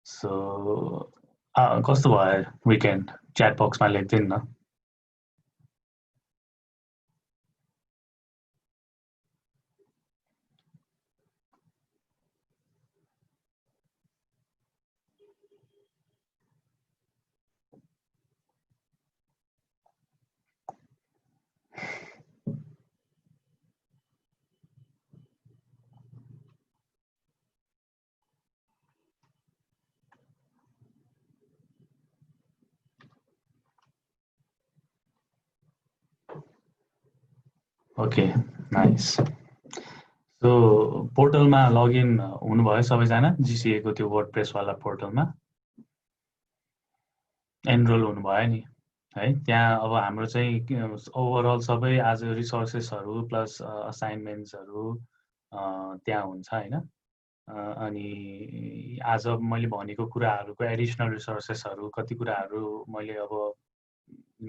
So कस्तो भयो weekend? Chat बक्समा लेख्दैन न। Okay, nice. सो पोर्टलमा लगइन हुनुभयो सबैजना? जिसिएको त्यो वर्डप्रेसवाला पोर्टलमा एनरोल हुनुभयो नि है? त्यहाँ अब हाम्रो चाहिँ ओभरअल सबै आज रिसोर्सेसहरू प्लस असाइनमेन्ट्सहरू त्यहाँ हुन्छ होइन। अनि आज मैले भनेको कुराहरूको एडिसनल रिसोर्सेसहरू कति कुराहरू मैले अब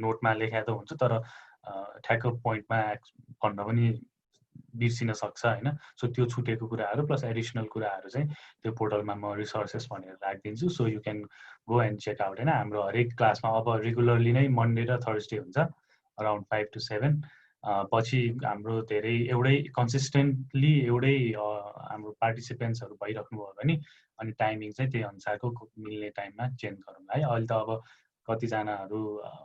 नोटमा लेखा त हुन्छ, तर ठ्याक्क पोइन्टमा भन्न पनि बिर्सिन सक्छ होइन। सो त्यो छुटेको कुराहरू प्लस एडिसनल कुराहरू चाहिँ त्यो पोर्टलमा म रिसोर्सेस भनेर राखिदिन्छु। So you can go and check out होइन। हाम्रो हरेक क्लासमा अब रेगुलरली नै मन्डे र थर्सडे हुन्छ अराउन्ड 5 to 7। पछि हाम्रो धेरै एउटै कन्सिस्टेन्टली एउटै हाम्रो पार्टिसिपेन्ट्सहरू भइराख्नुभयो भने अनि टाइमिङ चाहिँ त्यही अनुसारको मिल्ने टाइममा चेन्ज गरौँ है। अहिले त अब कतिजनाहरू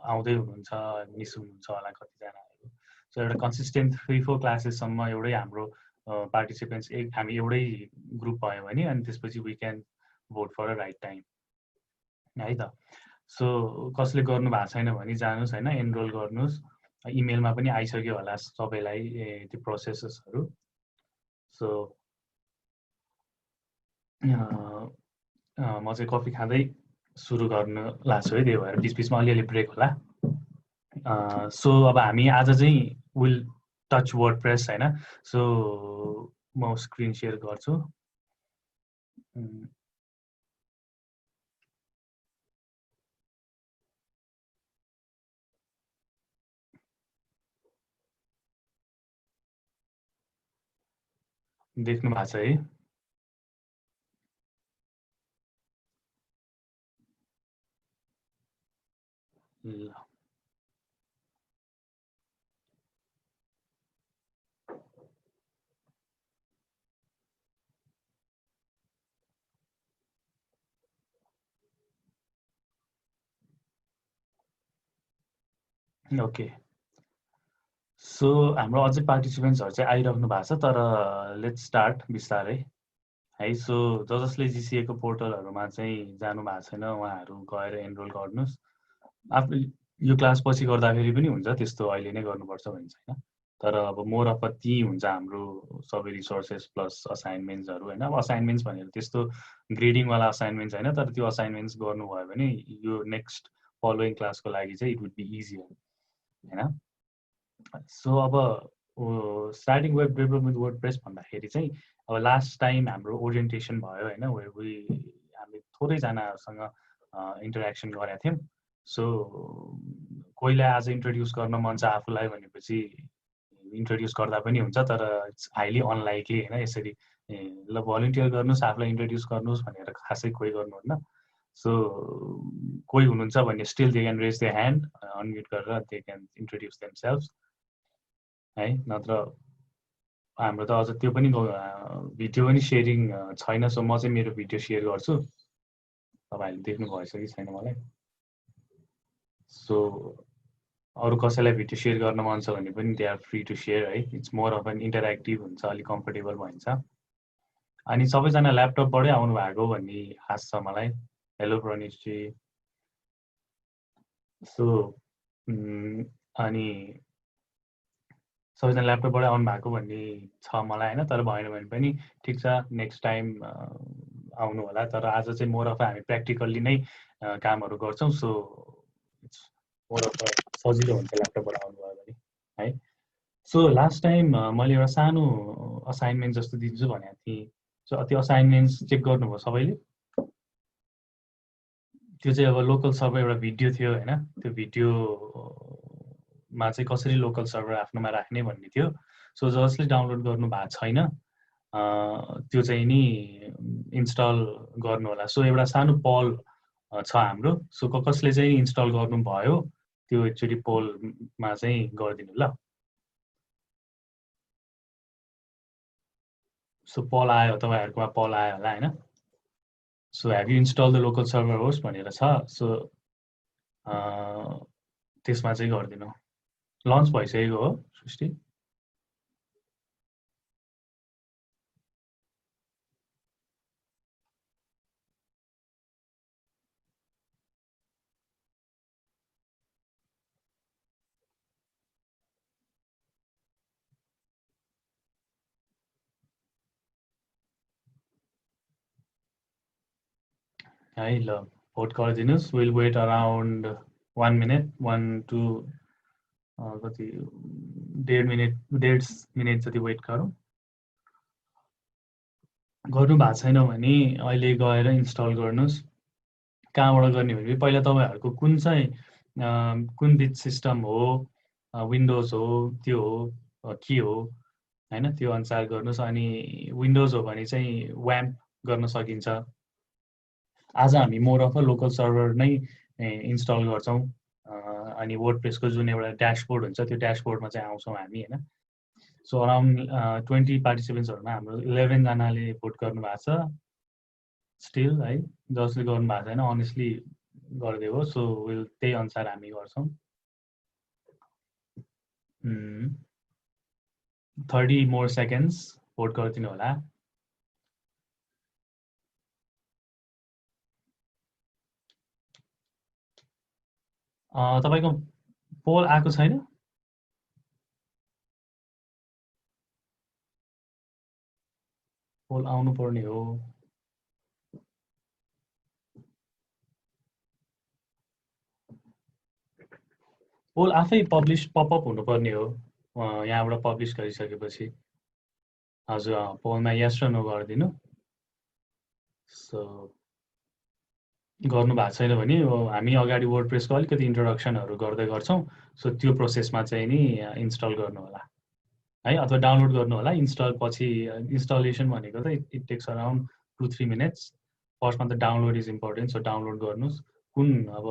आउँदै हुनुहुन्छ, मिस हुनुहुन्छ होला कतिजनाहरू। सो एउटा कन्सिस्टेन्ट 3-4 क्लासेससम्म एउटै हाम्रो पार्टिसिपेन्ट्स हामी एउटै ग्रुप भयो भने अनि त्यसपछि we can vote for a right time है त। सो कसले गर्नु भएको छैन भने जानुहोस् होइन, एनरोल गर्नुहोस्। इमेलमा पनि आइसक्यो होला सबैलाई त्यो प्रोसेसेसहरू। सो म चाहिँ कफी खाँदै सुरु गर्न लाग्छु है, त्यही भएर बिच बिचमा अलिअलि ब्रेक होला। सो अब हामी आज चाहिँ विल टच वर्डप्रेस होइन। सो म स्क्रिन सेयर गर्छु। देख्नु भएको छ है? ल ओके। सो हाम्रो अझै पार्टिसिपेन्ट्सहरू चाहिँ आइराख्नु भएको छ, तर लेट्स स्टार्ट बिस्तारै है। सो जसले जिसिएको पोर्टलहरूमा चाहिँ जानु भएको छैन उहाँहरू गएर एनरोल गर्नुहोस्। आफू यो क्लास पछि गर्दाखेरि पनि हुन्छ, त्यस्तो अहिले नै गर्नुपर्छ भन्ने छैन। तर अब मोर अफ ती हुन्छ हाम्रो सबै रिसोर्सेस प्लस असाइनमेन्ट्सहरू होइन। अब असाइनमेन्ट्स भनेर त्यस्तो ग्रेडिङवाला असाइनमेन्ट्स होइन, तर त्यो असाइनमेन्ट्स गर्नुभयो भने यो नेक्स्ट फलोइङ क्लासको लागि चाहिँ इट वुड बी इजियर होइन। सो अब स्टार्टिङ वेब डेभलपमेन्ट वर्डप्रेस भन्दाखेरि चाहिँ अब लास्ट टाइम हाम्रो ओरिएन्टेसन भयो होइन, हामी थोरैजनाहरूसँग इन्टरेक्सन गरेका थियौँ। सो कोहीलाई आज इन्ट्रोड्युस गर्न मन छ आफूलाई भनेपछि इन्ट्रोड्युस गर्दा पनि हुन्छ, तर इट्स हाइली अनलाइकली होइन। यसरी ल भलिन्टियर गर्नुहोस् आफूलाई इन्ट्रोड्युस गर्नुहोस् भनेर खासै कोही गर्नुहुन्न। सो कोही हुनुहुन्छ भने still they can raise the hand unmute गरेर दे क्यान इन्ट्रोड्युस देमसेल्फ है। नत्र हाम्रो त अझ त्यो पनि भिडियो पनि सेयरिङ छैन। सो म चाहिँ मेरो भिडियो सेयर गर्छु, तपाईँहरूले देख्नु भएछ कि छैन मलाई। सो अरू कसैलाई भिडियो सेयर गर्न मन छ भने पनि they are free to share है। It's more of an interactive हुन्छ, अलिक कम्फर्टेबल भइन्छ। अनि सबैजना ल्यापटपबाटै आउनु भएको भन्ने आश छ मलाई। हेलो प्रणेशजी। सो अनि सबैजना ल्यापटपबाट आउनु भएको भन्ने छ मलाई होइन, तर भएन भने पनि ठिक छ, नेक्स्ट टाइम आउनु होला। तर आज चाहिँ मोर अफ हामी प्र्याक्टिकल्ली नै कामहरू गर्छौँ। सो इट्स मोर अफ सजिलो हुन्छ ल्यापटपबाट आउनुभयो भने है। सो लास्ट टाइम मैले एउटा सानो असाइनमेन्ट जस्तो दिन्छु भनेको थिएँ। सो त्यो असाइनमेन्ट्स चेक गर्नुभयो सबैले? त्यो चाहिँ अब लोकल सर्भर एउटा भिडियो थियो होइन। त्यो भिडियोमा चाहिँ कसरी लोकल सर्भर आफ्नोमा राख्ने भन्ने थियो। सो जसले डाउनलोड गर्नु भएको छैन त्यो चाहिँ नि इन्स्टल गर्नु होला। सो एउटा सानो पोल छ हाम्रो, सो कसले चाहिँ इन्स्टल गर्नुभयो त्यो एकचोटि पोलमा चाहिँ गरिदिनु ल। सो पोल आयो, तपाईँहरूकोमा पोल आयो होला होइन। So have you install the local server host भनेर छ। सो त्यसमा चाहिँ गरिदिनु। लन्च भइसकेको हो सृष्टि? है ल भोट गरिदिनुहोस्। Will wait around 1 minute, 1 to कति 1.5 मिनट जति वेट गरौँ। गर्नु भएको छैन भने अहिले गएर इन्स्टल गर्नुहोस्। कहाँबाट गर्ने भने पहिला तपाईँहरूको कुन चाहिँ कुन बिट सिस्टम हो, विन्डोज हो, त्यो हो के हो होइन, त्यो अनुसार गर्नुहोस्। अनि विन्डोज हो भने चाहिँ व्याम्प गर्न सकिन्छ। आज हामी मोर अफ लोकल सर्भर नै इन्स्टल गर्छौँ। अनि वर्डप्रेसको जुन एउटा ड्यासबोर्ड हुन्छ त्यो ड्यासबोर्डमा चाहिँ आउँछौँ हामी होइन। सो अराउन्ड 20 पार्टिसिपेन्ट्सहरूमा हाम्रो 11 जनाले भोट गर्नु भएको छ स्टिल है। जसले गर्नु भएको छैन अनेस्टली गरिदिएको। सो विल त्यही अनुसार हामी गर्छौँ। 30 मोर सेकेन्ड्स भोट गरिदिनु होला। तपाईँको पोल आएको छैन? पोल आउनु पर्ने हो। पोल आफै पब्लिस पपअप हुनुपर्ने हो यहाँबाट पब्लिस गरिसकेपछि। हजुर पोलमा यस र नो गरिदिनु। सो गर्नु भएको छैन भने हामी अगाडि वर्डप्रेसको अलिकति इन्ट्रोडक्सनहरू गर्दै गर्छौँ। सो त्यो प्रोसेसमा चाहिँ नि इन्स्टल गर्नु होला है, अथवा डाउनलोड गर्नु होला। इन्स्टल पछि इन्स्टलेसन भनेको त इट टेक्स अराउन्ड 2-3 मिनट्स। फर्स्टमा त download is important. So download गर्नुहोस्। कुन अब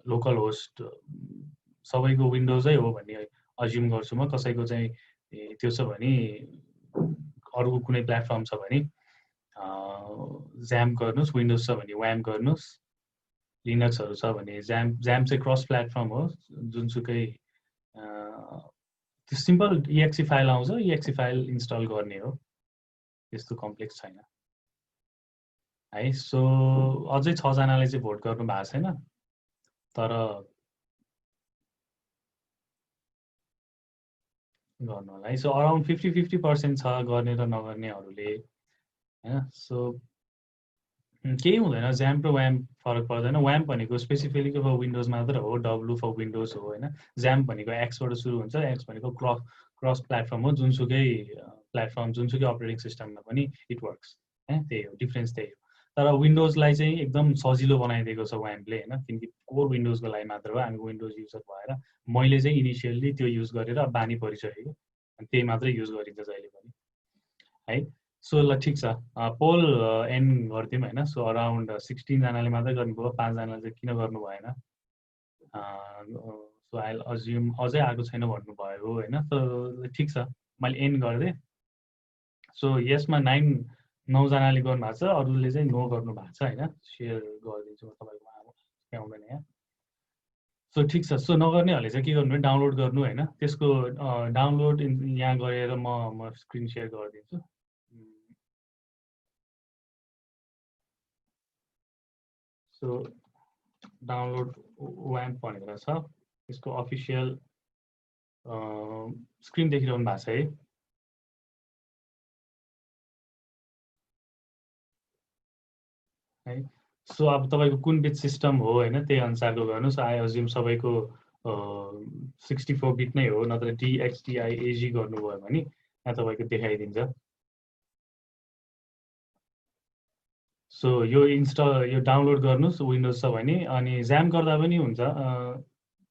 लोकल होस्ट सबैको विन्डोजै हो भन्ने अज्युम गर्छु म। कसैको चाहिँ त्यो छ भने अरूको कुनै प्लेटफर्म छ भने ज्याम्प गर्नुहोस्। विन्डोज छ भने व्याम्प गर्नुहोस्। लिनक्सहरू छ भने ज्याम्प चाहिँ क्रस प्लेटफर्म हो। जुनसुकै त्यो सिम्पल EXE फाइल आउँछ, EXE फाइल इन्स्टल गर्ने हो, त्यस्तो कम्प्लेक्स छैन है। सो अझै 6 जनाले चाहिँ भोट गर्नु भएको छैन, तर गर्नु होला है। सो अराउन्ड 50-50% छ गर्ने र नगर्नेहरूले होइन। सो केही हुँदैन, ज्याम्प र व्याम्प फरक पर्दैन। व्याम्प भनेको स्पेसिफिकली फर विन्डोज मात्र हो, W फर विन्डोज हो होइन। ज्याम्प भनेको एक्सबाट सुरु हुन्छ। एक्स भनेको क्रस प्लेटफर्म हो। जुनसुकै प्लेटफर्म जुनसुकै अपरेटिङ सिस्टममा पनि इट वर्क्स है। त्यही हो, डिफ्रेन्स त्यही हो। तर विन्डोजलाई चाहिँ एकदम सजिलो बनाइदिएको छ व्याम्पले होइन, किनकि कोर विन्डोजको लागि मात्र हो। हामी विन्डोज युजर भएर मैले चाहिँ इनिसियल्ली त्यो युज गरेर बानी परिसकेको, त्यही मात्रै युज गरिन्छ जहिले पनि है। सो ल ठिक छ, पोल एन्ड गरिदिउँ होइन। सो अराउन्ड 16 जनाले मात्रै गर्नुभयो, 5 जनाले चाहिँ किन गर्नु भएन। सो आई अज्युम अझै आएको छैन भन्नुभयो होइन। सो ठिक छ, मैले एन्ड गरिदिएँ। सो यसमा 9 जनाले गर्नु भएको छ, अरूले चाहिँ नो गर्नु भएको छ होइन। सेयर गरिदिन्छु म तपाईँको आउँदैन यहाँ। सो ठिक छ। सो नगर्नेहरूले चाहिँ के गर्नु, डाउनलोड गर्नु होइन। त्यसको डाउनलोड यहाँ गरेर म स्क्रिन सेयर गरिदिन्छु। सो डाउनलोड व्याम्प भनेर छ, यसको अफिसियल स्क्रिन देखिरहनु भएको छ है। सो अब तपाईँको कुन बिट सिस्टम हो होइन, त्यही अनुसारको गर्नुहोस्। आई अज्युम सबैको 64 बिट नै हो, नत्र DXTI-AG गर्नुभयो भने यहाँ तपाईँको देखाइदिन्छ। सो यो डाउनलोड गर्नुहोस् विन्डोज छ भने। अनि ज्याम्प गर्दा पनि हुन्छ,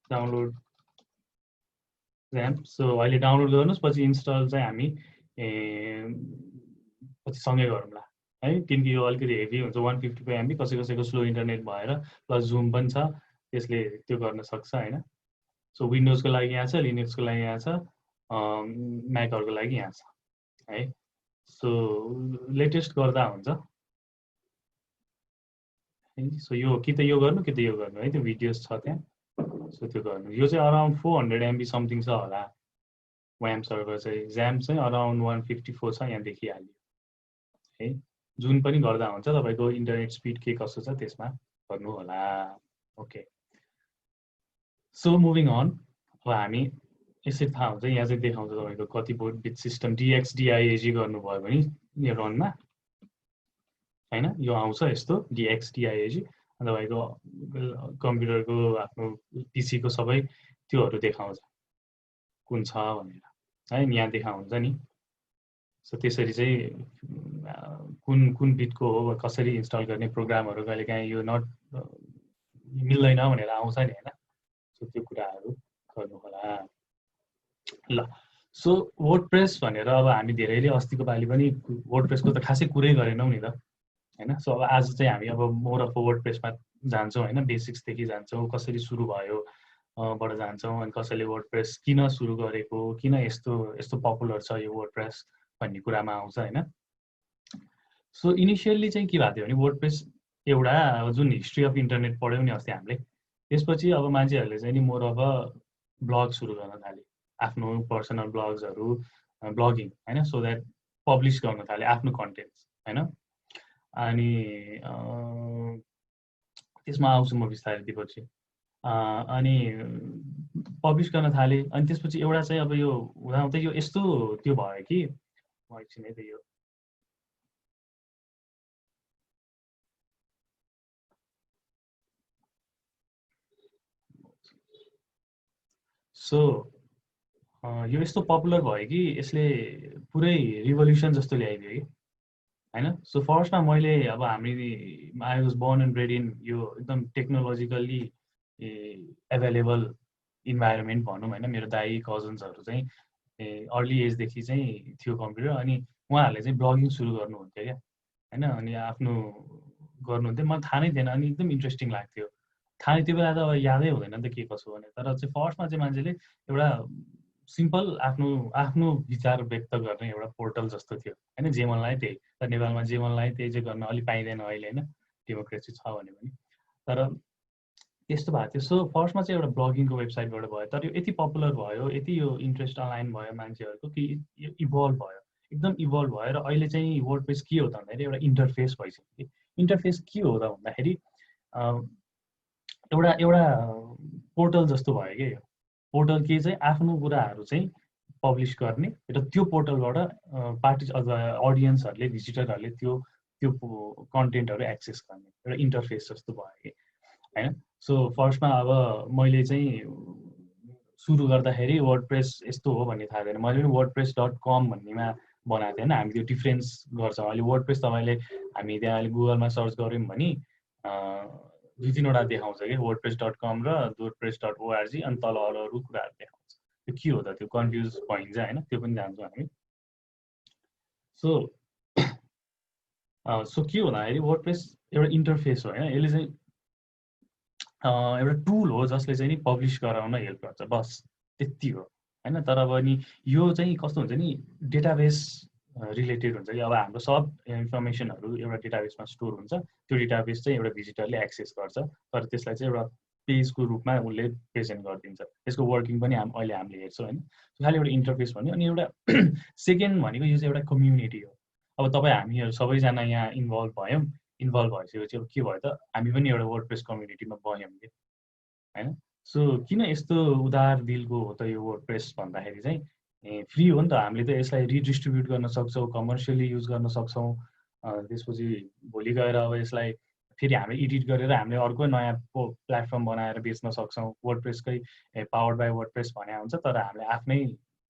डाउनलोड ज्याम्प। सो अहिले डाउनलोड गर्नुहोस्, पछि इन्स्टल चाहिँ हामी पछि सँगै गरौँला है, किनकि यो अलिकति हेभी हुन्छ 155 MB, कसैको स्लो इन्टरनेट भएर प्लस जुम पनि छ, त्यसले त्यो गर्न सक्छ होइन। सो विन्डोजको लागि यहाँ छ, लिनक्सको लागि यहाँ छ, म्याकहरूको लागि यहाँ छ है। सो लेटेस्ट गर्दा हुन्छ है। सो यो कि त यो गर्नु कि त यो गर्नु है, त्यो भिडियोज छ त्यहाँ। सो त्यो गर्नु, यो चाहिँ अराउन्ड 400 MB समथिङ छ होला वाम सर्भर चाहिँ। ज्याम चाहिँ अराउन्ड 154 छ, यहाँ देखिहाल्यो है। जुन पनि गर्दा हुन्छ, तपाईँको इन्टरनेट स्पिड के कसो छ त्यसमा गर्नु होला। Okay, so moving on. अब हामी यसरी थाहा हुन्छ, यहाँ चाहिँ देखाउँछ तपाईँको कति बिट सिस्टम DXDIAG गर्नुभयो भने यो रनमा होइन, यो आउँछ यस्तो DXDIAG, तपाईँको कम्प्युटरको आफ्नो पिसीको सबै त्योहरू देखाउँछ कुन छ भनेर है, यहाँ देखाउँछ नि। सो त्यसरी चाहिँ कुन बिटको हो, कसरी इन्स्टल गर्ने, प्रोग्रामहरू कहिले काहीँ यो नट मिल्दैन भनेर आउँछ नि होइन। सो त्यो कुराहरू गर्नु होला। ल, सो वर्डप्रेस भनेर अब हामी धेरैले अस्तिको पालि पनि वर्डप्रेसको त खासै कुरै गरेनौँ नि त होइन। सो अब आज चाहिँ हामी अब मोर अफ वर्डप्रेसमा जान्छौँ होइन, बेसिक्सदेखि जान्छौँ, कसरी सुरु भयो बाट जान्छौँ, अनि कसैले वर्डप्रेस किन सुरु गरेको, किन यस्तो पपुलर छ यो वर्डप्रेस भन्ने कुरामा आउँछ होइन। सो इनिसियल्ली चाहिँ के भएको थियो भने वर्डप्रेस एउटा जुन हिस्ट्री अफ इन्टरनेट पढ्यौँ नि अस्ति हामीले, त्यसपछि अब मान्छेहरूले चाहिँ नि मोर अफ ब्लग सुरु गर्न थाले, आफ्नो पर्सनल ब्लग्सहरू, ब्लगिङ होइन, सो द्याट पब्लिस गर्न थाले आफ्नो कन्टेन्ट्स होइन। अनि त्यसमा आउँछु म बिस्तारै दिएपछि। अनि पब्लिस गर्न थाले, अनि त्यसपछि एउटा चाहिँ अब यो हुँदाहुँदै यो यस्तो त्यो भयो कि म एकछिन है त यो सो यो यस्तो पपुलर भयो कि यसले पुरै रिभोल्युसन जस्तो ल्याइदियो कि होइन। सो फर्स्टमा मैले अब हामी I was born and bred in यो एकदम टेक्नोलोजिकल्ली एभाइलेबल इन्भाइरोमेन्ट भनौँ होइन। मेरो दाइ कजन्सहरू चाहिँ अर्ली एजदेखि चाहिँ थियो कम्प्युटर, अनि उहाँहरूले चाहिँ ब्लगिङ सुरु गर्नुहुन्थ्यो क्या होइन। अनि आफ्नो गर्नुहुन्थ्यो, मलाई थाहा नै थिएन, अनि एकदम इन्ट्रेस्टिङ लाग्थ्यो। थाहा नै त्यो बेला त अब यादै हुँदैन नि त के कसो भने, तर चाहिँ फर्स्टमा चाहिँ मान्छेले एउटा सिम्पल आफ्नो विचार व्यक्त गर्ने एउटा पोर्टल जस्तो थियो होइन, जे मनलाई त्यही। तर नेपालमा जे मनलाई त्यही चाहिँ गर्न अलिक पाइँदैन अहिले होइन, डेमोक्रेसी छ भने पनि। तर त्यस्तो भएको थियो। सो फर्स्टमा चाहिँ एउटा ब्लगिङको वेबसाइटबाट भयो, तर यो यति पपुलर भयो, यति यो इन्ट्रेस्ट अलाइन भयो मान्छेहरूको कि यो इभल्भ भयो, एकदम इभल्भ भयो। र अहिले चाहिँ वर्डप्रेस के हो त भन्दाखेरि एउटा इन्टरफेस भइसक्यो। इन्टरफेस के हो त भन्दाखेरि एउटा पोर्टल जस्तो भयो क्या यो। पोर्टल के चाहिँ आफ्नो कुराहरू चाहिँ पब्लिस गर्ने र त्यो पोर्टलबाट अथवा अडियन्सहरूले, भिजिटरहरूले त्यो कन्टेन्टहरू एक्सेस गर्ने एउटा इन्टरफेस जस्तो भयो कि होइन। सो फर्स्टमा अब मैले चाहिँ सुरु गर्दाखेरि वर्डप्रेस यस्तो हो भन्ने थाहा थिएन। मैले पनि wordpress.com भन्नेमा बनाएको थिएँ होइन। हामी त्यो डिफ्रेन्स गर्छौँ। अहिले वर्डप्रेस तपाईँले हामी त्यहाँ अहिले गुगलमा सर्च गऱ्यौँ भने 2-3वटा देखाउँछ कि wordpress.com र wordpress.org, अनि तल अरू कुराहरू देखाउँछ। त्यो के हो त, त्यो कन्फ्युज भइन्छ होइन, त्यो पनि जान्छौँ हामी। सो के हो भन्दाखेरि वर्डप्रेस एउटा इन्टरफेस हो होइन। यसले चाहिँ एउटा टुल हो जसले चाहिँ नि पब्लिस गराउन हेल्प गर्छ, बस त्यति हो होइन। तर अब नि यो चाहिँ कस्तो हुन्छ नि, डेटाबेस रिलेटेड हुन्छ कि अब हाम्रो सब इन्फर्मेसनहरू एउटा डेटाबेसमा स्टोर हुन्छ। त्यो डेटाबेस चाहिँ एउटा भिजिटरले एक्सेस गर्छ, तर त्यसलाई चाहिँ एउटा पेजको रूपमा उसले प्रेजेन्ट गरिदिन्छ। त्यसको वर्किङ पनि अहिले हामीले हेर्छौँ होइन। खालि एउटा इन्टरफेस भन्यो। अनि एउटा सेकेन्ड भनेको यो चाहिँ एउटा कम्युनिटी हो। अब तपाईँ हामीहरू सबैजना यहाँ इन्भल्भ भयौँ, इन्भल्भ भइसकेपछि अब के भयो त, हामी पनि एउटा वर्डप्रेस कम्युनिटीमा बन्यौँ कि होइन। सो किन यस्तो उदार दिलको हो त यो वर्डप्रेस भन्दाखेरि चाहिँ फ्री हो नि त। हामीले त यसलाई रिडिस्ट्रिब्युट गर्न सक्छौँ, कमर्सियली युज गर्न सक्छौँ। त्यसपछि भोलि गएर अब यसलाई फेरि हामीले एडिट गरेर हामीले अर्को नयाँ प्लेटफर्म बनाएर बेच्न सक्छौँ। वर्डप्रेसकै पावर्ड बाई वर्डप्रेस भने हुन्छ, तर हामीले आफ्नै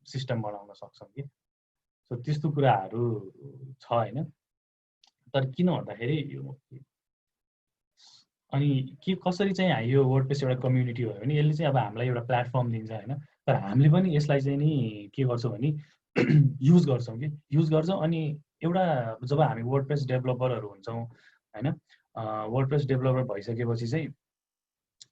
सिस्टम बनाउन सक्छौँ कि। सो त्यस्तो कुराहरू छ होइन। तर किन भन्दाखेरि यो अनि के कसरी चाहिँ यो वर्डप्रेस एउटा कम्युनिटी हो भने यसले चाहिँ अब हामीलाई एउटा प्लेटफर्म दिन्छ होइन। तर हामीले पनि यसलाई चाहिँ नि के गर्छौँ भने युज गर्छौँ कि युज गर्छौँ। अनि एउटा जब हामी वर्डप्रेस डेभलपरहरू हुन्छौँ होइन, वर्डप्रेस डेभलपर भइसकेपछि चाहिँ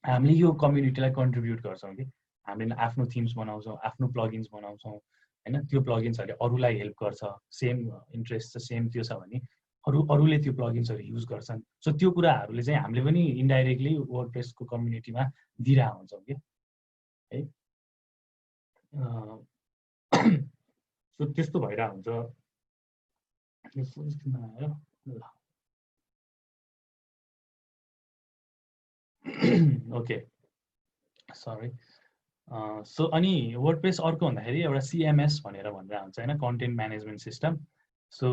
हामीले यो कम्युनिटीलाई कन्ट्रिब्युट गर्छौँ कि हामीले आफ्नो थिम्स बनाउँछौँ, आफ्नो प्लगिन्स बनाउँछौँ होइन। त्यो प्लगिन्सहरूले अरूलाई हेल्प गर्छ, सेम इन्ट्रेस्ट छ, सेम त्यो छ भने अरूले त्यो प्लगिन्सहरू युज गर्छन्। सो त्यो कुराहरूले चाहिँ हामीले पनि इन्डाइरेक्टली वर्डप्रेसको कम्युनिटीमा दिइरहेको हुन्छौँ कि है। सो त्यस्तो भइरहेको हुन्छ। Okay, sorry. सो अनि वर्डप्रेस अर्को भन्दाखेरि एउटा CMS भनेर भनेर हुन्छ होइन, कन्टेन्ट म्यानेजमेन्ट सिस्टम। सो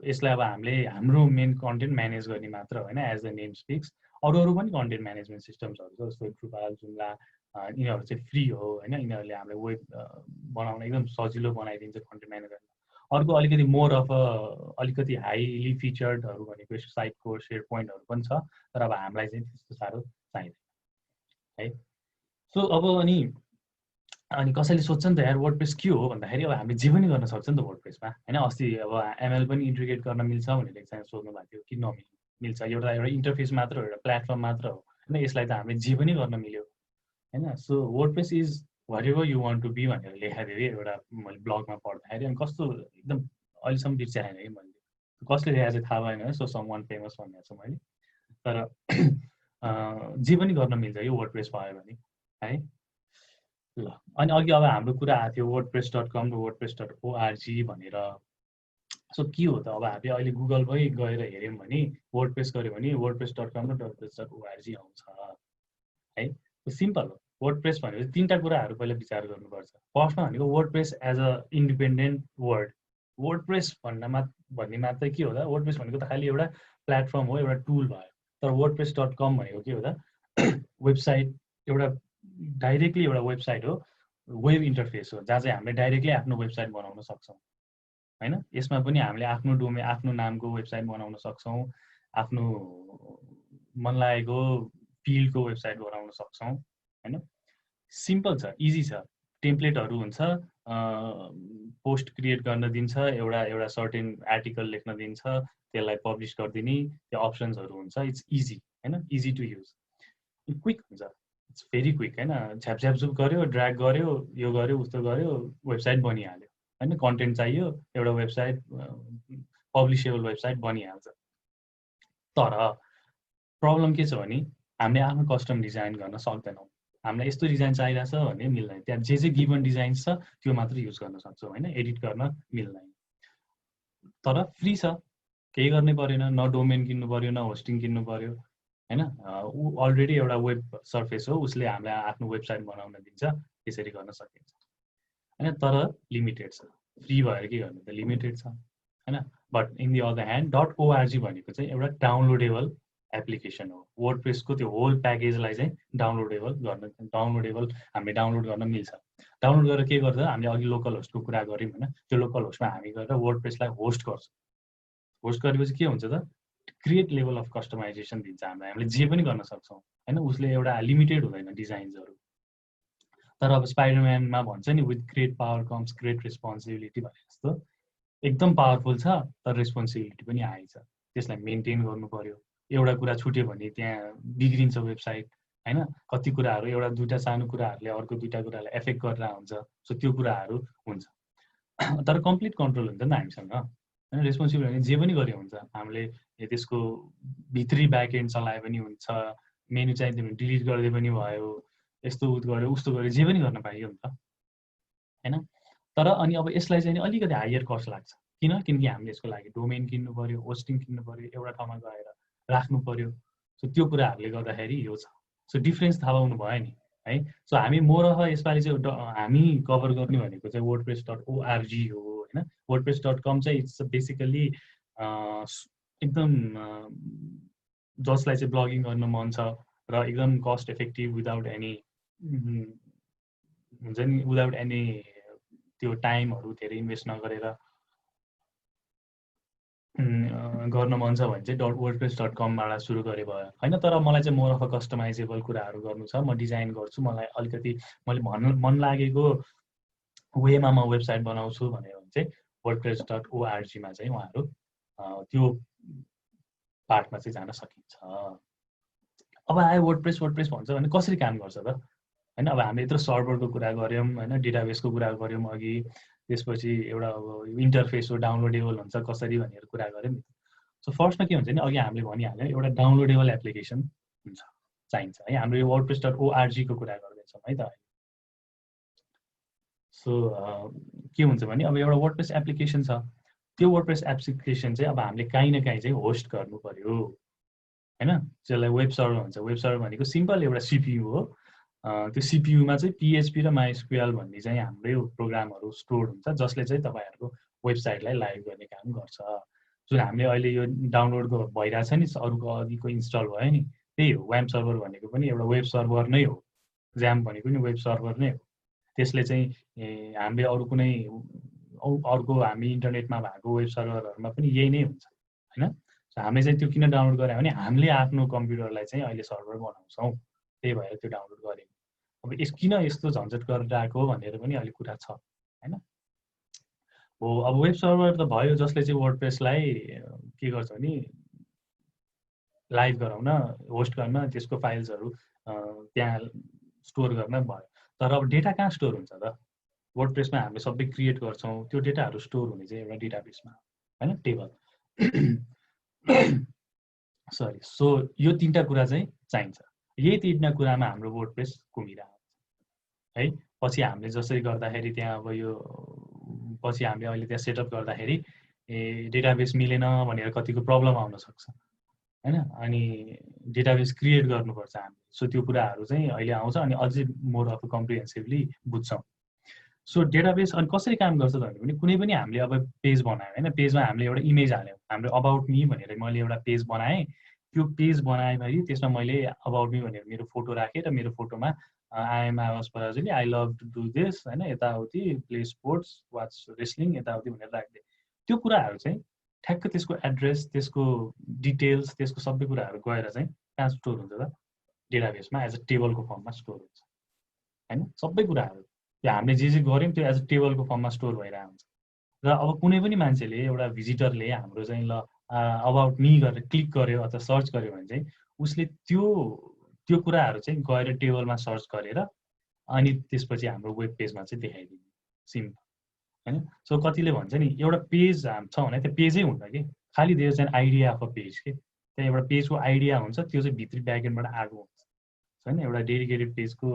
यसलाई अब हामीले हाम्रो मेन कन्टेन्ट म्यानेज गर्ने मात्र होइन, एज द नेम स्पिक्स। अरू पनि कन्टेन्ट म्यानेजमेन्ट सिस्टम्सहरू छ, जस्तो ड्रुपाल, जुम्ला, यिनीहरू चाहिँ फ्री हो होइन। यिनीहरूले हामीले वेब बनाउन एकदम सजिलो बनाइदिन्छ कन्टेन्ट म्यानेजमेन्ट। अर्को अलिकति मोर अफ अलिकति हाइली फिचर्डहरू भनेको साइटको शेयर पोइन्टहरू पनि छ, तर अब हामीलाई चाहिँ त्यस्तो साह्रो चाहिँदैन है। सो अब अनि कसैले सोध्छ नि त यार वर्डप्रेस के हो भन्दाखेरि, अब हामीले जे पनि गर्न सक्छ नि त वर्डप्रेसमा होइन। अस्ति अब ML पनि इन्टिग्रेट गर्न मिल्छ भनेर एकजना सोध्नु भएको थियो, किन नमिल्छ? एउटा इन्टरफेस मात्र हो, एउटा प्लेटफर्म मात्र हो होइन। यसलाई त हामीले जे पनि गर्न मिल्यो होइन। So WordPress is whatever you want to be भनेर लेखाएको थियो एउटा मैले ब्लगमा पढ्दाखेरि। अनि कस्तो एकदम अहिलेसम्म बिर्साएन कि मैले, कसले लेखाएको चाहिँ थाहा भएन, सो सम वान फेमस भनेको छु मैले। तर जे पनि गर्न मिल्छ यो वर्डप्रेस भयो भने है। ल अनि अघि अब हाम्रो कुरा आएको थियो wordpress.com र wordpress.org भनेर। सो के हो त? अब हामी अहिले गुगलमै गएर हेऱ्यौँ भने, वर्डप्रेस गऱ्यो भने wordpress.com र wordpress.org आउँछ है। सिम्पल हो। वर्डप्रेस भनेपछि तिनवटा कुराहरू पहिला विचार गर्नुपर्छ। फर्स्टमा भनेको WordPress as a independent word. WordPress भन्ने मात्रै के हो त? वर्डप्रेस भनेको त खालि एउटा प्लेटफर्म हो, एउटा टुल भयो। तर wordpress.com भनेको के हो त? वेबसाइट, एउटा डाइरेक्टली एउटा वेबसाइट हो, वेब इन्टरफेस हो, जहाँ चाहिँ हामीले डाइरेक्टली आफ्नो वेबसाइट बनाउन सक्छौँ होइन। यसमा पनि हामीले आफ्नो डोमेन, आफ्नो नामको वेबसाइट बनाउन सक्छौँ, आफ्नो मन लागेको फिल्डको वेबसाइट बनाउन सक्छौँ होइन। सिम्पल छ, इजी छ। टेम्प्लेटहरू हुन्छ, पोस्ट क्रिएट गर्न दिन्छ, एउटा सर्टेन आर्टिकल लेख्न दिन्छ, त्यसलाई पब्लिस गरिदिने त्यो अप्सन्सहरू हुन्छ। इट्स इजी होइन, इजी टु युज, क्विक हुन्छ, इट्स भेरी क्विक होइन। झ्यापझ्यापझुप गऱ्यो, ड्र्याग गऱ्यो, यो गऱ्यो उस्तो गऱ्यो, वेबसाइट बनिहाल्यो होइन। कन्टेन्ट चाहियो, एउटा वेबसाइट, पब्लिसेबल वेबसाइट बनिहाल्छ। तर प्रब्लम के छ भने हामीले आफ्नो कस्टम डिजाइन गर्न सक्दैनौँ। हामीलाई यस्तो डिजाइन चाहिरहेछ भने मिल्दैन। त्यहाँ जे गिभन डिजाइन छ त्यो मात्र युज गर्न सक्छौँ होइन, एडिट गर्न मिल्दैन। तर फ्री छ, केही गर्नै परेन, न डोमेन किन्नु पर्यो, न होस्टिङ किन्नु पर्यो होइन। ऊ अलरेडी एउटा वेब सर्फेस हो, उसले हामीलाई आफ्नो वेबसाइट बनाउन दिन्छ, त्यसरी गर्न सकिन्छ होइन। तर लिमिटेड छ। फ्री भएर के गर्नु त? लिमिटेड छ होइन। But in the other hand .org भनेको चाहिँ एउटा डाउनलोडेबल एप्लिकेसन हो। वर्डप्रेसको त्यो होल प्याकेजलाई चाहिँ डाउनलोडेबल हामीले डाउनलोड गर्न मिल्छ। डाउनलोड गरेर के गर्छ? हामीले अघि लोकल होस्टको कुरा गऱ्यौँ होइन, त्यो लोकल होस्टमा हामी गएर वर्डप्रेसलाई होस्ट गर्छौँ। होस्ट गरेपछि के हुन्छ त? क्रिएट लेभल अफ कस्टमाइजेसन दिन्छ हामीलाई, हामीले जे पनि गर्न सक्छौँ होइन। उसले एउटा लिमिटेड हुँदैन डिजाइन्सहरू। तर अब स्पाइडरम्यानमा भन्छ नि, with great power comes great responsibility भने जस्तो एकदम पावरफुल छ, तर रेस्पोन्सिबिलिटी पनि आएछ। त्यसलाई मेन्टेन गर्नु पर्यो। एउटा कुरा छुट्यो भने त्यहाँ बिग्रिन्छ वेबसाइट होइन। कति कुराहरू, एउटा दुईवटा सानो कुराहरूले अर्को दुईवटा कुरालाई एफेक्ट गरेर हुन्छ। सो त्यो कुराहरू हुन्छ, तर कम्प्लिट कन्ट्रोल हुन्छ नि त हामीसँग होइन। रेस्पोन्सिबिलिटी जे पनि गरे हुन्छ। हामीले त्यसको भित्री ब्याकएन्ड चलाए पनि हुन्छ, मेनु चाहिदियो भने डिलिट गर्दै पनि भयो, यस्तो गऱ्यो उस्तो गऱ्यो, जे पनि गर्न पाइयो नि त होइन। तर अनि अब यसलाई चाहिँ अलिकति हायर कस्ट लाग्छ। किनकि हामीले यसको लागि डोमेन किन्नु पर्यो, होस्टिङ किन्नु पर्यो, एउटा ठाउँमा गएर राख्नु पर्यो। सो त्यो कुराहरूले गर्दाखेरि यो छ। सो डिफ्रेन्स थाहा पाउनु भयो नि है। सो हामी मोरह यसपालि चाहिँ हामी कभर गर्ने भनेको चाहिँ wordpress.org हो होइन। wordpress.com चाहिँ इट्स बेसिकली एकदम जसलाई चाहिँ ब्लगिङ गर्न मन छ र एकदम कस्ट इफेक्टिभ, विदाउट एनी हुन्छ नि, विदाउट एनी त्यो टाइमहरू धेरै इन्भेस्ट नगरेर गर्न मन छ भने चाहिँ wordpress.com बाट सुरु गरे भयो होइन। तर मलाई चाहिँ मोर अफ अ कस्टमाइजेबल कुराहरू गर्नु छ, म डिजाइन गर्छु, मलाई अलिकति मैले मन लागेको वेमा म वेबसाइट बनाउँछु भनेर चाहिँ wordpress.org मा चाहिँ उहाँहरू त्यो पार्टमा चाहिँ जान सकिन्छ। अब आयो वर्डप्रेस भन्छ भने कसरी काम गर्छ त हैन। अब हामीले यत्रो सर्भरको कुरा गर्यौं हैन, डेटाबेसको कुरा गर्यौं अघि, त्यसपछि एउटा अब इन्टरफेस हो डाउनलोडेबल हुन्छ कसरी भनेर कुरा गर्यौं। सो फर्स्टमा के हुन्छ नि, अघि हामीले भनिहाल्यौं एउटा डाउनलोडेबल एप्लिकेसन हुन्छ चाहिन्छ है। हाम्रो यो wordpress.org को कुरा गर्दैछौँ है त। सो के हुन्छ भने अब एउटा वर्डप्रेस एप्लिकेसन छ, त्यो वर्डप्रेस एप्लिकेसन चाहिँ अब हामीले काहीँ न काहीँ चाहिँ होस्ट गर्नु पर्यो हैन। त्यसलाई वेब सर्भर भन्छ। वेब सर्भर भनेको सिम्पल एउटा सिपियु हो। त्यो सिपियुमा चाहिँ PHP र MySQL भन्ने चाहिँ हाम्रै प्रोग्रामहरू स्टोर हुन्छ, जसले चाहिँ तपाईहरुको वेबसाइटलाई लाइभ गर्ने काम गर्छ। जुन हामीले अहिले यो डाउनलोड भइरहेछ नि, अरूको अघिको इन्स्टल भयो नि, त्यही हो। वाम सर्भर भनेको पनि एउटा वेब सर्भर नै हो, ज्याम भनेको पनि वेब सर्भर नै हो। त्यसले चाहिँ हामीले अरू कुनै अर्को हामी इन्टरनेटमा भएको वेब सर्भरहरुमा पनि यही नै हुन्छ हैन। सो हामीले चाहिँ त्यो किन डाउनलोड गरे भने हामीले आफ्नो कम्प्युटरलाई चाहिँ अहिले सर्भर बनाउँछौँ, त्यही भएर त्यो डाउनलोड गरे। अब किन यस्तो झन्झट गरिरहेको भनेर पनि अलिक कुरा छ हैन। हो अब वेब सर्भर त भयो जसले चाहिँ वर्डप्रेसलाई के गर्छ भने लाइभ गराउन, होस्ट गर्न, त्यसको फाइल्सहरु त्यहाँ स्टोर गर्न भयो। तर अब डेटा कहाँ स्टोर हुन्छ त? वर्डप्रेसमा हामीले सबै क्रिएट गर्छौं, त्यो डेटाहरु स्टोर हुने चाहिँ एउटा डेटाबेसमा हैन, टेबल। सरी। सो यो तीनटा कुरा चाहिँ चाहिन्छ। यही तीनटा कुरामा हाम्रो वर्डप्रेस घुमिरहेको छ है। पछि हामीले जसरी गर्दाखेरि त्यहाँ अब यो पछि हामीले अहिले त्यहाँ सेटअप गर्दाखेरि डेटाबेस मिलेन भनेर कतिको प्रब्लम आउन सक्छ हैन। अनि डेटाबेस क्रिएट गर्नुपर्छ हामीले। सो त्यो कुराहरु चाहिँ अहिले आउँछ अनि अझै मोर अफ कम्प्रिहेन्सिभली बुझ्छौं। सो डेटाबेस अनि कसरी काम गर्छ भने कुनै पनि हामीले अब पेज बनायौं हैन, पेजमा हामीले एउटा इमेज हाल्यौं, हाम्रो अबाउट मी भनेर मैले एउटा पेज बनाएँ। त्यो पेज बनाएपछि त्यसमा मैले अबाउट मी भनेर मेरो फोटो राखेँ र मेरो फोटोमा I am Aawaj Parajuli, I love to do this हैन, यताउति प्ले स्पोर्ट्स, वाच रेस्लिङ यताउति भनेर राख्दिए। त्यो कुराहरु चाहिँ ठ्याक्क त्यसको एड्रेस, त्यसको डिटेल्स, त्यसको सबै कुराहरु गएर चाहिँ कहाँ स्टोर हुन्छ त? डेटाबेसमा एज अ टेबलको फर्ममा स्टोर हुन्छ हैन। सबै कुराहरु त्यो हामीले जे गर्यौं त्यो एज अ टेबलको फर्ममा स्टोर भइरहेको हुन्छ। र अब कुनै पनि मान्छेले, एउटा भिजिटरले हाम्रो चाहिँ ल अबाउट मी गरेर क्लिक गर्यो अथवा सर्च गर्यो भने चाहिँ उसले त्यो कुराहरु चाहिँ गएर टेबलमा सर्च गरेर अनि त्यसपछि हाम्रो वेब पेजमा चाहिँ देखाइदिने। सिम्पल हैन। सो कतिले भन्छ नि एउटा पेज छ भने त्यो पेजै हुन्न के, खाली देयर चाहिँ आइडिया अफ अ पेज के। त्यहाँ एउटा पेजको आइडिया हुन्छ, त्यो चाहिँ भित्री ब्याकएन्डबाट आएको हुन्छ हैन। एउटा डेडिकेटेड पेजको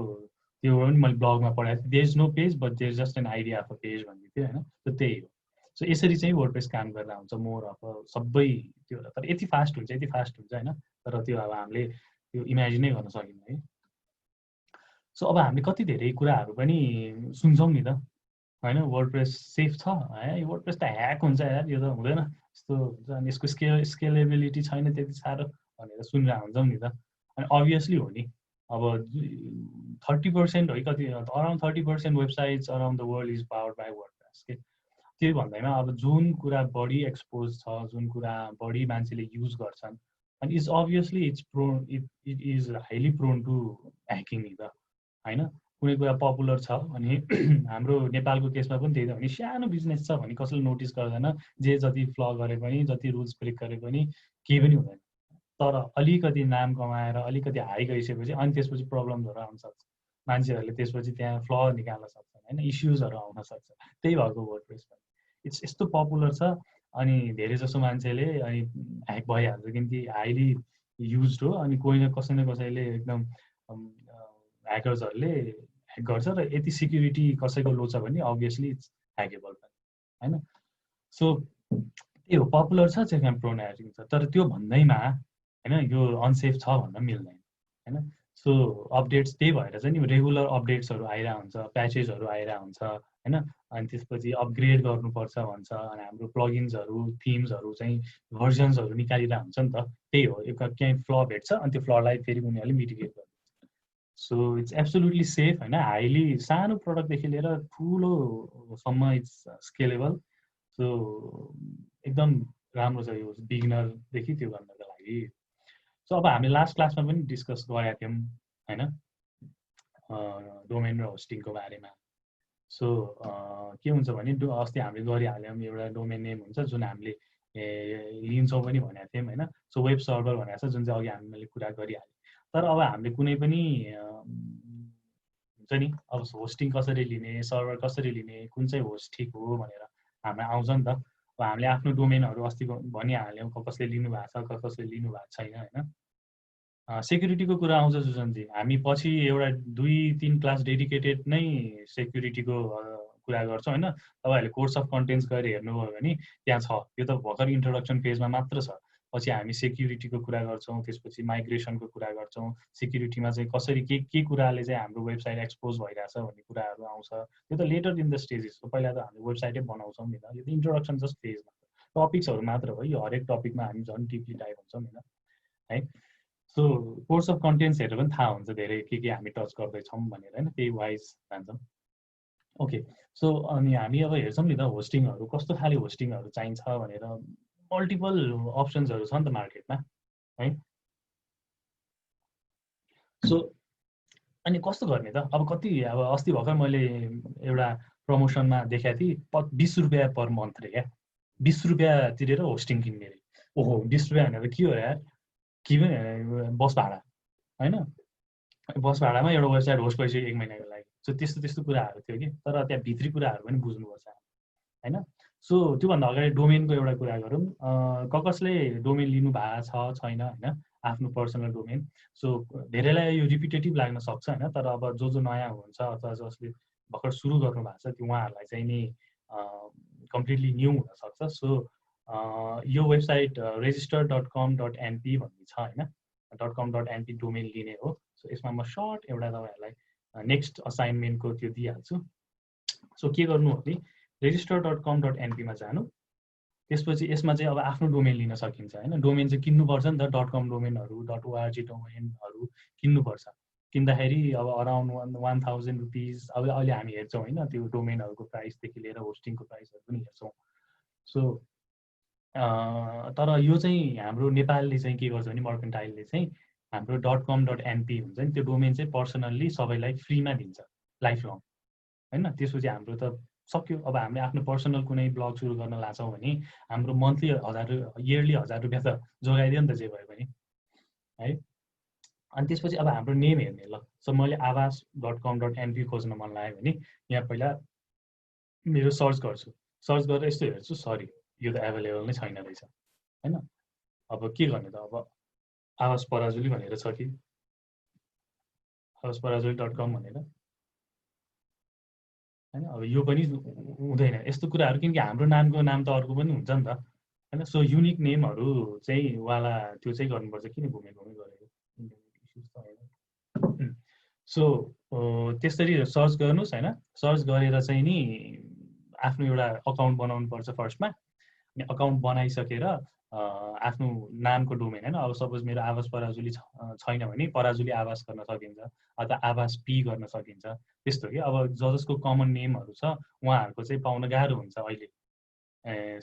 त्यो पनि मैले ब्लगमा पढाएको थिएँ, there is no page but there is just an idea of a page भन्ने थियो हैन। त्यो त्यही हो। सो यसरी चाहिँ वर्डप्रेस काम गर्दा हुन्छ मोर अफ सबै त्यो। तर यति फास्ट हुन्छ हैन, तर त्यो अब हामीले त्यो इमेजिनै गर्न सकिन्न है। सो अब हामीले कति धेरै कुराहरु पनि सुन्छौं नि त हैन। वर्डप्रेस सेफ छ है, वर्डप्रेस त ह्याक हुन्छ यार, यो त हुँदैन, यस्तो हुन्छ, अनि यसको स्केलेबिलिटी छैन त्यति साह्रो भनेर सुनिरहेको हुन्छौं नि त। अनि अभियसली हो नि। अब 30% हो कति, around 30% websites around the world is powered by WordPress के। त्यही भन्दैमा अब जुन कुरा बढी एक्सपोज छ, जुन कुरा बढी मान्छेले युज गर्छन्, अनि is obviously it is highly prone to hacking नि त हैन। कुनै कुरा पपुलर छ अनि हाम्रो नेपालको केसमा पनि त्यही त हो नि, सानो बिजनेस छ भने कसैले नोटिस गर्दैन, जे जति फ्ल गरे पनि, जति रुल्स ब्रेक गरे पनि केही पनि हुँदैन। तर अलिकति नाम कमाएर अलिकति हाई गइसकेपछि अनि त्यसपछि प्रब्लमहरु आउन सक्छ, मान्छेहरूले त्यसपछि त्यहाँ फ्ल निकाल्न सक्छन् हैन, इस्युजहरु आउन सक्छ। त्यही भएको वर्डप्रेस पनि इट्स यस्तो पपुलर छ अनि धेरै जसो मान्छेले अनि ह्याक भइहाल्छ, किनकि हाइली युज्ड हो। अनि कोही न कसैले एकदम ह्याकर्सहरूले ह्याक गर्छ र यति सिक्युरिटी कसैको लो छ भने अभियसली इट्स ह्याकेबल पनि हैन। सो त्यो पपुलर छ चाहिँ काम प्रोन ह्याकिङ छ, तर त्यो भन्दैमा हैन यो अनसेफ छ भन्न मिल्दैन हैन। सो अपडेट्स त्यही भएर चाहिँ नि रेगुलर अपडेट्सहरु आइरहेको हुन्छ, प्याचेसहरु आइरहेको हुन्छ हैन। अनि त्यसपछि अपग्रेड गर्नुपर्छ भन्छ, अनि हाम्रो प्लगइन्सहरु, थिम्सहरु चाहिँ भर्जन्सहरु निकालिरहेको हुन्छ नि त। त्यही हो, एउटा कहीँ फ्ल भेट्छ अनि त्यो फ्ललाई फेरि उनीहरूले मिटिगेट गर्छ। सो इट्स एब्सोल्युटली सेफ हैन। हाइली सानो प्रडक्टदेखि लिएर ठुलोसम्म इट्स स्केलेबल। सो एकदम राम्रो छ यो बिगिनरदेखि त्यो गर्नको लागि। सो अब हामीले लास्ट क्लासमा पनि डिस्कस गरेका थियौँ हैन, डोमेन र होस्टिङको बारेमा। सो के हुन्छ भने अस्ति हामीले गरिहाल्यौँ एउटा डोमेन नेम हुन्छ जुन हामीले लिन्छौँ पनि भनेको थियौँ होइन। सो वेब सर्भर भनेको छ जुन चाहिँ अघि हामीले कुरा गरिहाल्यौँ। तर अब हामीले कुनै पनि हुन्छ नि अब होस्टिङ कसरी लिने, सर्भर कसरी लिने, कुन चाहिँ होस्ट ठिक हो भनेर हामीलाई आउँछ नि त। अब हामीले आफ्नो डोमेनहरू अस्ति भनिहाल्यौँ, कसले लिनु भएको छ, कसले लिनु भएको छैन होइन। सेक्युरिटीको कुरा आउँछ सुजनजी, हामी पछि एउटा 2-3 क्लास डेडिकेटेड नै सेक्युरिटीको कुरा गर्छौँ होइन। तपाईँहरूले कोर्स अफ कन्टेन्ट्स गएर हेर्नुभयो भने त्यहाँ छ, यो त भर्खर इन्ट्रोडक्सन पेजमा मात्र छ। पछि हामी सेक्युरिटीको कुरा गर्छौँ, त्यसपछि माइग्रेसनको कुरा गर्छौँ, सेक्युरिटीमा चाहिँ कसरी के कुराले चाहिँ हाम्रो वेबसाइट एक्सपोज भइरहेछ भन्ने कुराहरू आउँछ। यो त लेटर इन द स्टेजेस हो, पहिला त हामी वेबसाइटै बनाउँछौँ नि त, यो त इन्ट्रोडक्सन जस्ट फेज मात्र, टपिक्सहरू मात्र हो। यो हरेक टपिकमा हामी झन् डिपली डाइभ हुन्छौँ नि त है। सो कोर्स अफ कन्टेन्ट्स हेरेर पनि थाहा हुन्छ धेरै के हामी टच गर्दैछौँ भनेर होइन, त्यही वाइज जान्छौँ। ओके, सो अनि हामी अब हेर्छौँ नि त होस्टिङहरू कस्तो खाले होस्टिङहरू चाहिन्छ भनेर। मल्टिपल अप्सन्सहरू छ नि त मार्केटमा है। सो अनि कस्तो गर्ने त, अब कति अब अस्ति भर्खर मैले एउटा प्रमोसनमा देखाएको थिएँ 20 रुपियाँ पर मन्थ रे क्या, 20 रुपियाँ तिरेर होस्टिङ किन्ने रे। ओहो 20 रुपियाँ भनेर के हो यार, के पनि बस भाडा होइन, बस भाडामा एउटा वेबसाइट होस्ट भइसक्यो 1 महिनाको लागि। सो त्यस्तो कुराहरू थियो कि, तर त्यहाँ भित्री कुराहरू पनि बुझ्नुपर्छ होइन। सो त्योभन्दा अगाडि डोमेनको एउटा कुरा गरौँ। कसले डोमेन लिनु भएको छ छैन होइन, आफ्नो पर्सनल डोमेन। सो धेरैलाई यो रिपिटेटिभ लाग्न सक्छ होइन, तर अब जो नयाँ हुनुहुन्छ अथवा जसले भर्खर सुरु गर्नु भएको छ त्यो उहाँहरूलाई चाहिँ नि कम्प्लिटली न्यू हुनसक्छ। सो यो वेबसाइट register.com.np भन्ने छ होइन, .com.np डोमेन लिने हो। सो यसमा म सर्ट एउटा तपाईँहरूलाई नेक्स्ट असाइनमेन्टको त्यो दिइहाल्छु। सो के गर्नु भने register.com.np मा जानु, त्यसपछि यसमा चाहिँ अब आफ्नो डोमेन लिन सकिन्छ होइन। डोमेन चाहिँ किन्नुपर्छ नि त, .com डोमेनहरू .org डोमेनहरू किन्नुपर्छ। किन्दाखेरि अब अराउन्ड 1000 रुपिस। अब अहिले हामी हेर्छौँ होइन, त्यो डोमेनहरूको प्राइसदेखि लिएर होस्टिङको प्राइसहरू पनि हेर्छौँ। सो तर यो चाहिँ हाम्रो नेपालले चाहिँ के गर्छ भने मर्केन्टाइलले चाहिँ हाम्रो .com.np हुन्छ नि त्यो डोमेन चाहिँ पर्सनल्ली सबैलाई फ्रीमा दिन्छ लाइफ लङ होइन। त्यसपछि हाम्रो त सक्यो। अब हामीले आफ्नो पर्सनल कुनै ब्लग सुरु गर्न लाग्छौँ भने हाम्रो मन्थली इयरली 1000 रुपियाँ त जोगाइदियो नि त जे भयो भने है। अनि त्यसपछि अब हाम्रो नेम हेर्ने ल। सो मैले आवास.com.np खोज्न मन लाग्यो भने यहाँ पहिला मेरो सर्च गर्छु, सर्च गरेर यस्तो हेर्छु, सरी यो त एभाइलेबल नै छैन रहेछ होइन। अब के गर्ने त, अब आवास पराजुली भनेर छ कि आवास पराजुली .com भनेर होइन। अब यो पनि हुँदैन यस्तो कुराहरू, किनकि हाम्रो नामको नाम त अर्को पनि हुन्छ नि त होइन। सो युनिक नेमहरू चाहिँ वाला त्यो चाहिँ गर्नुपर्छ। किन घुमे गरेको सो त्यसरी सर्च गर्नुहोस् होइन। सर्च गरेर चाहिँ नि आफ्नो एउटा अकाउन्ट बनाउनु पर्छ फर्स्टमा। अनि अकाउन्ट बनाइसकेर आफ्नो नामको डोमेन होइन, अब सपोज मेरो आवास पराजुली छैन भने पराजुली आवास गर्न सकिन्छ अथवा आवास पी गर्न सकिन्छ त्यस्तो कि। अब जसको कमन नेमहरू छ उहाँहरूको चाहिँ पाउन गाह्रो हुन्छ अहिले।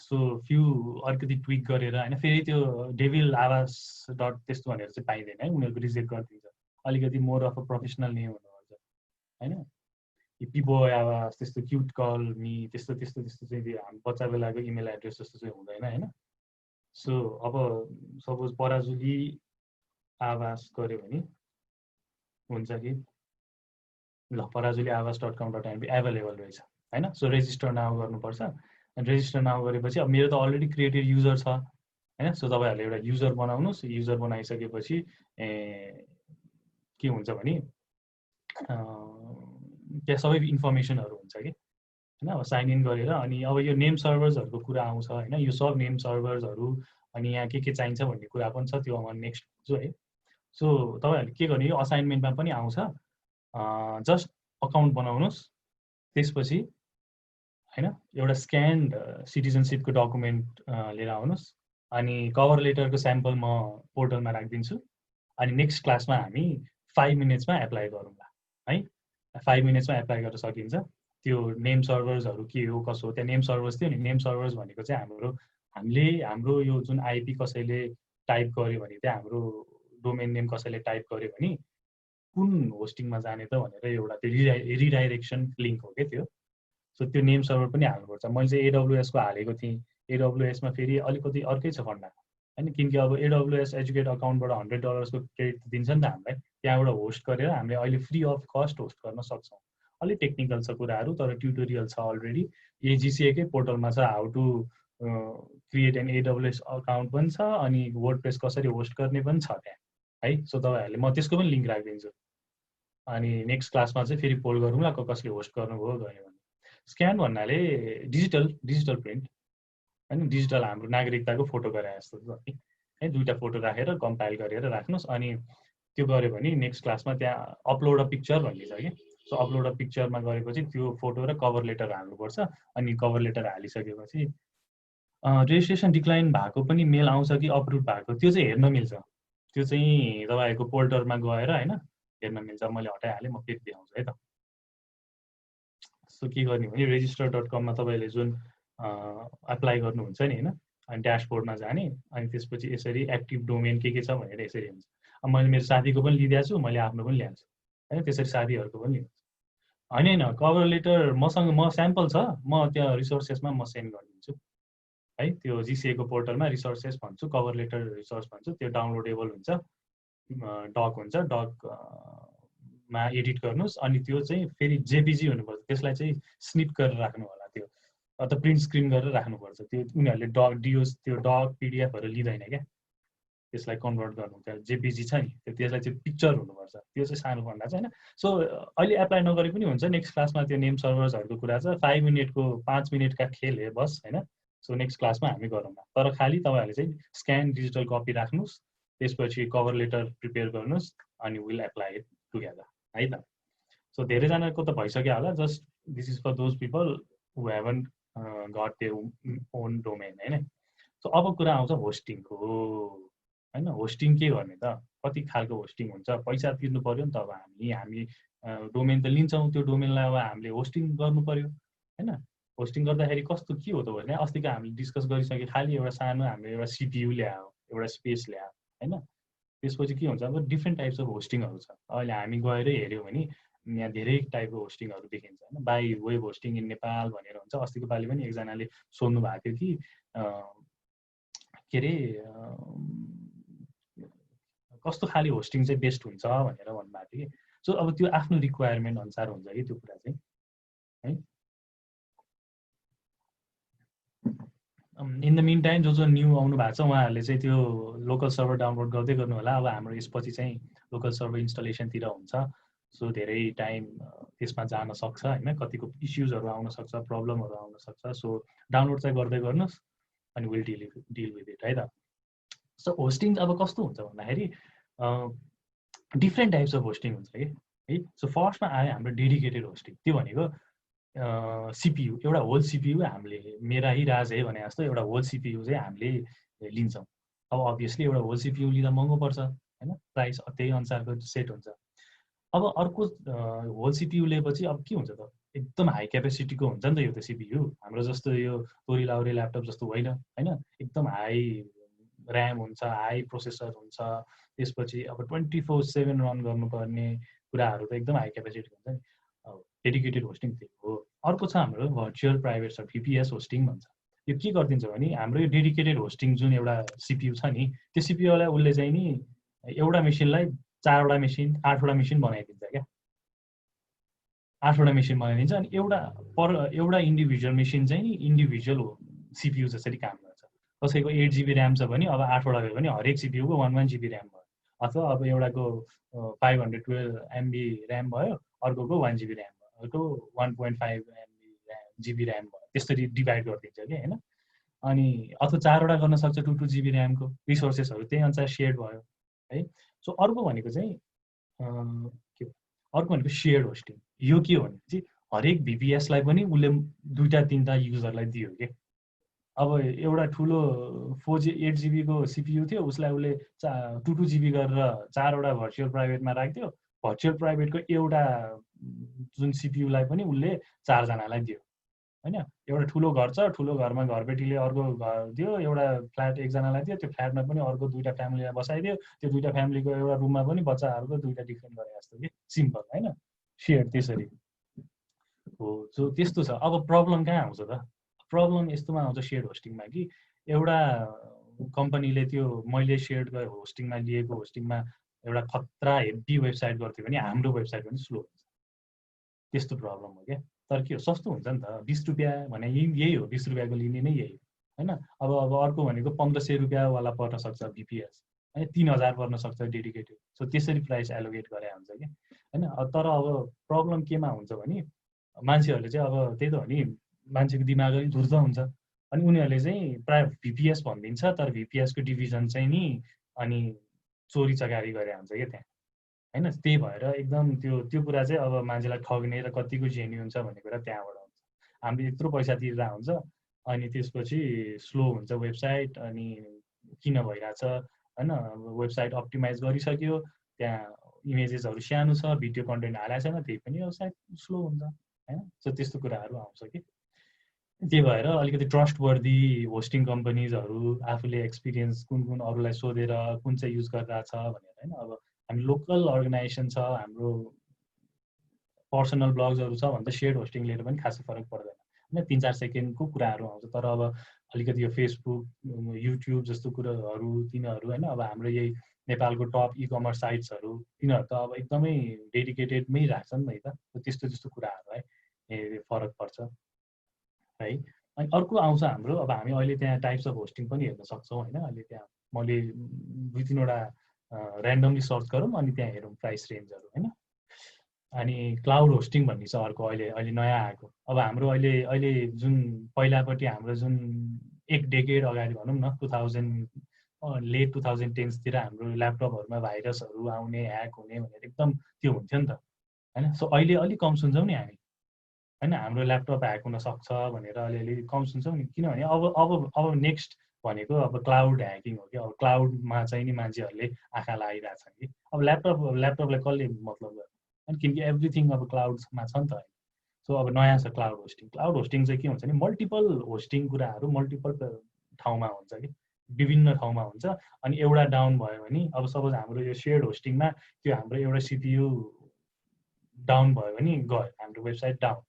सो फ्यु अलिकति ट्विक गरेर होइन, फेरि त्यो डेभिल आवास त्यस्तो भनेर चाहिँ पाइँदैन है, उनीहरूको रिजेक्ट गरिदिन्छ। अलिकति more of a professional name हुनुपर्छ होइन। पिबो आवास त्यस्तो क्युट कल मी त्यस्तो चाहिँ हाम्रो बच्चा बेलाको इमेल एड्रेस जस्तो चाहिँ हुँदैन होइन। सो अब सपोज पराजुली आवास गऱ्यो भने हुन्छ कि ल पराजुली आवास .com.np एभाइलेबल रहेछ होइन। सो रेजिस्टर नाउ गर्नुपर्छ। रेजिस्टर नाउ गरेपछि अब मेरो त अलरेडी क्रिएटेड युजर छ होइन। सो तपाईँहरूले एउटा युजर बनाउनुहोस्। युजर बनाइसकेपछि के हुन्छ भने त्यहाँ सबै इन्फर्मेसनहरू हुन्छ कि होइन। अब साइन इन गरेर अनि अब यो नेम सर्भर्सहरूको कुरा आउँछ होइन। यो सब नेम सर्भर्सहरू अनि यहाँ के चाहिन्छ भन्ने कुरा पनि छ, त्यो अब नेक्स्ट जो है। सो तपाईँहरूले के गर्ने, यो असाइनमेन्टमा पनि आउँछ। जस्ट अकाउन्ट बनाउनुहोस्, त्यसपछि होइन एउटा स्क्यान्ड सिटिजनसिपको डकुमेन्ट लिएर आउनुहोस्। अनि कभर लेटरको स्याम्पल म पोर्टलमा राखिदिन्छु। अनि नेक्स्ट क्लासमा हामी 5 मिनट्समा एप्लाई गरौँला है। 5 मिनट्समा एप्लाई गर्न सकिन्छ। त्यो नेम सर्भर्सहरू के हो कसो हो, त्यहाँ नेम सर्भर्स थियो नि। नेम सर्भर्स भनेको चाहिँ हाम्रो यो जुन आइपी कसैले टाइप गर्यो भने त्यहाँ हाम्रो डोमेन नेम कसैले टाइप गर्यो भने कुन होस्टिङमा जाने त भनेर एउटा त्यो रिडाइरेक्सन लिङ्क हो क्या त्यो। सो त्यो नेम सर्भर पनि हाल्नुपर्छ। मैले चाहिँ AWS को हालेको थिएँ। AWS मा फेरि अलिकति अर्कै छ फन्डा हैन, किनकि अब AWS एजुकेट अकाउन्टबाट $100 को क्रेडिट दिन्छ नि त हामीलाई, त्यहाँबाट होस्ट गरेर हामीले अहिले फ्री अफ कस्ट होस्ट गर्न सक्छौँ। अलिक टेक्निकल छ कुराहरू, तर ट्युटोरियल छ अलरेडी। GCA कै पोर्टलमा छ, how to create an AWS account पनि छ, अनि वर्डप्रेस कसरी होस्ट गर्ने पनि छ त्यहाँ है। सो तपाईँहरूले म त्यसको पनि लिङ्क राखिदिन्छु। अनि नेक्स्ट क्लासमा चाहिँ फेरि पोल गरौँला कसले होस्ट गर्नुभयो गयो भने। स्क्यान भन्नाले डिजिटल प्रिन्ट हैन, डिजिटल हाम्रो नागरिकताको फोटो गरे जस्तो है, दुईटा फोटो राखेर कम्पाइल गरेर राख्नुहोस्। अनि त्यो गऱ्यो भने नेक्स्ट क्लासमा त्यहाँ अपलोड अ पिक्चर भन्ने छ कि। सो अपलोड अ पिक्चरमा गएपछि त्यो फोटो र कभर लेटर हाल्नुपर्छ। अनि कभर लेटर हालिसकेपछि रेजिस्ट्रेसन डिक्लाइन भएको पनि मेल आउँछ कि अप्रुभ भएको, त्यो चाहिँ हेर्न मिल्छ। त्यो चाहिँ तपाईँहरूको पोर्टलमा गएर हैन हेर्न मिल्छ। मैले हटाइहालेँ, म फेरि देखाउँछु है त। सो के गर्ने भने register.com मा तपाईँले जुन एप्लाई गर्नुहुन्छ नि हैन, अनि ड्यासबोर्डमा जाने, अनि त्यसपछि यसरी एक्टिभ डोमेन के छ भनेर यसरी हुन्छ। अब मैले मेरो साथीको पनि लिइदिएको छु, मैले आफ्नो पनि ल्याएको छु हैन, त्यसरी साथीहरूको पनि लिन्छ। हैन कभर लेटर मसँग म स्याम्पल छ, म त्यहाँ रिसोर्सेसमा म सेन्ड गरिदिन्छु है। त्यो GCA को पोर्टलमा रिसोर्सेस भन्छु, कभर लेटर रिसोर्स भन्छु, त्यो डाउनलोडेबल हुन्छ, डक हुन्छ, डकमा एडिट गर्नुहोस्। अनि त्यो चाहिँ फेरि JPG हुनुपर्छ, त्यसलाई चाहिँ स्निप गरेर राख्नु होला, त्यो अथवा प्रिन्ट स्क्रिन गरेर राख्नुपर्छ। त्यो उनीहरूले DOS त्यो डक PDF लिँदैन क्या, त्यसलाई कन्भर्ट गर्नु त्यो JPG छ नि, त्यसलाई चाहिँ पिक्चर हुनुपर्छ। त्यो चाहिँ सानो फन्डा छ हैन। सो अहिले एप्लाई नगरे पनि हुन्छ। नेक्स्ट क्लासमा त्यो नेम सर्भर्सहरूको कुरा छ, 5 मिनेटको 5 मिनेटका खेल हे बस हैन। सो नेक्स्ट क्लासमा हामी गरौँला, तर खाली तपाईँहरूले चाहिँ स्क्यान डिजिटल कपी राख्नुहोस्, त्यसपछि कभर लेटर प्रिपेयर गर्नुहोस्, अनि विल एप्लाई इट टुगेदर है त। सो धेरैजनाको त भइसक्यो होला, just this is for those people who haven't got their own domain हैन। सो अब कुरा आउँछ होस्टिङको हैन। होस्टिङ के गर्ने त, कति खालको होस्टिङ हुन्छ, पैसा तिर्नु पर्यो नि त। अब हामी डोमेन त लिन्छौँ, त्यो डोमेनलाई अब हामीले होस्टिङ गर्नु पर्यो हैन। होस्टिङ गर्दाखेरि कस्तो के हो त भने, अस्तिको हामीले डिस्कस गरिसक्यो, खालि एउटा सानो हामीले एउटा CPU ल्यायो, एउटा स्पेस ल्यायो हैन। त्यसपछि के हुन्छ, अब डिफ्रेन्ट टाइप्स अफ होस्टिङहरू छ। अहिले हामी गएर हेऱ्यौँ भने यहाँ धेरै टाइपको होस्टिङहरू देखिन्छ हैन। By web hosting in Nepal भनेर हुन्छ। अस्तिको पालि पनि एकजनाले सोध्नु भएको थियो कि के अरे कस्तो खाली होस्टिङ चाहिँ बेस्ट हुन्छ भनेर भन्नुभएको थियो कि। सो अब त्यो आफ्नो रिक्वायरमेन्ट अनुसार हुन्छ कि त्यो कुरा चाहिँ है। इन द मिन टाइम जो न्यू आउनु भएको छ उहाँहरूले चाहिँ त्यो लोकल सर्भर डाउनलोड गर्दै गर्नु होला। अब हाम्रो यसपछि चाहिँ लोकल सर्भर इन्स्टलेसनतिर हुन्छ। सो धेरै टाइम त्यसमा जान सक्छ हैन, कतिको इस्युजहरू आउन सक्छ, प्रब्लमहरू आउन सक्छ। सो डाउनलोड चाहिँ गर्दै गर्नुहोस्, अनि विल डिल विथ इट है त। सो होस्टिङ अब कस्तो हुन्छ भन्दाखेरि डिफ्रेन्ट टाइप्स अफ होस्टिङ हुन्छ कि है। सो फर्स्टमा आयो हाम्रो डेडिकेटेड होस्टिङ। त्यो भनेको CPU, एउटा होल CPU हामीले मेरा ही राज है भने जस्तो एउटा होल CPU चाहिँ हामीले लिन्छौँ। अब अभियसली एउटा होल CPU लिँदा महँगो पर्छ हैन, प्राइस त्यही अनुसारको सेट हुन्छ। अब अर्को होल CPU लिएपछि अब के हुन्छ त, एकदम हाई क्यापेसिटीको हुन्छ नि त यो त CPU। हाम्रो जस्तो यो तोरी लाउरे ल्यापटप जस्तो होइन हैन, एकदम हाई ऱ्याम हुन्छ, हाई प्रोसेसर हुन्छ। त्यसपछि अब 24/7 रन गर्नुपर्ने कुराहरू त एकदम हाई क्यापेसिटी हुन्छ नि। डेडिकेटेड होस्टिङ त्यो हो। अर्को छ हाम्रो virtual private server, VPS hosting भन्छ। यो के गरिदिन्छ भने हाम्रो यो डेडिकेटेड होस्टिङ जुन एउटा CPU छ नि, त्यो CPU लाई उसले चाहिँ नि एउटा मेसिनलाई 4वटा मेसिन 8वटा मेसिन बनाइदिन्छ क्या। 8वटा मेसिन बनाइदिन्छ। अनि एउटा इन्डिभिजुअल मेसिन चाहिँ नि इन्डिभिजुअल CPU जसरी काम गर्छ। कसैको 8GB ऱ्याम छ भने अब 8वटा भयो भने हरेक CPU को 1 GB ऱ्याम भयो। अथवा अब एउटाको 512 MB ऱ्याम भयो, अर्कोको 1 GB ऱ्याम भयो, अर्को 1.5 GB ऱ्याम भयो। त्यसरी डिभाइड गरिदिन्छ कि हैन। अनि अथवा 4वटा गर्न सक्छ 2 GB ऱ्यामको। रिसोर्सेसहरू त्यही अनुसार सेयर भयो है। सो अर्को भनेको चाहिँ के अर्को भनेको सेयर्ड होस्टिङ। यो के हो भने चाहिँ हरेक VPS लाई पनि उसले 2-3टा युजरलाई दियो के। अब एउटा ठुलो 8 GB को CPU थियो, उसलाई उसले 2 GB गरेर 4वटा भर्चुअल प्राइभेटमा राख्दियो। भर्चुअल प्राइभेटको एउटा जुन CPU लाई पनि उसले 4 जनालाई दियो हैन। एउटा ठुलो घर छ, ठुलो घरमा घरबेटीले अर्को घर दियो, एउटा फ्ल्याट एकजनालाई दियो, त्यो फ्ल्याटमा पनि अर्को 2टा फ्यामिलीलाई बसाइदियो, त्यो 2टा फ्यामिलीको एउटा रुममा पनि बच्चाहरूको 2टा डिफ्रेन्ट गरे जस्तो कि। सिम्पल हैन, सेयर त्यसरी हो जो त्यस्तो छ। अब प्रब्लम कहाँ आउँछ त? प्रब्लम यस्तोमा आउँछ सेयर्ड होस्टिङमा कि एउटा कम्पनीले त्यो मैले सेयर्ड होस्टिङमा लिएको होस्टिङमा एउटा खतरा हेभी वेबसाइट गर्थ्यो भने हाम्रो वेबसाइट पनि स्लो हुन्छ। त्यस्तो प्रब्लम हो क्या। तर के हो सस्तो हुन्छ नि त, 20 रुपियाँ भने यही हो, 20 रुपियाँको लिने नै यही हो होइन। अब अर्को भनेको 1500 रुपियाँवाला पर्न सक्छ भिपिएस होइन, 3000 पर्न सक्छ डेडिकेटेड। सो त्यसरी प्राइस एलोकेट गरे हुन्छ कि होइन। तर अब प्रब्लम केमा हुन्छ भने मान्छेहरूले चाहिँ अब त्यही त हो नि, मान्छेको दिमागै धुर्त हुन्छ। अनि उनीहरूले चाहिँ प्रायः भिपिएस भनिदिन्छ, तर भिपिएसको डिभिजन चाहिँ नि अनि चोरी चकारी गरे हुन्छ क्या त्यहाँ होइन। त्यही भएर एकदम त्यो कुरा चाहिँ अब मान्छेलाई ठग्ने र कतिको जेन्युन छ भन्ने कुरा त्यहाँबाट हुन्छ। हामीले यत्रो पैसा तिरेर हुन्छ अनि त्यसपछि स्लो हुन्छ वेबसाइट, अनि किन भइरहेछ होइन। वेबसाइट अप्टिमाइज गरिसक्यो, त्यहाँ इमेजेसहरू सानो छ, भिडियो कन्टेन्ट हालेको छैन, त्यही पनि वेबसाइट स्लो हुन्छ होइन। सो त्यस्तो कुराहरू आउँछ कि त्यही भएर अलिकति ट्रस्टवर्दी होस्टिङ कम्पनीजहरू आफूले एक्सपिरियन्स कुन अरूलाई सोधेर कुन चाहिँ युज गरिरहेछ भनेर होइन। अब हामी लोकल अर्गनाइजेसन छ, हाम्रो पर्सनल ब्लग्सहरू छ भने त सेयर्ड होस्टिङ लिएर पनि खासै फरक पर्दैन होइन, 3-4 सेकेन्डको कुराहरू आउँछ। तर अब अलिकति यो फेसबुक युट्युब जस्तो कुराहरू तिनीहरू होइन, अब हाम्रो यही नेपालको टप इ कमर्स साइट्सहरू तिनीहरू त अब एकदमै डेडिकेटेडमै राख्छन् नि त। त्यस्तो कुराहरूलाई फरक पर्छ है। अनि अर्को आउँछ हाम्रो, अब हामी अहिले त्यहाँ टाइप्स अफ होस्टिङ पनि हेर्न सक्छौँ होइन। अहिले त्यहाँ मैले 2-3वटा ऱ्यान्डमली सर्च गरौँ अनि त्यहाँ हेरौँ प्राइस रेन्जहरू होइन। अनि क्लाउड होस्टिङ भन्ने छ अर्को अहिले नयाँ आएको। अब हाम्रो अहिले जुन पहिलापट्टि हाम्रो जुन एक डेकेड अगाडि भनौँ न 2000 लेट 2010तिर हाम्रो ल्यापटपहरूमा भाइरसहरू आउने, ह्याक हुने भनेर एकदम त्यो हुन्थ्यो नि त होइन। सो अहिले अलिक कम सुन्छौँ नि हामी होइन, हाम्रो ल्यापटप ह्याक हुनसक्छ भनेर अलिअलि कम सुन्छौँ नि। किनभने अब नेक्स्ट भनेको अब क्लाउड ह्याकिङ हो कि। अब क्लाउडमा चाहिँ नि मान्छेहरूले आँखा लगाइरहेछन् कि। अब ल्यापटपलाई कसले मतलब गर्छ होइन, किनकि एभ्रिथिङ अब क्लाउडमा छ नि त। सो अब नयाँ छ क्लाउड होस्टिङ। क्लाउड होस्टिङ चाहिँ के हुन्छ भने मल्टिपल होस्टिङ कुराहरू मल्टिपल ठाउँमा हुन्छ कि, विभिन्न ठाउँमा हुन्छ। अनि एउटा डाउन भयो भने अब सपोज हाम्रो यो सेयर्ड होस्टिङमा त्यो हाम्रो एउटा सिपियु डाउन भयो भने गयो हाम्रो वेबसाइट डाउन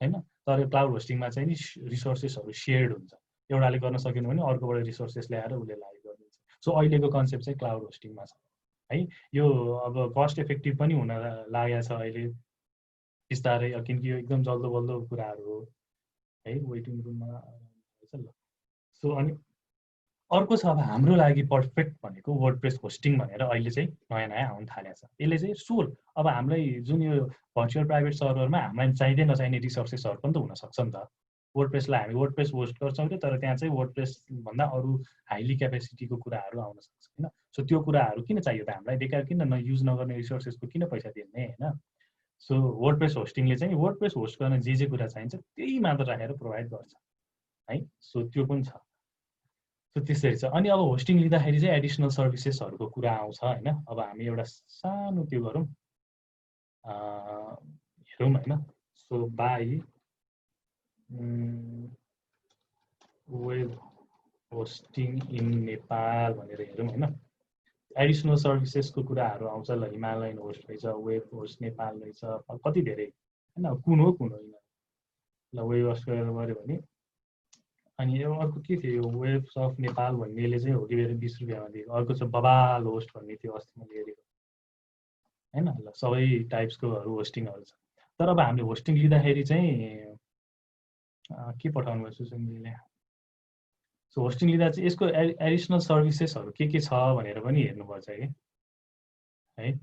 होइन। तर क्लाउड होस्टिङमा चाहिँ नि रिसोर्सेसहरू सेयर्ड हुन्छ, एउटाले गर्न सकेन भने अर्कोबाट रिसोर्सेस ल्याएर उसले लाइभ गरिदिन्छ। सो अहिलेको कन्सेप्ट चाहिँ क्लाउड होस्टिङमा छ है। यो अब कस्ट इफेक्टिभ पनि हुन लागेको छ अहिले बिस्तारै, किनकि यो एकदम जल्दो बल्दो कुराहरू हो है। वेटिङ रुममा ल। सो अनि अर्को छ अब हाम्रो लागि पर्फेक्ट भनेको वर्डप्रेस होस्टिङ भनेर अहिले चाहिँ नयाँ आउन थालेको छ। यसले चाहिँ सोल अब हामीलाई जुन यो भर्चुअल प्राइभेट सर्भरमा हामीलाई चाहिँदै नचाहिने रिसोर्सेसहरू पनि त हुनसक्छ नि त। वर्डप्रेसलाई हामी वर्डप्रेस होस्ट गर्छौँ अरे, तर त्यहाँ चाहिँ वर्डप्रेस भन्दा अरू हाइली क्यापेसिटीको कुराहरू आउन सक्छ होइन। सो त्यो कुराहरू किन चाहियो त हामीलाई, बेकार किन युज नगर्ने रिसोर्सेसको किन पैसा तिर्ने होइन। सो वर्डप्रेस होस्टिङले चाहिँ वर्डप्रेस होस्ट गर्न जे कुरा चाहिन्छ त्यही मात्र राखेर प्रोभाइड गर्छ है। सो त्यो पनि छ। सो त्यसरी छ। अनि अब होस्टिङ लिँदाखेरि चाहिँ एडिसनल सर्भिसेसहरूको कुरा आउँछ होइन। अब हामी एउटा सानो त्यो गरौँ हेरौँ होइन। So by web hosting in Nepal भनेर हेरौँ होइन। एडिसनल सर्भिसेसको कुराहरू आउँछ ल, हिमालयन होस्ट रहेछ, वेब होस्ट नेपाल रहेछ, कति धेरै होइन। कुन हो ल वेब होस्ट गरेर गऱ्यो भने। अनि यो अर्को के थियो, यो वेब्स अफ नेपाल भन्नेले चाहिँ हो कि 20 रुपियाँमा दिएको। अर्को छ बबाल होस्ट भन्ने थियो, अस्ति मैले हेरेको होइन। ल सबै टाइप्सकोहरू होस्टिङहरू छ। तर अब हामीले होस्टिङ लिँदाखेरि चाहिँ के पठाउनु भयो सुसङ्गीले। सो होस्टिङ लिँदा चाहिँ यसको एडिसनल सर्भिसेसहरू के छ भनेर पनि हेर्नुपर्छ कि है।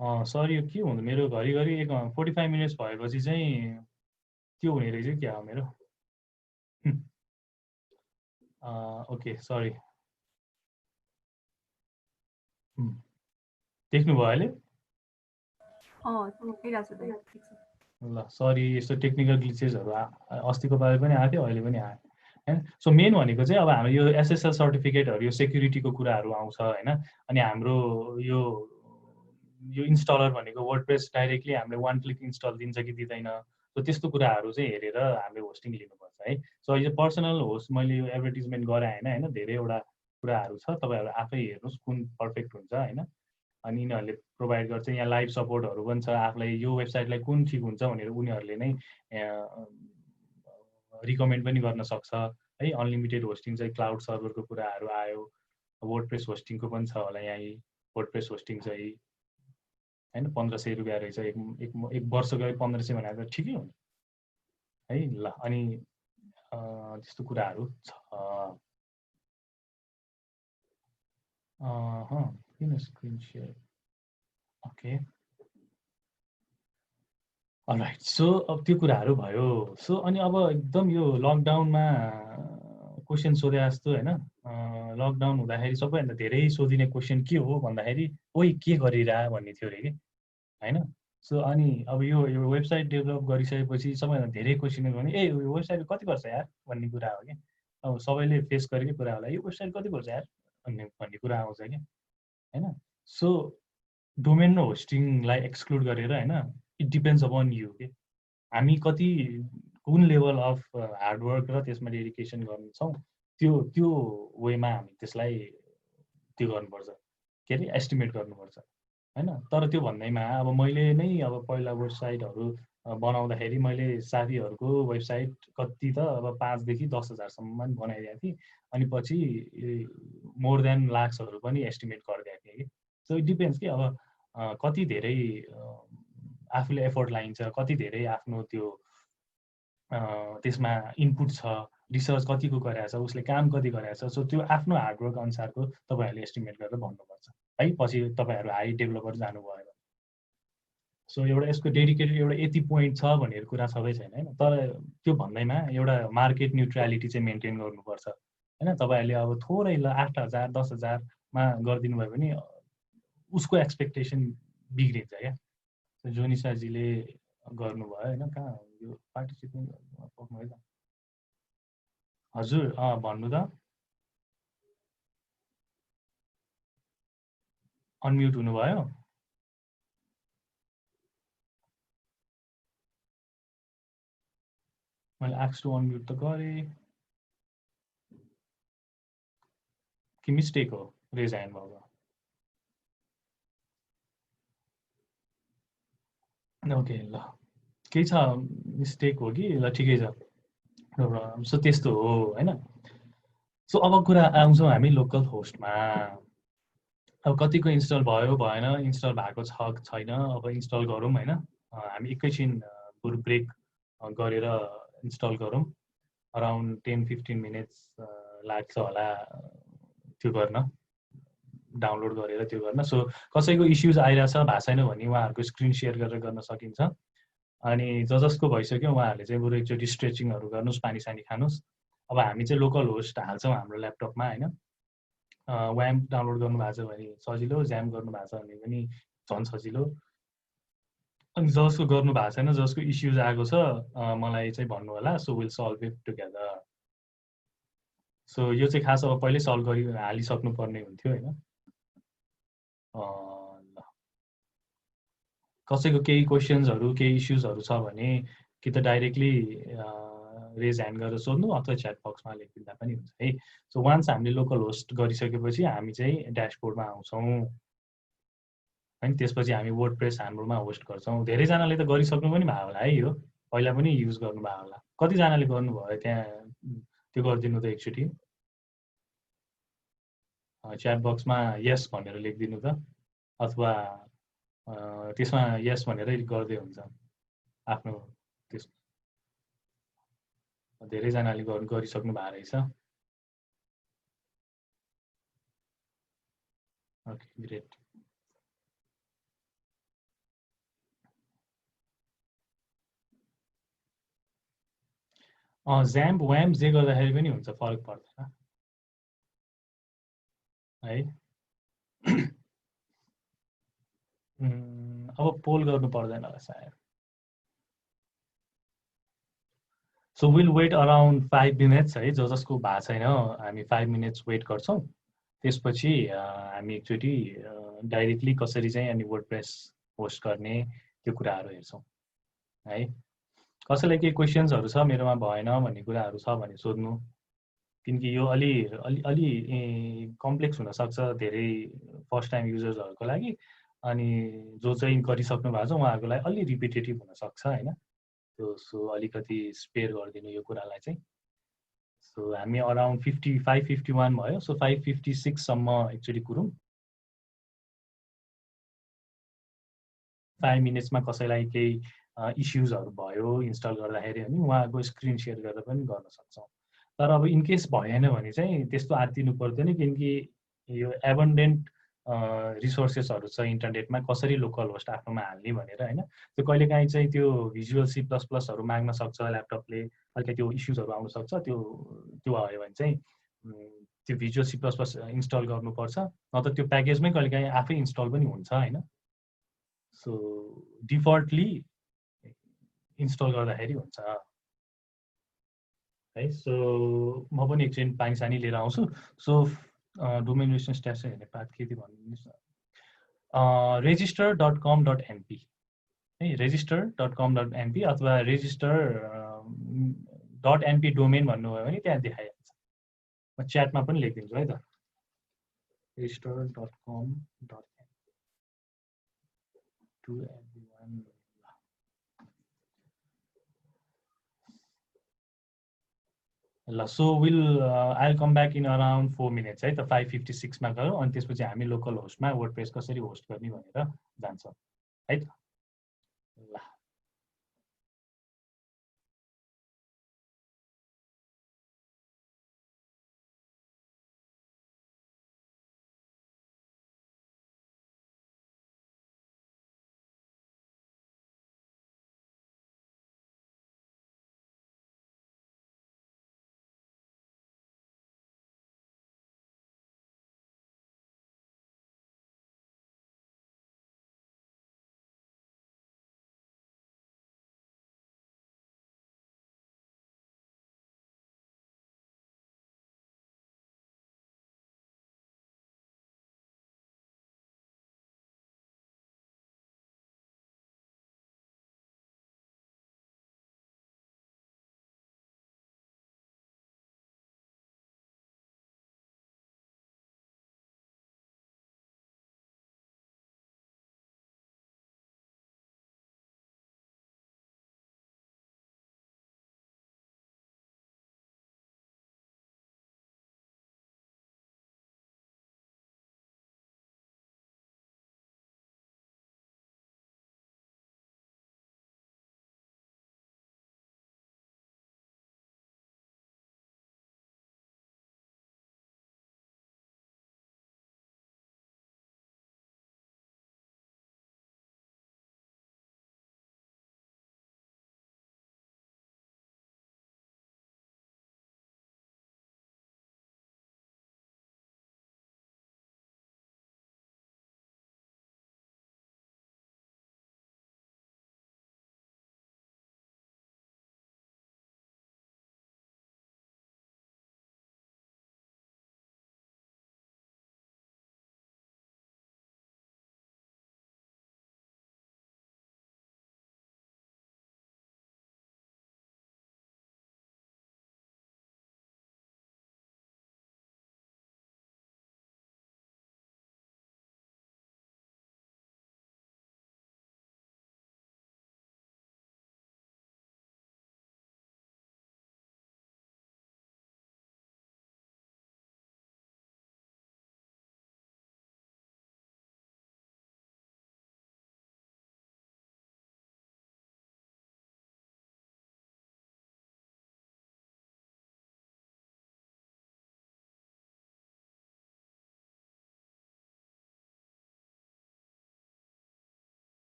सरी यो के हुँदैन मेरो घरिघरि 45 मिनट्स भएपछि चाहिँ त्यो हुने रहेछ क्या हो मेरो ओके सरी देख्नुभयो अहिले ल सरी यस्तो टेक्निकल ग्लिचेसहरू अस्तिको पालि पनि आएको थियो अहिले पनि आयो होइन सो मेन भनेको चाहिँ अब हाम्रो यो एसएसएल सर्टिफिकेटहरू यो सेक्युरिटीको कुराहरू आउँछ होइन अनि हाम्रो यो इन्स्टलर भनेको वर्डप्रेस डाइरेक्टली हामीले वान क्लिक इन्स्टल दिन्छ कि दिँदैन सो त्यस्तो कुराहरू चाहिँ हेरेर हामीले होस्टिङ लिनुपर्छ है सो अहिले पर्सनल होस्ट मैले यो एडभर्टिजमेन्ट गराएन होइन धेरैवटा कुराहरू छ तपाईँहरू आफै हेर्नुहोस् कुन पर्फेक्ट हुन्छ होइन अनि यिनीहरूले प्रोभाइड गर्छ यहाँ लाइभ सपोर्टहरू पनि छ आफूलाई यो वेबसाइटलाई कुन ठिक हुन्छ भनेर उनीहरूले नै रिकमेन्ड पनि गर्न सक्छ है अनलिमिटेड होस्टिङ चाहिँ क्लाउड सर्भरको कुराहरू आयो वर्डप्रेस होस्टिङको पनि छ होला यहाँ वर्डप्रेस होस्टिङ चाहिँ होइन 1500 रुपियाँ रहेछ एक वर्षको 1500 भनेर त ठिकै हो है ल अनि त्यस्तो कुराहरू छ किन screen share okay all right so अब त्यो कुराहरू भयो सो अनि अब एकदम यो लकडाउनमा क्वेसन सोधे जस्तो होइन लकडाउन हुँदाखेरि सबैभन्दा धेरै सोधिने क्वेसन के हो भन्दाखेरि ओइ के गरिरह भन्ने थियो अरे कि होइन सो अनि अब यो वेबसाइट डेभलप गरिसकेपछि सबैभन्दा धेरै क्वेसन भने ए यो वेबसाइट कति पर्छ यार भन्ने कुरा हो कि अब सबैले फेस गरेकै कुरा होला यो वेबसाइट कति पर्छ यार भन्ने कुरा आउँछ कि होइन सो डोमेन र होस्टिङलाई एक्सक्लुड गरेर होइन इट डिपेन्ड्स अपन यु के हामी कति कुन लेभल अफ हार्डवर्क र त्यसमा डेडिकेसन गर्छौँ त्यो वेमा हामी त्यसलाई त्यो गर्नुपर्छ के अरे एस्टिमेट गर्नुपर्छ होइन तर त्यो भन्दैमा अब मैले नै अब पहिला वेबसाइटहरू बनाउँदाखेरि मैले साथीहरूको वेबसाइट कति त अब 5 देखि 10,000सम्म बनाइदिएको थिएँ अनि पछि मोर देन लाक्सहरू पनि एस्टिमेट गरिदिएको थिएँ कि सो इट डिपेन्ड्स कि अब कति धेरै आफूले एफोर्ट लाइन्छ कति धेरै आफ्नो त्यो त्यसमा इनपुट छ रिसर्च कतिको गरेको छ उसले काम कति गरेको छ सो त्यो आफ्नो हार्डवर्क अनुसारको तपाईँहरूले एस्टिमेट गरेर भन्नुपर्छ है पछि तपाईँहरू हाई डेभलपर जानुभयो सो एउटा यसको डेडिकेटेड एउटा यति पोइन्ट छ भनेर कुरा छँदै छैन होइन तर त्यो भन्दैमा एउटा मार्केट न्युट्रालिटी चाहिँ मेन्टेन गर्नुपर्छ होइन तपाईँहरूले अब थोरै ल 8,000 10,000मा गरिदिनु भयो भने उसको एक्सपेक्टेसन बिग्रिन्छ क्या जोनिसाजीले गर्नुभयो होइन कहाँ यो पार्टिसिपेन्ट है त हजुर भन्नु त अनम्युट हुनुभयो मैले आक्स टु अनम्युट त गरेँ कि मिस्टेक हो रेज ह्यान्ड भएको ओके ल केही छ मिस्टेक हो कि ल ठिकै छ सो त्यस्तो हो होइन सो अब कुरा आउँछौँ हामी लोकल होस्टमा अब कतिको इन्स्टल भयो भएन इन्स्टल भएको छ छैन अब इन्स्टल गरौँ होइन हामी एकैछिन बरु ब्रेक गरेर इन्स्टल गरौँ अराउन्ड 10-15 मिनट्स लाग्छ होला त्यो गर्न डाउनलोड गरेर त्यो गर्न सो कसैको इस्युज आइरहेछ भएको छैन भने उहाँहरूको स्क्रिन सेयर गरेर गर्न सकिन्छ अनि जसको भइसक्यो उहाँहरूले चाहिँ बरु एकचोटि स्ट्रेचिङहरू गर्नुहोस् पानी सानी खानुहोस् अब हामी चाहिँ लोकल होस्ट हाल्छौँ हाम्रो ल्यापटपमा होइन व्याम डाउनलोड गर्नु भएको छ भने सजिलो ज्याम गर्नु भएको छ भने पनि झन् सजिलो अनि जसको गर्नु भएको छैन जसको इस्युज आएको छ मलाई चाहिँ भन्नु होला so will solve it together so यो चाहिँ खास अब पहिल्यै सल्भ गरि हालिसक्नु पर्ने हुन्थ्यो होइन कसैको केही क्वेसन्सहरू केही इस्युजहरू छ भने कि त डाइरेक्टली रेज ह्यान्ड गरेर सोध्नु अथवा च्याट बक्समा लेखिदिँदा पनि हुन्छ है सो वान्स हामीले लोकल होस्ट गरिसकेपछि हामी चाहिँ ड्यासबोर्डमा आउँछौँ होइन त्यसपछि हामी वर्डप्रेस हाम्रोमा होस्ट गर्छौँ धेरैजनाले त गरिसक्नु पनि भयो होला है यो पहिला पनि युज गर्नुभयो होला कतिजनाले गर्नुभयो त्यहाँ त्यो गरिदिनु त एकचोटि च्याट बक्समा यस भनेर लेखिदिनु त अथवा त्यसमा यस भनेरै गर्दै हुन्छ आफ्नो त्यस धेरैजनाले गरिसक्नु भएको रहेछ ओके ग्रेट ज्याम्प व्याम्प जे गर्दाखेरि पनि हुन्छ, फरक पर्दैन है। अब पोल गर्नु पर्दैन होला सायद। So will wait around 5 minutes है, जसको भएको छैन हामी 5 मिनट्स वेट गर्छौँ। त्यसपछि हामी एकचोटि डाइरेक्टली कसरी चाहिँ अनि वर्डप्रेस होस्ट गर्ने त्यो कुराहरू हेर्छौँ है। कसैलाई केही क्वेसन्सहरू छ मेरोमा भएन भन्ने कुराहरू छ भने सोध्नु, किनकि यो अलि अलि अलि कम्प्लेक्स हुनसक्छ धेरै फर्स्ट टाइम युजर्सहरूको लागि, अनि जो चाहिँ गरिसक्नु भएको छ उहाँहरूको लागि अलि रिपिटेटिभ हुनसक्छ होइन। त्यो सो अलिकति स्पेयर गरिदिनु यो कुरालाई चाहिँ। सो हामी अराउन्ड 55-51 भयो, सो 556सम्म एकचोटि कुरौँ। 5 मिनट्समा कसैलाई केही इस्युजहरू भयो इन्स्टल गर्दाखेरि अनि उहाँको स्क्रिन सेयर गरेर पनि गर्न सक्छौँ। तर अब इनकेस भएन भने चाहिँ त्यस्तो आत्तिनु पर्दैन, किनकि यो एबन्डेन्ट रिसोर्सेसहरू छ इन्टरनेटमा, कसरी लोकल होस्ट आफ्नोमा हाल्ने भनेर होइन। त्यो कहिलेकाहीँ चाहिँ त्यो भिजुअल C++हरू माग्न सक्छ ल्यापटपले, अलिकति त्यो इस्युजहरू आउन सक्छ। त्यो भयो भने चाहिँ त्यो भिजुअल C++ इन्स्टल गर्नुपर्छ, नत्र त्यो प्याकेजमै कहिलेकाहीँ आफै इन्स्टल पनि हुन्छ होइन। सो डिफल्टली इन्स्टल गर्दाखेरि हुन्छ है। सो म पनि एकछिन पानी सानी लिएर आउँछु। सो डोमेन रेजिस्ट्रेसन स्ट्याटस हेर्ने पाथ के थियो भनिदिनुहोस् न। register.com.mp है, register.com.mp अथवा register.mp डोमेन भन्नुभयो भने त्यहाँ देखाइहाल्छ। म च्याटमा पनि लेखिदिन्छु है त, register.com.mp to everyone। ल so will I come back in around 4 minutes है त। 556मा गयो अनि त्यसपछि हामी लोकल होस्टमा वर्डप्रेस कसरी होस्ट गर्ने भनेर जान्छौँ है त। ल।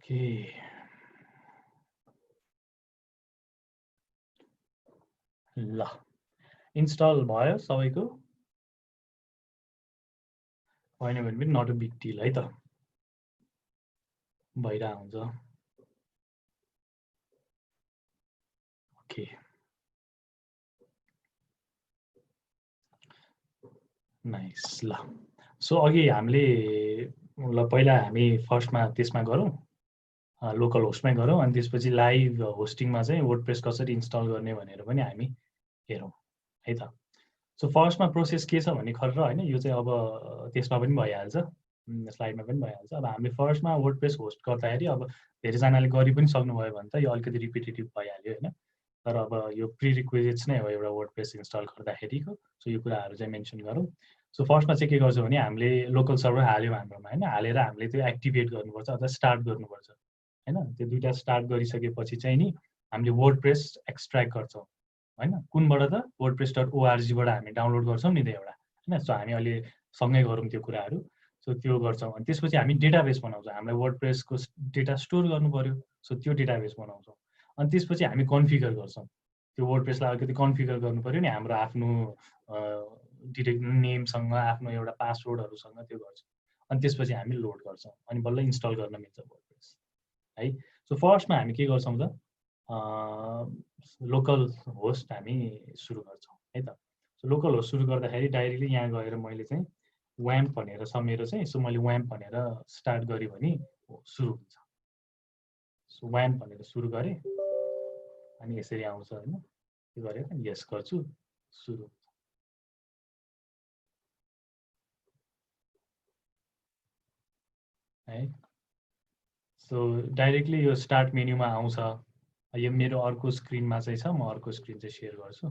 ओके ल इन्स्टल भयो सबैको होइन भने पनि नट अ बिग डिल है त भइरहेको हुन्छ ओके नाइस ल सो अघि हामीले ल पहिला हामी फर्स्टमा त्यसमा गरौँ लोकल होस्टमै गरौँ अनि त्यसपछि लाइभ होस्टिङमा चाहिँ वर्डप्रेस कसरी इन्स्टल गर्ने भनेर पनि हामी हेरौँ है त सो फर्स्टमा प्रोसेस के छ भने खर्र होइन यो चाहिँ अब त्यसमा पनि भइहाल्छ स्लाइडमा पनि भइहाल्छ अब हामीले फर्स्टमा वर्डप्रेस होस्ट गर्दाखेरि अब धेरैजनाले गरि पनि सक्नुभयो भने त यो अलिकति रिपिटेटिभ भइहाल्यो होइन तर अब यो प्रिरिक्विजिट्स नै हो एउटा वर्डप्रेस इन्स्टल गर्दाखेरिको सो यो कुराहरू चाहिँ मेन्सन गरौँ सो फर्स्टमा चाहिँ के गर्छौँ भने हामीले लोकल सर्भर हाल्यौँ हाम्रोमा होइन हालेर हामीले त्यो एक्टिभेट गर्नुपर्छ अथवा स्टार्ट गर्नुपर्छ होइन त्यो दुइटा स्टार्ट गरिसकेपछि चाहिँ नि हामीले वर्डप्रेस एक्सट्र्याक्ट गर्छौँ होइन कुनबाट त वर्डप्रेस डट ओआरजीबाट हामी डाउनलोड गर्छौँ नि त एउटा होइन सो हामी अहिले सँगै गरौँ त्यो कुराहरू सो त्यो गर्छौँ अनि त्यसपछि हामी डेटाबेस बनाउँछौँ हामीलाई वर्डप्रेसको डेटा स्टोर गर्नु पऱ्यो सो त्यो डेटाबेस बनाउँछौँ अनि त्यसपछि हामी कन्फिगर गर्छौँ त्यो वर्डप्रेसलाई अलिकति कन्फिगर गर्नु पऱ्यो नि हाम्रो आफ्नो डिरेक्ट नेमसँग आफ्नो एउटा पासवर्डहरूसँग त्यो गर्छौँ अनि त्यसपछि हामी लोड गर्छौँ अनि बल्ल इन्स्टल गर्न मिल्छ वर्डप्रेस है सो फर्स्टमा हामी के गर्छौँ त लोकल होस्ट हामी सुरु गर्छौँ है त सो लोकल होस्ट सुरु गर्दाखेरि डाइरेक्टली यहाँ गएर मैले चाहिँ व्याम्प भनेर छ मेरो चाहिँ सो मैले व्याम्प भनेर स्टार्ट गरेँ भने सुरु हुन्छ सो व्याम्प भनेर सुरु गरेँ अनि यसरी आउँछ होइन त्यो गरेर यस गर्छु सुरु है सो डाइरेक्टली यो स्टार्ट मेन्युमा आउँछ यो मेरो अर्को स्क्रिनमा चाहिँ छ म अर्को स्क्रिन चाहिँ सेयर गर्छु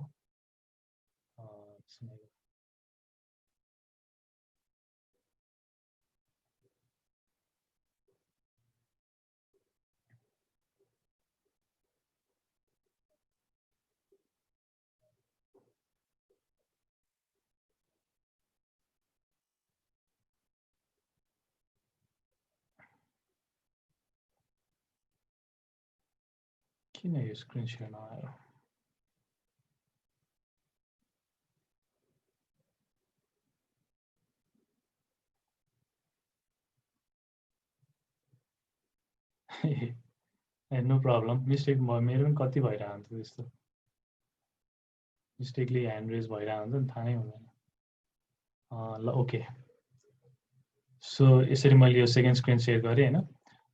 किन यो स्क्रिन सेयर नआयो नो प्रब्लम मिस्टेक मेरो पनि कति भइरहेको हुन्छ त्यस्तो मिस्टेकली ह्यान्ड रेज भइरहेको हुन्छ नि थाहा नै हुँदैन ल ओके सो यसरी मैले यो सेकेन्ड स्क्रिन सेयर गरेँ होइन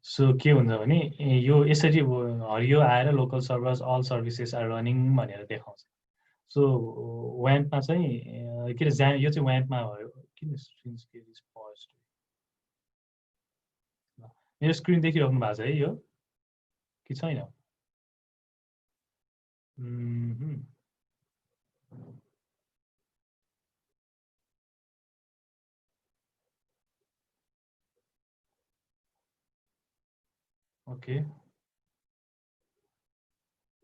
सो के हुन्छ भने यो यसरी हरियो आएर local servers all services are running भनेर देखाउँछ सो व्याम्पमा चाहिँ के अरे यो चाहिँ व्याम्पमा भयो किन स्क्रिन मेरो स्क्रिन देखिराख्नु भएको छ है यो कि छैन ओके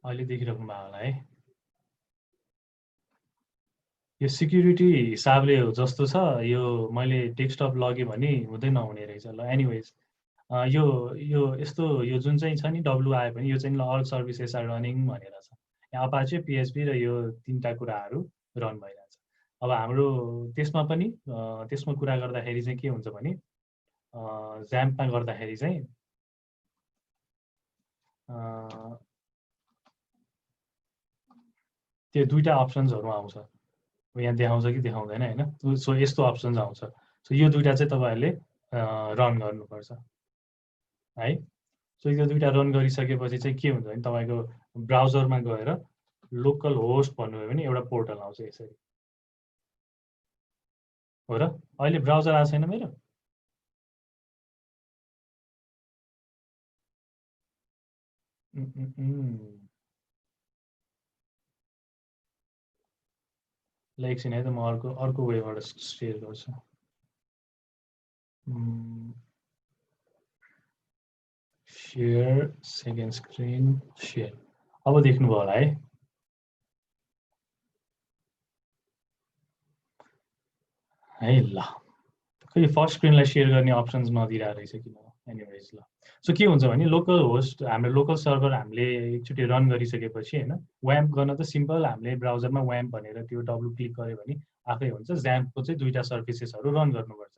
अहिले देखिराख्नु भएको होला है यो सिक्युरिटी हिसाबले जस्तो छ यो मैले डेस्कटप लगेँ भने हुँदै नहुने रहेछ ल एनिवेज यो यो यस्तो यो जुन चाहिँ छ नि डब्लु आयो भने यो चाहिँ अल सर्भिसेस आर रनिङ भनेर छ यहाँ अपाचे पिएचपी र यो तिनवटा कुराहरू रन भइरहेछ अब हाम्रो त्यसमा पनि त्यसमा कुरा गर्दाखेरि चाहिँ के हुन्छ भने ज्याम्पमा गर्दाखेरि चाहिँ त्यो दुईवटा अप्सन्सहरू आउँछ यहाँ देखाउँछ कि देखाउँदैन होइन सो यस्तो अप्सन्स आउँछ सो यो दुईवटा चाहिँ तपाईँहरूले रन गर्नुपर्छ है सो यो दुईवटा रन गरिसकेपछि चाहिँ के हुन्छ भने तपाईँको ब्राउजरमा गएर लोकल होस्ट भन्नुभयो भने एउटा पोर्टल आउँछ यसरी हो र अहिले ब्राउजर आएको छैन मेरो ल एकछिन है त म अर्को वेबाट सेयर गर्छु सेयर सेकेन्ड स्क्रिन सेयर अब देख्नुभयो होला है है ल खै फर्स्ट स्क्रिनलाई सेयर गर्ने अप्सन्स नदिइरहेको रहेछ किन एनिवेज ल सो के हुन्छ भने लोकल होस्ट हाम्रो लोकल सर्भर हामीले एकचोटि रन गरिसकेपछि होइन WAMP गर्न त सिम्पल हामीले ब्राउजरमा WAMP भनेर त्यो डब्लु क्लिक गऱ्यो भने आफै हुन्छ ज्याम्पको चाहिँ दुईवटा सर्भिसेसहरू रन गर्नुपर्छ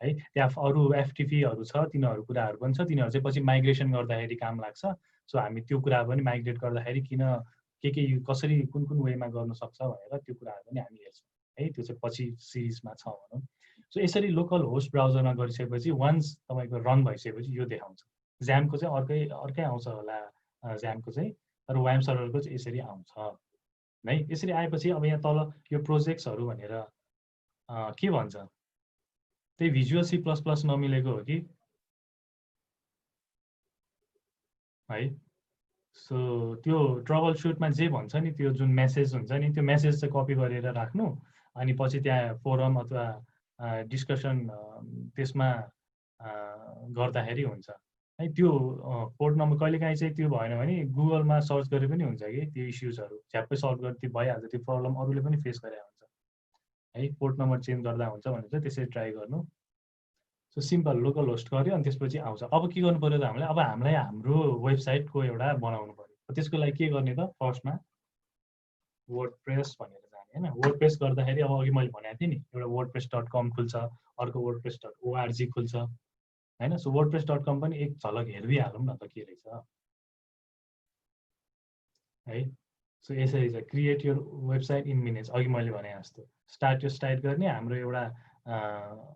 है त्यहाँ अरू एफटिपीहरू छ तिनीहरू कुराहरू पनि छ तिनीहरू चाहिँ पछि माइग्रेसन गर्दाखेरि काम लाग्छ सो हामी त्यो कुरा पनि माइग्रेट गर्दाखेरि किन के कसरी कुन कुन वेमा गर्न सक्छ भनेर त्यो कुराहरू पनि हामी हेर्छौँ है त्यो चाहिँ पछि सिरिजमा छ भनौँ सो यसरी लोकल होस्ट ब्राउजरमा गरिसकेपछि वान्स तपाईँको रन भइसकेपछि यो देखाउँछ ज्यामको चाहिँ अर्कै आउँछ होला ज्यामको चाहिँ तर वाइम सर्भरको चाहिँ यसरी आउँछ है यसरी आएपछि अब यहाँ तल यो प्रोजेक्ट्सहरू भनेर के भन्छ त्यही भिजुअल C++ नमिलेको हो कि है सो त्यो ट्रबल सुटमा जे भन्छ नि त्यो जुन मेसेज हुन्छ नि त्यो मेसेज चाहिँ कपी गरेर राख्नु अनि पछि त्यहाँ फोरम अथवा डिस्कसन त्यसमा गर्दाखेरि हुन्छ है त्यो पोर्ट नम्बर कहिलेकाहीँ चाहिँ त्यो भएन भने गुगलमा सर्च गरे पनि हुन्छ कि त्यो इस्युजहरू झ्याप्पै सल्भ गर्दै भइहाल्छ त्यो प्रब्लम अरूले पनि फेस गरेर हुन्छ है पोर्ट नम्बर चेन्ज गर्दा हुन्छ भने चाहिँ त्यसरी ट्राई गर्नु सो सिम्पल लोकल होस्ट गऱ्यो अनि त्यसपछि आउँछ अब के गर्नु पर्यो त हामीले अब हामीलाई हाम्रो वेबसाइटको एउटा बनाउनु पर्यो त्यसको लागि के गर्ने त फर्स्टमा वर्डप्रेस भनेर जाने होइन वर्डप्रेस गर्दाखेरि अब अघि मैले भनेको थिएँ नि एउटा wordpress.com खुल्छ अर्को wordpress.org खुल्छ होइन सो wordpress.com पनि एक झलक हेरिदिइहालौँ न त के रहेछ है सो यसरी चाहिँ create your website in minutes अघि मैले भने जस्तो स्टार्ट यो स्टार्ट गर्ने हाम्रो एउटा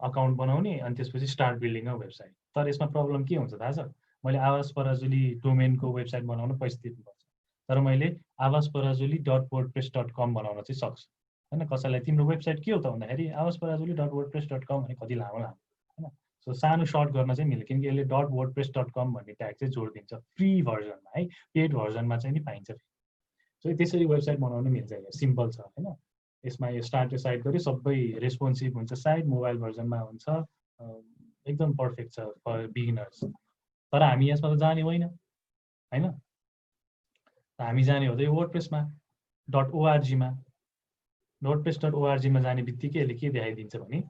अकाउन्ट बनाउने अनि त्यसपछि स्टार्ट बिल्डिङ अ वेबसाइट तर यसमा प्रब्लम के हुन्छ थाहा छ मैले आवाज पराजुली डोमेनको वेबसाइट बनाउन पैसा तिर्नुपर्छ तर मैले आवाज पराजुली .wordpress.com बनाउन चाहिँ सक्छु होइन कसैलाई तिम्रो वेबसाइट के हो त भन्दाखेरि आवाज पराजुली .wordpress.com भने कति लामो होइन सो सानो सर्ट गर्न चाहिँ मिल्छ किनकि यसले .wordpress.com भन्ने ट्याग चाहिँ जोडिदिन्छ फ्री भर्जनमा है पेड भर्जनमा चाहिँ नि पाइन्छ सो त्यसरी वेबसाइट बनाउनु मिल्छ यो सिम्पल छ होइन यसमा यो स्टार्ट साइट गरी सबै रेस्पोन्सिभ हुन्छ साइट मोबाइल भर्जनमा हुन्छ एकदम पर्फेक्ट छ फर बिगिनर्स तर हामी यसमा त जाने होइन होइन हामी जाने हो त यो वर्डप्रेसमा .org-मा wordpress.org-मा जाने बित्तिकै यसले के देखाइदिन्छ भने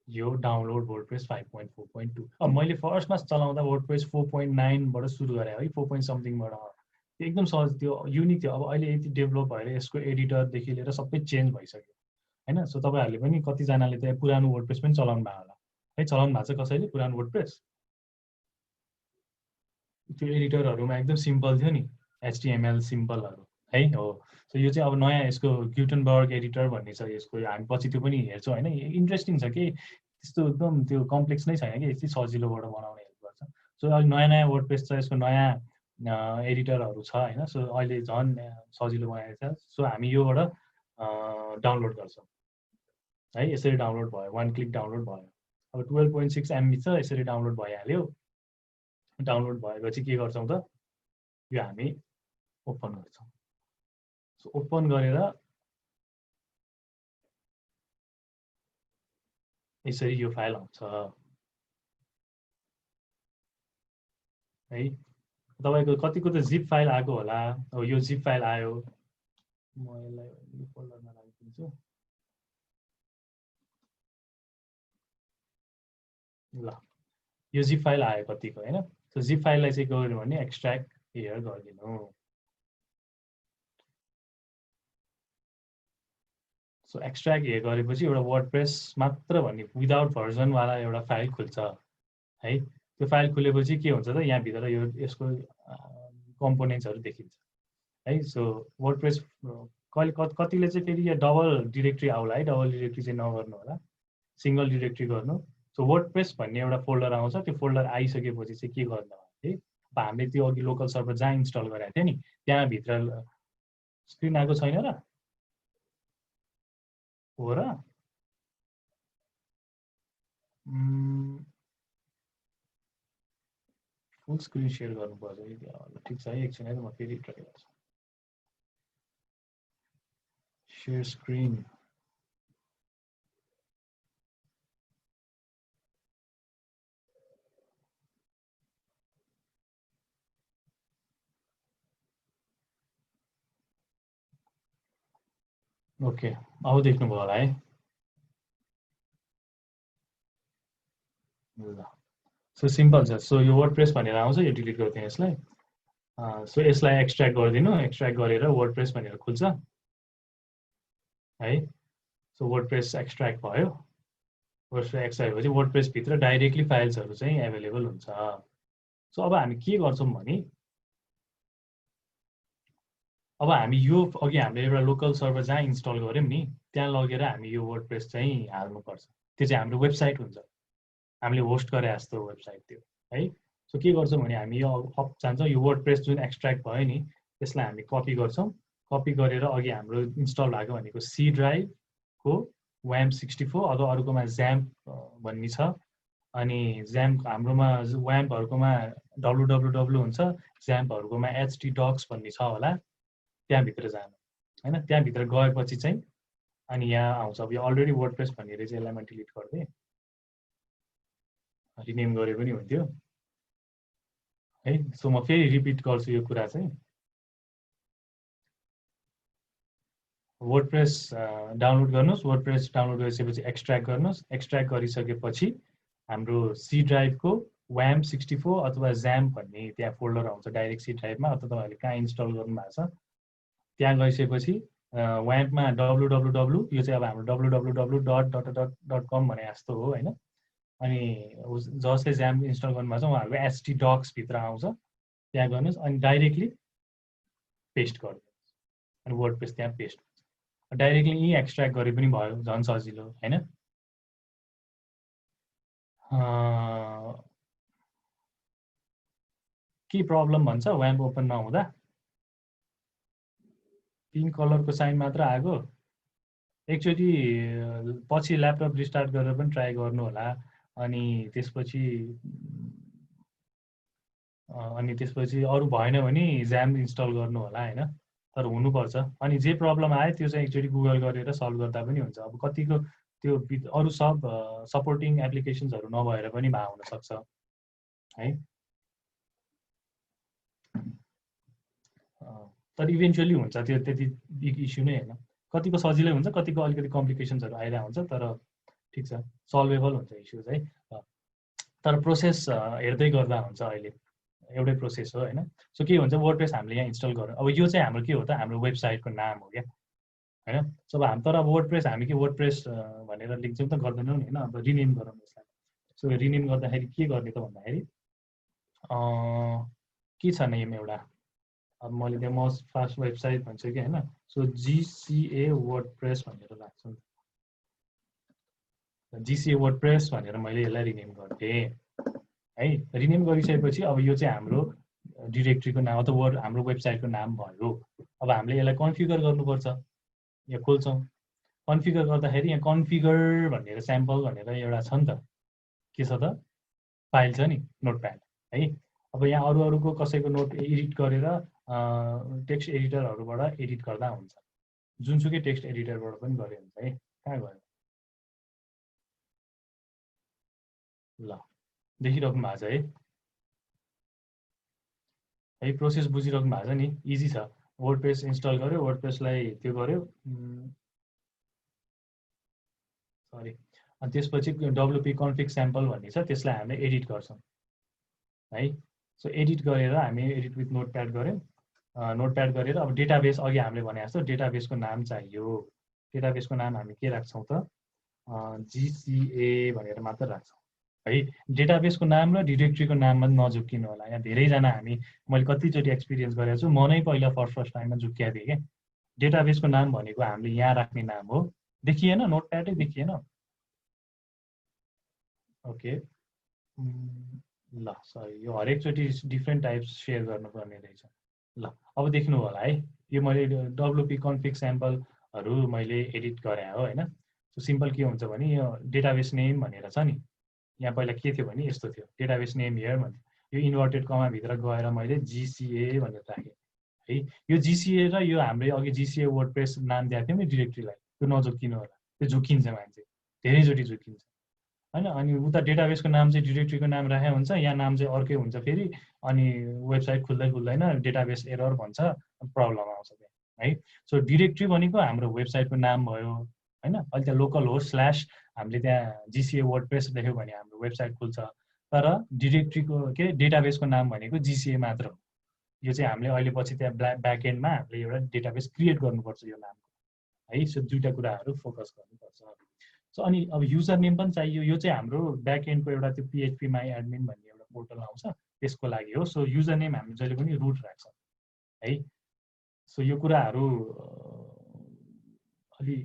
यो डाउनलोड वर्डप्रेस 5.4.2 अब मैले फर्स्टमा चलाउँदा वर्डप्रेस 4.9बाट सुरु गरेँ है 4. समथिङबाट एकदम सहज त्यो युनिक थियो अब अहिले यति डेभलप भएर यसको एडिटरदेखि लिएर सबै चेन्ज भइसक्यो होइन सो तपाईँहरूले पनि कतिजनाले त पुरानो वर्डप्रेस पनि चलाउनु भएको होला है चलाउनु भएको छ कसैले पुरानो वर्डप्रेस त्यो एडिटरहरूमा एकदम सिम्पल थियो नि HTML सिम्पलहरू है हो सो यो चाहिँ अब नयाँ यसको ग्युटनबर्ग एडिटर भन्ने छ यसको हामी पछि त्यो पनि हेर्छौँ होइन इन्ट्रेस्टिङ छ कि त्यस्तो एकदम त्यो कम्प्लेक्स नै छैन कि यति सजिलोबाट बनाउने हेल्प गर्छ सो अहिले नयाँ नयाँ वर्डप्रेस छ यसको नयाँ एडिटरहरू छ होइन सो अहिले झन् सजिलो बनाएको छ सो हामी योबाट डाउनलोड गर्छौँ है यसरी डाउनलोड भयो 1 क्लिक डाउनलोड भयो अब 12.6 MB छ यसरी डाउनलोड भइहाल्यो डाउनलोड भएपछि के गर्छौँ त यो हामी ओपन गर्छौँ सो ओपन गरेर यसरी यो फाइल आउँछ है तपाईको कतिको त जिप फाइल आएको होला अब यो जिप फाइल आयो म यसलाई यो फोल्डरमा राखिदिन्छु ल यो जिप फाइल आयो कतिको हैन सो जिप फाइललाई चाहिँ के गर्नु भने एक्सट्र्याक्ट हियर गरिदिनु सो एक्सट्र्याक्ट हियर गरेपछि एउटा वर्डप्रेस मात्र भन्ने विदाउट भर्जन वाला एउटा फाइल खुल्छ है त्यो फाइल खुलेपछि के हुन्छ त यहाँ भित्र यो यसको कम्पोनेन्ट्सहरु देखिन्छ है सो वर्डप्रेस कहिले कतिले चाहिँ फेरि यहाँ डबल डाइरेक्टरी आउला है डबल डाइरेक्टरी चाहिँ नगर्नु होला सिंगल डाइरेक्टरी गर्नु सो वर्डप्रेस भन्ने एउटा फोल्डर आउँछ त्यो फोल्डर आइसकेपछि चाहिँ के गर्नु भने अब हामीले त्यो अघि लोकल सर्भर जहाँ इन्स्टल गरेको थियो नि त्यहाँ भित्र स्क्रिन आएको छैन र हो र फुल स्क्रिन शेयर गर्नुपर्छ है ठिक छ है एकछिन है म फेरि ट्राई गर्छु शेयर स्क्रिन ओके अब देख्नुभयो होला है ल सो सिम्पल छ। सो यो वर्डप्रेस भनेर आउँछ, यो डिलिट गरिदिनु यसलाई। सो यसलाई एक्सट्र्याक्ट गरिदिनु, एक्सट्र्याक्ट गरेर वर्डप्रेस भनेर खुल्छ है। सो वर्डप्रेस एक्सट्र्याक्ट भयो। वर्डप्रेस एक्सट्र्याक्ट भएपछि वर्डप्रेसभित्र डाइरेक्टली फाइल्सहरू चाहिँ एभाइलेबल हुन्छ। सो अब हामी के गर्छौँ भने अब हामी यो अघि हामीले एउटा लोकल सर्भर जहाँ इन्स्टल गऱ्यौँ नि त्यहाँ लगेर हामी यो वर्डप्रेस चाहिँ हाल्नुपर्छ। त्यो चाहिँ हाम्रो वेबसाइट हुन्छ, हामीले होस्ट गरे जस्तो वेबसाइट त्यो है। सो के गर्छौँ भने हामी यो अप जान्छौँ, यो वर्डप्रेस जुन एक्सट्र्याक्ट भयो नि त्यसलाई हामी कपी गर्छौँ। कपी गरेर अघि हाम्रो इन्स्टल भएको भनेको सी ड्राइभको WAMP64 अथवा अरूकोमा ज्याम्प भन्ने छ। अनि ज्याम्प हाम्रोमा WAMP-हरुकोमा www हुन्छ, ज्याम्पहरुकोमा htdocs भन्ने छ होला। त्यहाँभित्र जानु हैन, त्यहाँभित्र गएपछि चाहिँ अनि यहाँ आउँछ। अब यो अलरेडी वर्डप्रेस भनेर चाहिँ यसलाई म डिलिट गरिदिएँ, रिनेम गरे पनि हुन्थ्यो है। सो म फेरि रिपिट गर्छु यो कुरा चाहिँ। वर्डप्रेस डाउनलोड गर्नुहोस्, वर्डप्रेस डाउनलोड गरिसकेपछि एक्सट्र्याक्ट गर्नुहोस्। एक्सट्र्याक्ट गरिसकेपछि हाम्रो सी ड्राइभको WAMP64 अथवा ज्याम्प भन्ने त्यहाँ फोल्डर आउँछ डाइरेक्ट सी ड्राइभमा, अथवा तपाईँहरूले कहाँ इन्स्टल गर्नुभएको छ त्यहाँ गइसकेपछि WAMP-मा www, यो चाहिँ अब हाम्रो www.com भने जस्तो हो हैन। अनि जसले ज्याम्प इन्स्टल गर्नुभएको छ उहाँहरूको htdocs भित्र आउँछ, त्यहाँ गर्नुहोस् अनि डाइरेक्टली पेस्ट गरिदिनुहोस् अनि वर्डप्रेस त्यहाँ पेस्ट हुन्छ। डाइरेक्टली यहीँ एक्सट्र्याक्ट गरे पनि भयो, झन् सजिलो हैन। के प्रब्लम भन्छ WAMP ओपन नहुँदा? पिङ्क कलरको साइन मात्र आएको। एकचोटि पछि ल्यापटप रिस्टार्ट गरेर पनि ट्राई गर्नु होला। अनि त्यसपछि अरू भएन भने ज्याम्प इन्स्टल गर्नु होला हैन। तर हुनुपर्छ। अनि जे प्रब्लम आयो त्यो चाहिँ एकचोटि गुगल गरेर सल्भ गर्दा पनि हुन्छ। अब कतिको त्यो अरू सब सपोर्टिङ एप्लिकेसन्सहरू नभएर पनि भए हुनसक्छ है। तर इभेन्चुअली हुन्छ, त्यो त्यति बिग इस्यु नै होइन। कतिको सजिलै हुन्छ, कतिको अलिकति कम्प्लिकेसन्सहरू आइरहेको हुन्छ, तर ठिक छ, सल्भेबल हुन्छ इस्युज है। तर प्रोसेस हेर्दै गर्दा हुन्छ, अहिले एउटै प्रोसेस हो हैन। सो के हुन्छ, वर्डप्रेस हामीले यहाँ इन्स्टल गरौँ। अब यो चाहिँ हाम्रो के हो त, हाम्रो वेबसाइटको नाम हो क्या हैन। सो अब तर अब वर्डप्रेस हामी के वर्डप्रेस भनेर लेख्छौँ त गर्दैनौँ नि हैन। अब रिनेम गरौँ यसलाई। सो रिनेम गर्दाखेरि के गर्ने त भन्दाखेरि के छ नेम एउटा, अब मैले त्यहाँ मोस्ट फास्ट वेबसाइट भन्छु कि हैन। सो GCA वर्डप्रेस भनेर राख्छु। GCA वर्डप्रेस भनेर मैले यसलाई रिनेम गरिदिएँ है। रिनेम गरिसकेपछि अब यो चाहिँ हाम्रो डिरेक्टरीको नाम अथवा हाम्रो वेबसाइटको नाम भयो। अब हामीले यसलाई कन्फिगर गर्नुपर्छ। यहाँ खोल्छौँ, कन्फिगर गर्दाखेरि यहाँ कन्फिगर भनेर स्याम्पल भनेर एउटा छ नि त, के छ त फाइल छ नि नोटप्याड है। अब यहाँ अरूको कसैको नोट एडिट गरेर टेक्स्ट एडिटरहरूबाट एडिट गर्दा हुन्छ, जुनसुकै टेक्स्ट एडिटरबाट पनि गरे हुन्छ है। कहाँ गयो ल, देखिराख्नु भएको छ है। प्रोसेस बुझिराख्नु भएको छ नि, इजी छ। वर्डप्रेस इन्स्टल गर्यो, वर्डप्रेसलाई त्यो गर्यो, सरी, अनि त्यसपछि WP config sample भन्ने छ, त्यसलाई हामीले एडिट गर्छौँ है। सो एडिट गरेर हामी एडिट विथ नोटप्याड गऱ्यौँ। नोटप्याड गरेर अब डेटाबेस अघि हामीले भने जस्तो डेटाबेसको नाम चाहियो। डेटाबेसको नाम हामी के राख्छौँ त, GCA भनेर मात्र राख्छौँ है। डेटाबेसको नाम र डिरेक्टरीको नाममा नझुक्किनु होला। यहाँ धेरैजना मैले कतिचोटि एक्सपिरियन्स गरेको छु, म नै पहिला फर्स्ट टाइममा झुक्किया थिएँ क्या। डेटाबेसको नाम भनेको हामीले यहाँ राख्ने नाम हो। देखिएन, नोटप्याडै देखिएन? ओके, ल सरी, यो हरेकचोटि डिफ्रेन्ट टाइप्स सेयर गर्नुपर्ने रहेछ। ल अब देख्नु होला है, यो मैले WP config स्याम्पलहरू मैले एडिट गरेँ हो हैन। सो सिम्पल के हुन्छ भने यो डेटाबेस नेम भनेर छ नि, यहाँ पहिला के थियो भने यस्तो थियो, डेटाबेस नेम हियर भन्थ्यो। यो इन्भर्टेड कमाभित्र गएर मैले GCA भनेर राखेँ है। यो GCA र यो हामीले अघि GCA वर्डप्रेस नाम दिएको थियौँ नि डिरेक्टरीलाई, त्यो नझुक्किनु होला, त्यो झुक्किन्छ मान्छे, धेरैचोटि झुक्किन्छ हैन। अनि उता डेटाबेसको नाम चाहिँ डिरेक्टरीको नाम राखेको हुन्छ, यहाँ नाम चाहिँ अर्कै हुन्छ फेरि। अनि वेबसाइट खुल्दैन, डेटाबेस एरर भन्छ, प्रब्लम आउँछ है। सो डिरेक्टरी भनेको हाम्रो वेबसाइटको नाम भयो हैन। अहिले त्यहाँ लोकल होस्ट स्ल्यास हामीले त्यहाँ GCA वर्डप्रेस लेख्यो भने हाम्रो वेबसाइट खुल्छ। तर डिरेक्टरीको के डेटाबेसको नाम भनेको GCA मात्र हो। यो चाहिँ हामीले अहिले पछि त्यहाँ ब्याकएन्डमा हामीले एउटा डेटाबेस क्रिएट गर्नुपर्छ यो नामको है। सो दुईटा कुराहरू फोकस गर्नुपर्छ। सो अनि अब युजर नेम पनि चाहियो। यो चाहिँ हाम्रो ब्याकएन्डको एउटा त्यो PHP माई एडमिन भन्ने एउटा पोर्टल आउँछ त्यसको लागि हो। सो युजर नेम हामी जहिले पनि रुट राख्छौँ है। सो यो कुराहरू अलि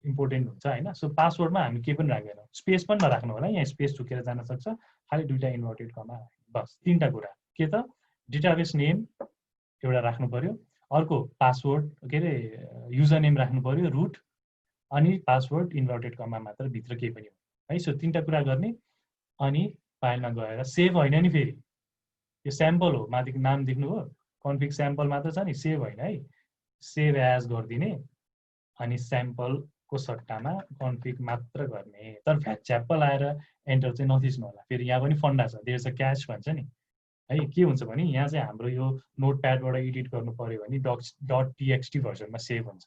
इम्पोर्टेन्ट हुन्छ होइन। सो पासवर्डमा हामी केही पनि राख्दैनौँ, स्पेस पनि नराख्नु होला, यहाँ स्पेस झुकेर जान सक्छ, खालि दुईटा इन्भर्टेड कमा बस। तीनटा कुरा के त डेटाबेस नेम एउटा राख्नु पर्यो, अर्को पासवर्ड के अरे युजर नेम राख्नु पर्यो रुट, अनि पासवर्ड इन्भर्टेड कमा मात्र, भित्र केही पनि हो है। सो तीनटा कुरा गर्ने। अनि फाइलमा गएर सेभ होइन नि, फेरि यो स्याम्पल हो, माथिको नाम देख्नुभयो कन्फिग स्याम्पल मात्र छ नि, सेभ होइन है। सेभ एज गरिदिने अनि स्याम्पलको सट्टामा कन्फिग मात्र गर्ने। तर फ्याच्याप्प लाएर एन्टर चाहिँ नथिच्नु होला। फेरि यहाँ पनि फन्डा छ, देयर छ क्याच भन्छ नि है। के हुन्छ भने यहाँ चाहिँ हाम्रो यो नोटप्याडबाट एडिट गर्नु पर्यो भने .txt भर्जनमा सेभ हुन्छ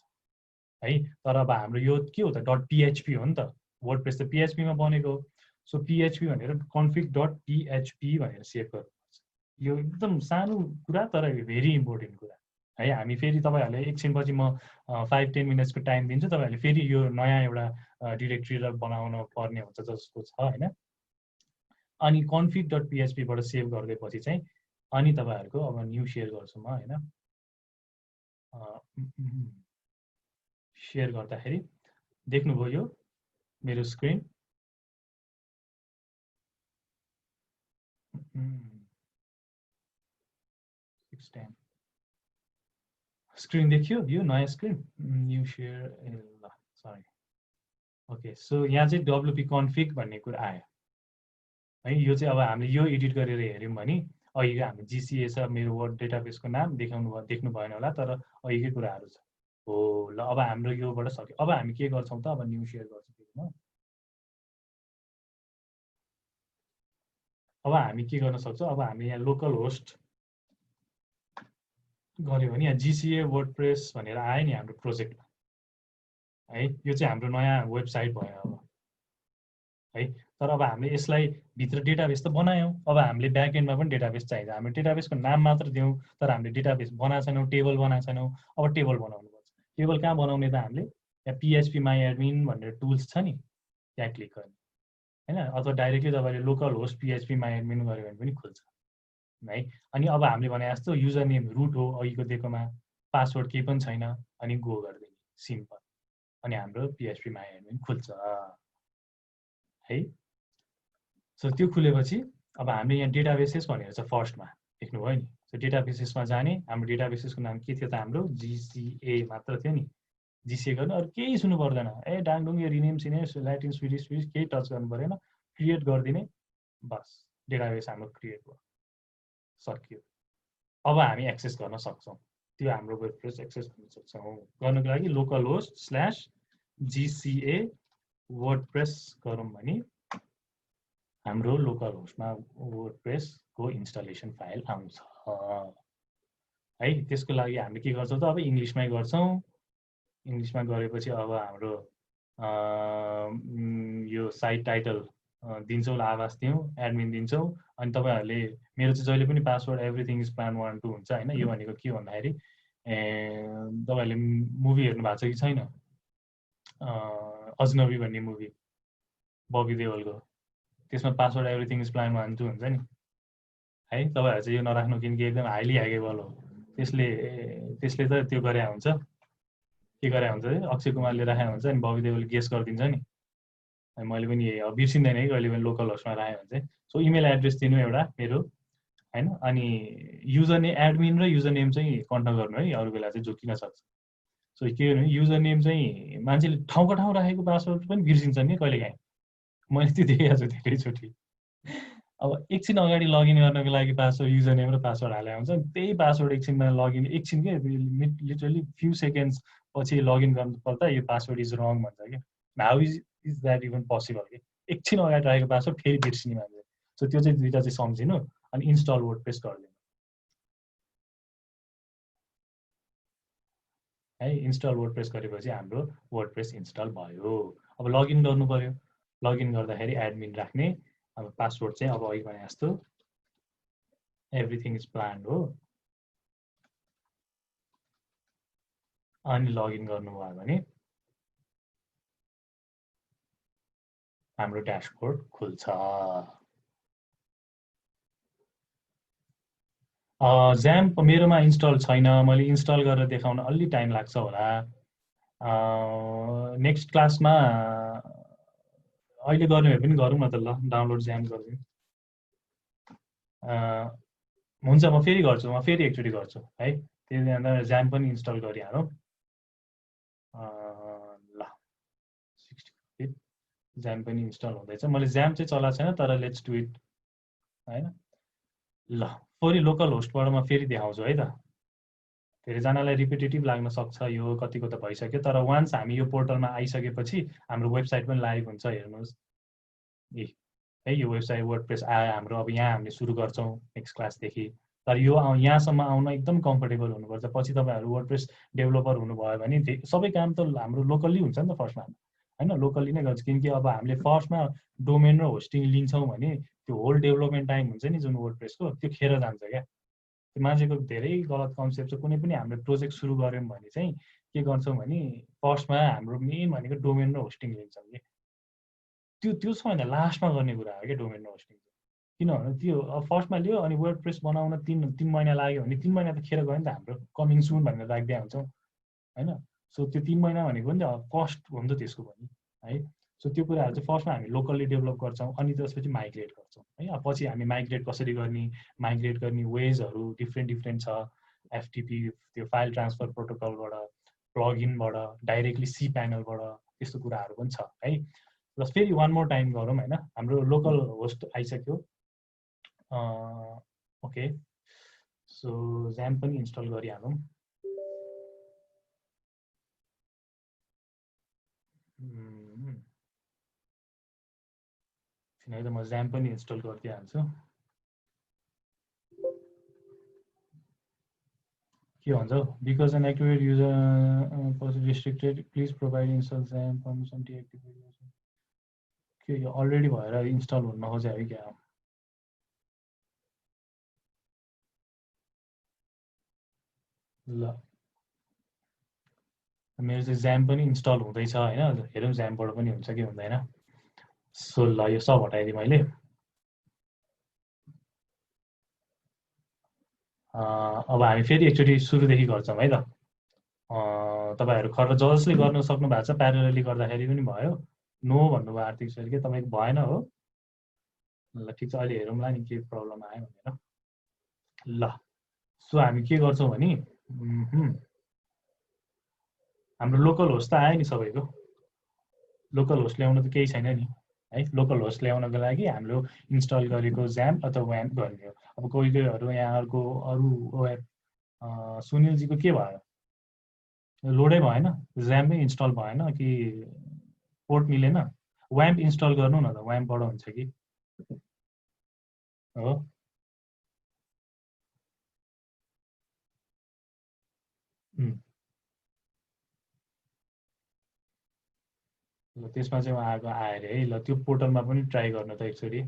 है। तर अब हाम्रो यो के हो त .php हो नि त, वर्डप्रेस त PHP मा बनेको हो। सो PHP भनेर config.php भनेर सेभ गर्नुपर्छ। यो एकदम सानो कुरा तर भेरी इम्पोर्टेन्ट कुरा है। हामी फेरि तपाईँहरूले एकछिनपछि म 5-10 मिनट्सको टाइम दिन्छु, तपाईँहरूले फेरि यो नयाँ एउटा डिरेक्टरी बनाउन पर्ने हुन्छ जस्तो छ होइन। अनि config.php बाट सेभ गर्दैपछि चाहिँ अनि तपाईँहरूको अब न्यू सेयर गर्छु म होइन। सेयर गर्दाखेरि देख्नुभयो यो मेरो स्क्रिन। स्क्रिन देखियो यो नयाँ स्क्रिन, न्यू सेयर ल सरी। ओके, सो यहाँ चाहिँ WP config भन्ने कुरा आयो है। यो चाहिँ अब हामीले यो एडिट गरेर हेऱ्यौँ भने अहिलेको हामी GCA छ, मेरो वर्ड डेटाबेसको नाम देख्नु भएन होला, तर अहिलेकै कुराहरू छ हो। ल अब हाम्रो योबाट सक्यो। अब हामी के गर्छौँ त, अब न्यू सेयर गर्छौँ। अब हामी के गर्न सक्छौँ, अब हामी यहाँ लोकल होस्ट गऱ्यो भने यहाँ GCA वर्डप्रेस भनेर आयो नि हाम्रो प्रोजेक्टमा है। यो चाहिँ हाम्रो नयाँ वेबसाइट भयो अब है। तर अब हामीले यसलाई भित्र डेटाबेस त बनायौँ, अब हामीले ब्याकएन्डमा पनि डेटाबेस चाहिन्छ। हामीले डेटाबेसको नाम मात्र दियौँ, तर हामीले डेटाबेस बनाएको छैनौँ, टेबल बनाएको छैनौँ। अब टेबल बनाउनुपर्छ। टेबल कहाँ बनाउने त हामीले यहाँ PHP माई एडमिन भनेर टुल्स छ नि, त्यहाँ क्लिक गर्ने होइन। अथवा डाइरेक्टली तपाईँले local host PHP my admin गऱ्यो भने पनि खुल्छ है। अनि अब हामीले भने जस्तो युजर नेम रुट हो अघिको दिएकोमा, पासवर्ड केही पनि छैन, अनि गो गरिदिने सिम्पल, अनि हाम्रो PHP माई एडमिन खुल्छ है। सो त्यो खुलेपछि अब हामीले यहाँ डेटाबेसेस भनेर छ फर्स्टमा देख्नुभयो नि। सो डेटाबेसेसमा जाने, हाम्रो डेटाबेसेसको नाम के थियो त, हाम्रो GCA मात्र थियो नि। GCA गर्नु, अरू केही सुन्नु पर्दैन। डाङडुङ यो रिनेम सिनेम ल्याटिन स्विडिस केही टच गर्नु परेन, क्रिएट गरिदिने बस, डेटाबेस हाम्रो क्रिएट भयो, सक्यो। अब हामी एक्सेस गर्न सक्छौँ, त्यो हाम्रो वर्डप्रेस एक्सेस गर्न सक्छौँ। गर्नको लागि लोकल होस्ट /GCA वर्डप्रेस गरौँ भने हाम्रो लोकल होस्टमा वर्डप्रेसको इन्स्टलेसन फाइल आउँछ है। त्यसको लागि हामीले के गर्छौँ त, अब इङ्ग्लिसमै गर्छौँ। इङ्ग्लिसमा गरेपछि अब हाम्रो यो साइट टाइटल दिन्छौँ, आवाज दिउँ, एडमिन दिन्छौँ। अनि तपाईँहरूले मेरो चाहिँ जहिले पनि पासवर्ड एभ्रिथिङ इज प्लान 1 2 हुन्छ होइन। यो भनेको के भन्दाखेरि तपाईँहरूले मुभी हेर्नु भएको छ कि छैन, अजनबी भन्ने मुभी बबी देओलको, त्यसमा पासवर्ड एभ्रिथिङ इज प्लान 1 2 हुन्छ नि है। तपाईँहरू चाहिँ यो नराख्नु, किनकि एकदम हाइली ह्याकेबल हो। त्यसले त त्यो गरे हुन्छ, के गरे हुन्छ, अक्षय कुमारले राखेको हुन्छ अनि बबी देओलले गेस गरिदिन्छ नि। मैले पनि बिर्सिँदैन है कहिले पनि लोकल होस्टमा राखेँ भने चाहिँ। सो इमेल एड्रेस दिनु एउटा मेरो होइन, अनि युजर नेम एडमिन र युजर नेम चाहिँ कन्फर्म गर्नु है, अरू बेला चाहिँ झुकिन सक्छ। सो के भने युजर नेम चाहिँ मान्छेले ठाउँको ठाउँ राखेको पासवर्ड पनि बिर्सिन्छन् नि कहिलेकाहीँ, मैले त्यो देखेको छु धेरैचोटि। अब एकछिन अगाडि लगइन गर्नको लागि पासवर्ड युजर नेम र पासवर्ड हालेको हुन्छ, त्यही पासवर्ड एकछिनमा लगइन, एकछिन के लिटरली फ्यु सेकेन्ड्स पछि लगइन गर्नु पर्दा यो पासवर्ड इज रङ भन्छ क्या। How is that even possible कि एकछिन अगाडि राखेको पासवर्ड फेरि बिर्सिने मान्छे। सो त्यो चाहिँ दुईवटा चाहिँ सम्झिनु, अनि इन्स्टल वर्डप्रेस गरिदिनु है। इन्स्टल वर्डप्रेस गरेपछि हाम्रो वर्डप्रेस इन्स्टल भयो। अब लगइन गर्नु पर्यो, लगइन गर्दाखेरि एडमिन राख्ने, अब पासवर्ड चाहिँ अब अघि भने जस्तो एभ्रिथिङ इज प्लान्ड हो। अनि लगइन गर्नुभयो भने हाम्रो ड्यासबोर्ड खुल्छ। ज्याम्प मेरोमा इन्स्टल छैन, मैले इन्स्टल गरेर देखाउन अलि टाइम लाग्छ होला। नेक्स्ट क्लासमा अहिले गर्ने भए पनि गरौँ न त, ल डाउनलोड ज्याम्प गरिदिउँ। हुन्छ, म फेरि गर्छु, म फेरि एकचोटि गर्छु है, त्यति बेला ज्याम्प पनि इन्स्टल गरिहालौँ। ल 60 ज्याम्प पनि इन्स्टल हुँदैछ, मैले ज्याम्प चाहिँ चलाएको छैन, तर लेट्स डु इट हैन। ल फेरि लोकल होस्टबाट म फेरि देखाउँछु है त। धेरैजनालाई रिपिटेटिभ लाग्न सक्छ, यो कतिको त भइसक्यो, तर वान्स हामी यो पोर्टलमा आइसकेपछि हाम्रो वेबसाइट पनि लाइभ हुन्छ। हेर्नुहोस् है, यो वेबसाइट वर्डप्रेस आयो हाम्रो। अब यहाँ हामीले सुरु गर्छौँ नेक्स्ट क्लासदेखि। तर यो यहाँसम्म आउन एकदम कम्फर्टेबल हुनुपर्छ। पछि तपाईँहरू वर्डप्रेस डेभलपर हुनुभयो भने सबै काम त हाम्रो लोकल्ली हुन्छ नि त फर्स्टमा हैन, लोकल्ली नै गर्छ। किनकि अब हामीले फर्स्टमा डोमेन र होस्टिङ लिन्छौँ भने त्यो होल डेभलपमेन्ट टाइम हुन्छ नि जुन वर्डप्रेसको, त्यो खेर जान्छ क्या। त्यो मान्छेको धेरै गलत कन्सेप्ट छ। कुनै पनि हामीले प्रोजेक्ट सुरु गऱ्यौँ भने चाहिँ के गर्छौँ भने फर्स्टमा हाम्रो मेन भनेको डोमेन र होस्टिङ लिन्छौँ कि त्यो छ भने लास्टमा गर्ने कुरा हो क्या डोमेन र होस्टिङ। किनभने त्यो अब फर्स्टमा लियो अनि वर्डप्रेस बनाउन 3 महिना लाग्यो भने 3 महिना त खेर गयो नि त हाम्रो, कमिङ सुन भनेर राखिदिया हुन्छौँ हैन। सो त्यो 3 महिना भनेको पनि त कस्ट हो नि त त्यसको पनि है। सो त्यो कुराहरू चाहिँ फर्स्टमा हामी लोकल्ली डेभलप गर्छौँ, अनि त्यसपछि माइग्रेट गर्छौँ है। अब पछि हामी माइग्रेट कसरी गर्ने, माइग्रेट गर्ने वेजहरू डिफ्रेन्ट छ। एफटिपी त्यो फाइल ट्रान्सफर प्रोटोकलबाट, प्लगइनबाट, डाइरेक्टली सी प्यानलबाट, त्यस्तो कुराहरू पनि छ है। प्लस फेरि वान मोर टाइम गरौँ हैन। हाम्रो लोकल होस्ट आइसक्यो। ओके, सो ज्याम्प पनि इन्स्टल गरिहालौँ। किनकि त म ज्याम्प पनि इन्स्टल गरिदिइहाल्छु। के भन्छ because an activate user restricted please provide install ज्याम्प पर्मिसन डिएक्टिभेट। के यो अलरेडी भएर इन्स्टल हुन नखोज्यो है क्या? ल मेरो चाहिँ ज्याम्प पनि इन्स्टल हुँदैछ हैन। हेरौँ ज्याम्पबाट पनि हुन्छ कि हुँदैन। सो ल यो सब हटाइदिएँ मैले। अब हामी फेरि एकचोटि सुरुदेखि गर्छौँ है त। तपाईँहरू खर जसले गर्न सक्नु भएको छ प्यारेलली गर्दाखेरि पनि भयो। नो भन्नुभयो आर्थिक सर के तपाईँको भएन हो। ल ठिक छ, अहिले हेरौँला नि के प्रब्लम आयो भनेर। ल सो हामी के गर्छौँ भने हाम्रो लोकल होस्ट त आयो नि सबैको। लोकल होस्ट ल्याउनु त केही छैन नि है। लोकल होस्ट ल्याउनको लागि हाम्रो इन्स्टल गरेको ज्याम्प अथवा व्याम्प गर्ने हो। अब कोही कोहीहरू यहाँहरूको अरू सुनिलजीको के भयो, लोडै भएन, ज्याम्पै इन्स्टल भएन कि पोर्ट मिलेन? व्याम्प इन्स्टल गर्नु न त, व्याम्पबाट हुन्छ कि हो। ल त्यसमा चाहिँ उहाँको आयो अरे है। ल त्यो पोर्टलमा पनि ट्राई गर्नु त एकचोटि।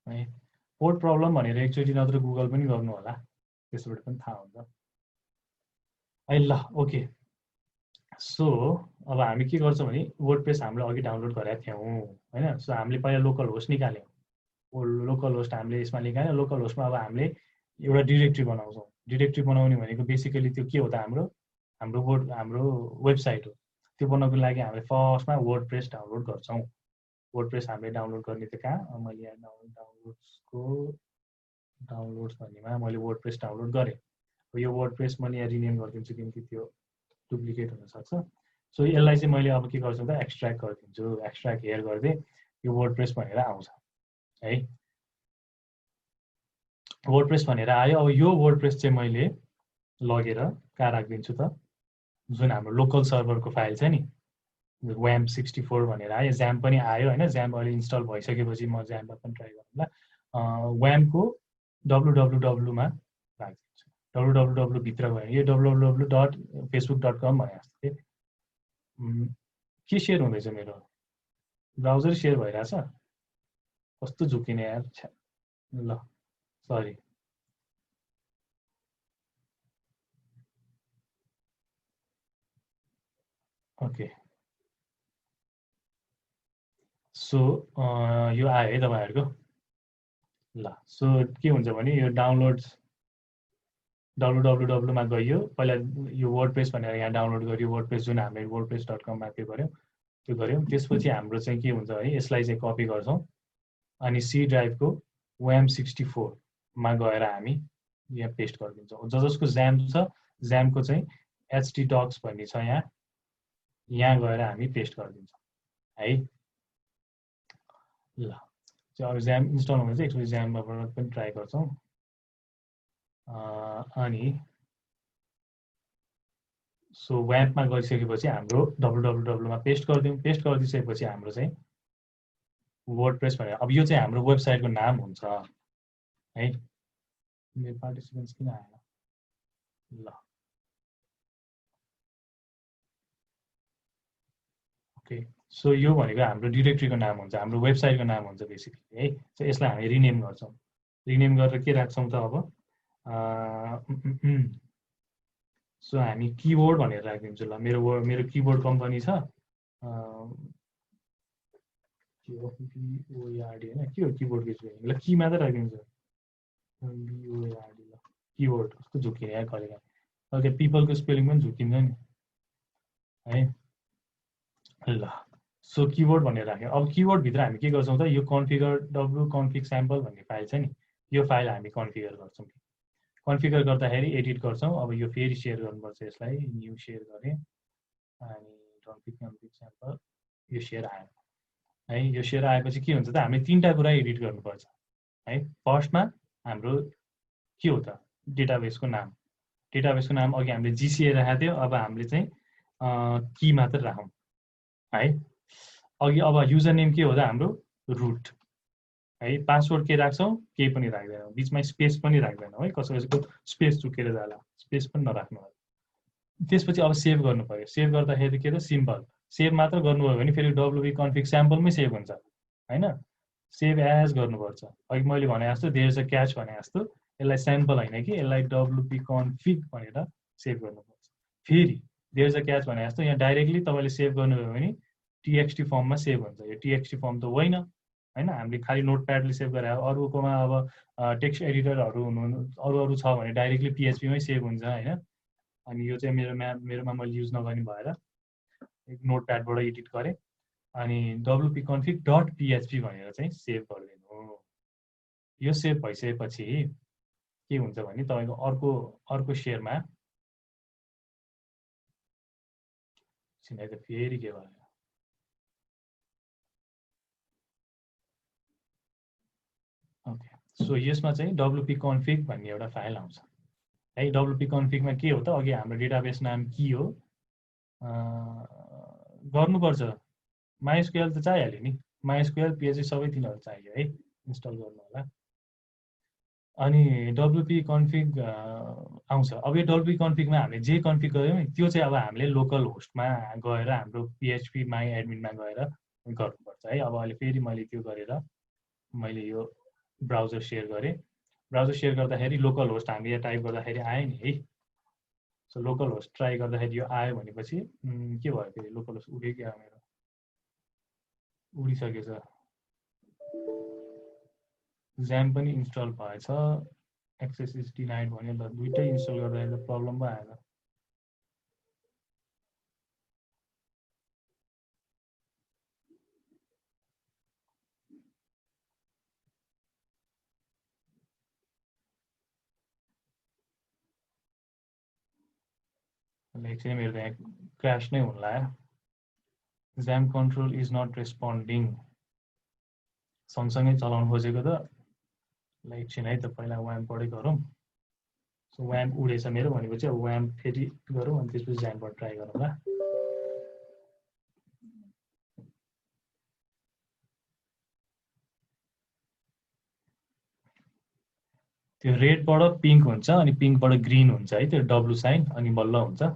है पोर्ट प्रब्लम भनेर एकचोटि नत्र गुगल पनि गर्नु होला, त्यसबाट पनि थाहा हुन्छ। है ल ओके, सो अब हामी के गर्छौँ भने वर्डप्रेस हामीले अघि डाउनलोड गरेका थियौँ हैन। सो हामीले पहिला लोकल होस्ट निकाल्यौँ। लोकल होस्ट हामीले यसमा निकाल्यौँ। लोकल होस्टमा अब हामीले एउटा डिरेक्ट्री बनाउँछौँ। डिरेक्ट्री बनाउने भनेको बेसिकली त्यो के हो त, हाम्रो वेबसाइट हो। त्यो बनाउनको लागि हामीले फर्स्टमा वर्डप्रेस डाउनलोड गर्छौँ। वर्डप्रेस हामीले डाउनलोड गर्ने त कहाँ, मैले यहाँ डाउनलोड्स भन्नेमा मैले वर्डप्रेस डाउनलोड गरेँ। यो वर्डप्रेस मैले यहाँ रिनेम गरिदिन्छु किनकि त्यो डुप्लिकेट हुनसक्छ। सो यसलाई चाहिँ मैले अब के गर्छु त एक्सट्र्याक्ट गरिदिन्छु। एक्सट्र्याक्ट हेयर गर्दै यो वर्डप्रेस भनेर आउँछ है। वर्डप्रेस भनेर आयो। अब यो वर्डप्रेस चाहिँ मैले लगेर कहाँ राखिदिन्छु त, जुन हाम्रो लोकल सर्भरको फाइल छ नि, WAMP 64 भनेर आयो। ज्याम्प पनि आयो होइन। ज्याम्प अहिले इन्स्टल भइसकेपछि म ज्याम्पमा पनि ट्राई गरौँला। WAMP को www मा राखिदिन्छु। www भित्र भयो यो www.facebook.com भने जस्तो के सेयर हुँदैछ मेरो ब्राउजर सेयर भइरहेछ कस्तो झुकिने यार ल सरी ओके सो यो आयो है तपाईहरुको ल सो के हुन्छ भने यो डाउनलोड्स www मा गयो पहिला यो वर्डप्रेस भनेर यहाँ डाउनलोड गर्यो वर्डप्रेस जुन हामीले wordpress.com मा पे गर्यौं त्यो गर्यौं त्यसपछि हाम्रो चाहिँ के हुन्छ भने यसलाई चाहिँ कपी गर्छौं अनि सी ड्राइभको WAM64 मा गएर हामी यहाँ पेस्ट गरिदिन्छौं जसको ज्याम छ ज्यामको चाहिँ htdocs भन्ने छ यहाँ गएर हामी पेस्ट गरिदिन्छौं है ल अब ज्याम इन्स्टल हुँदैछ एकचोटि ज्यामबाट पनि ट्राई गर्छौं अनि सो WAMP मा गइसकेपछि हाम्रो www मा पेस्ट गरिदिउँ पेस्ट गरिदिसकेपछि हाम्रो चाहिँ वर्डप्रेस भनेर अब यो चाहिँ हाम्रो वेबसाइटको नाम हुन्छ है मेरो पार्टिसिपेन्ट्स किन आएन ल ओके सो यो भनेको हाम्रो डाइरेक्टरीको नाम हुन्छ हाम्रो वेबसाइटको नाम हुन्छ बेसिकली है सो यसलाई हामी रिनेम गर्छौं रिनेम गरेर के राख्छौं त अब सो हामी किबोर्ड भनेर राखिदिन्छु ल मेरो किबोर्ड कम्पनी छ KIBOARD हैन के हो किबोर्ड के ल की मात्र राखिदिन्छु BOARD ल किबोर्ड कस्तो झुकिने यार कहिलेकाहीँ ओके पिपलको स्पेलिङ पनि झुकिन्छ नि है ल सो किबोर्ड भनेर राख्यौं अब किबोर्ड भित्र हामी के गर्छौं त यो कन्फिगर wconfig sample भन्ने फाइल छ नि यो फाइल हामी कन्फिगर गर्छौं कन्फिगर गर्दाखेरि एडिट गर्छौं अब यो फेरि शेयर गर्नुपर्छ यसलाई न्यू शेयर गरे अनि config sample यो शेयर आयो है यो शेयर आएपछि के हुन्छ त हामीले तीनटा कुरा एडिट गर्नुपर्छ है फर्स्टमा हाम्रो के हो त डेटाबेसको नाम अघि हामीले GCA राखेको थियो अब हामीले चाहिँ की मात्र राखौं है अघि अब युजर नेम के हो त हाम्रो रुट है पासवर्ड के राख्छौं केही पनि राख्दैनौं बीचमा स्पेस पनि राख्दैनौं है कसैको स्पेस चुकेर जाला स्पेस पनि नराख्नु त्यसपछि अब सेभ गर्नु पर्यो सेभ गर्दाखेरि के त सिम्पल सेभ मात्र गर्नुभयो भने फेरि wconfig sample मै सेभ हुन्छ हैन सेभ एज गर्नुपर्छ अघि मैले भने जस्तो देयर इज अ क्याच भने जस्तो यसलाई स्याम्पल हैन कि यसलाई wconfig भनेर सेभ गर्नुपर्छ फेरि देयर इज अ क्याच भने जस्तो यहाँ डाइरेक्टली तपाईले सेभ गर्नुभयो भने txt फर्ममा सेभ हुन्छ यो txt फर्म त होइन हैन हामीले खाली नोटप्याडले सेभ गरे अरुकोमा अब टेक्स्ट एडिटरहरु अरु छ भने डाइरेक्टली PHP मै सेभ हुन्छ हैन अनि यो चाहिँ मेरोमा मैले युज नगर्ने भएर एक नोटप्याडबाट एडिट गरे अनि wp-config.php भनेर चाहिँ सेभ गर्दिनु यो सेभ भइसकेपछि के हुन्छ भने तपाईको अर्को शेयरमा छिनै त फेरि के भयो ओके सो यसमा चाहिँ wp-config भन्ने एउटा फाइल आउँछ है wp-config मा के हो त अघि हाम्रो डेटाबेस नाम के हो गर्नुपर्छ MySQL त चाहिहाल्यो नि MySQL PHP सबै तिनीहरु चाहियो है इन्स्टल गर्नु होला अनि wp-config आउँछ अब यो wp-config मा हामीले जे कन्फिग गर्यौं त्यो चाहिँ अब हामीले लोकल होस्टमा गएर हाम्रो PHP MyAdmin मा गएर गर्नुपर्छ है अब अहिले फेरि मैले त्यो गरेर मैले यो ब्राउजर शेयर गरे ब्राउजर शेयर गर्दाखेरि लोकल होस्ट हामीले यहाँ टाइप गर्दाखेरि आयो नि है सो लोकल होस्ट ट्राई गर्दाखेरि यो आयो भनेपछि के भयो फेरि लोकल होस्ट उड्यो के मेरो उडिसकेछ ज्याम पनि इन्स्टल भएछ एक्सेस इज डिनाइड भन्यो ल दुईटै इन्स्टल गर्दाखेरि त प्रब्लम पो आएन एकछिन मेरो त क्र्यास नै हुन लाग्यो XAMPP control is not responding सँगसँगै चलाउन खोजेको त एकछिन है त पहिला WAMP-बाटै गरौँ सो WAMP उडेछ मेरो भनेपछि अब WAMP फेरि गरौँ अनि त्यसपछि ज्यामबाट ट्राई गरौँला त्यो रेडबाट पिङ्क हुन्छ अनि पिङ्कबाट ग्रीन हुन्छ है त्यो W साइन अनि बल्ल हुन्छ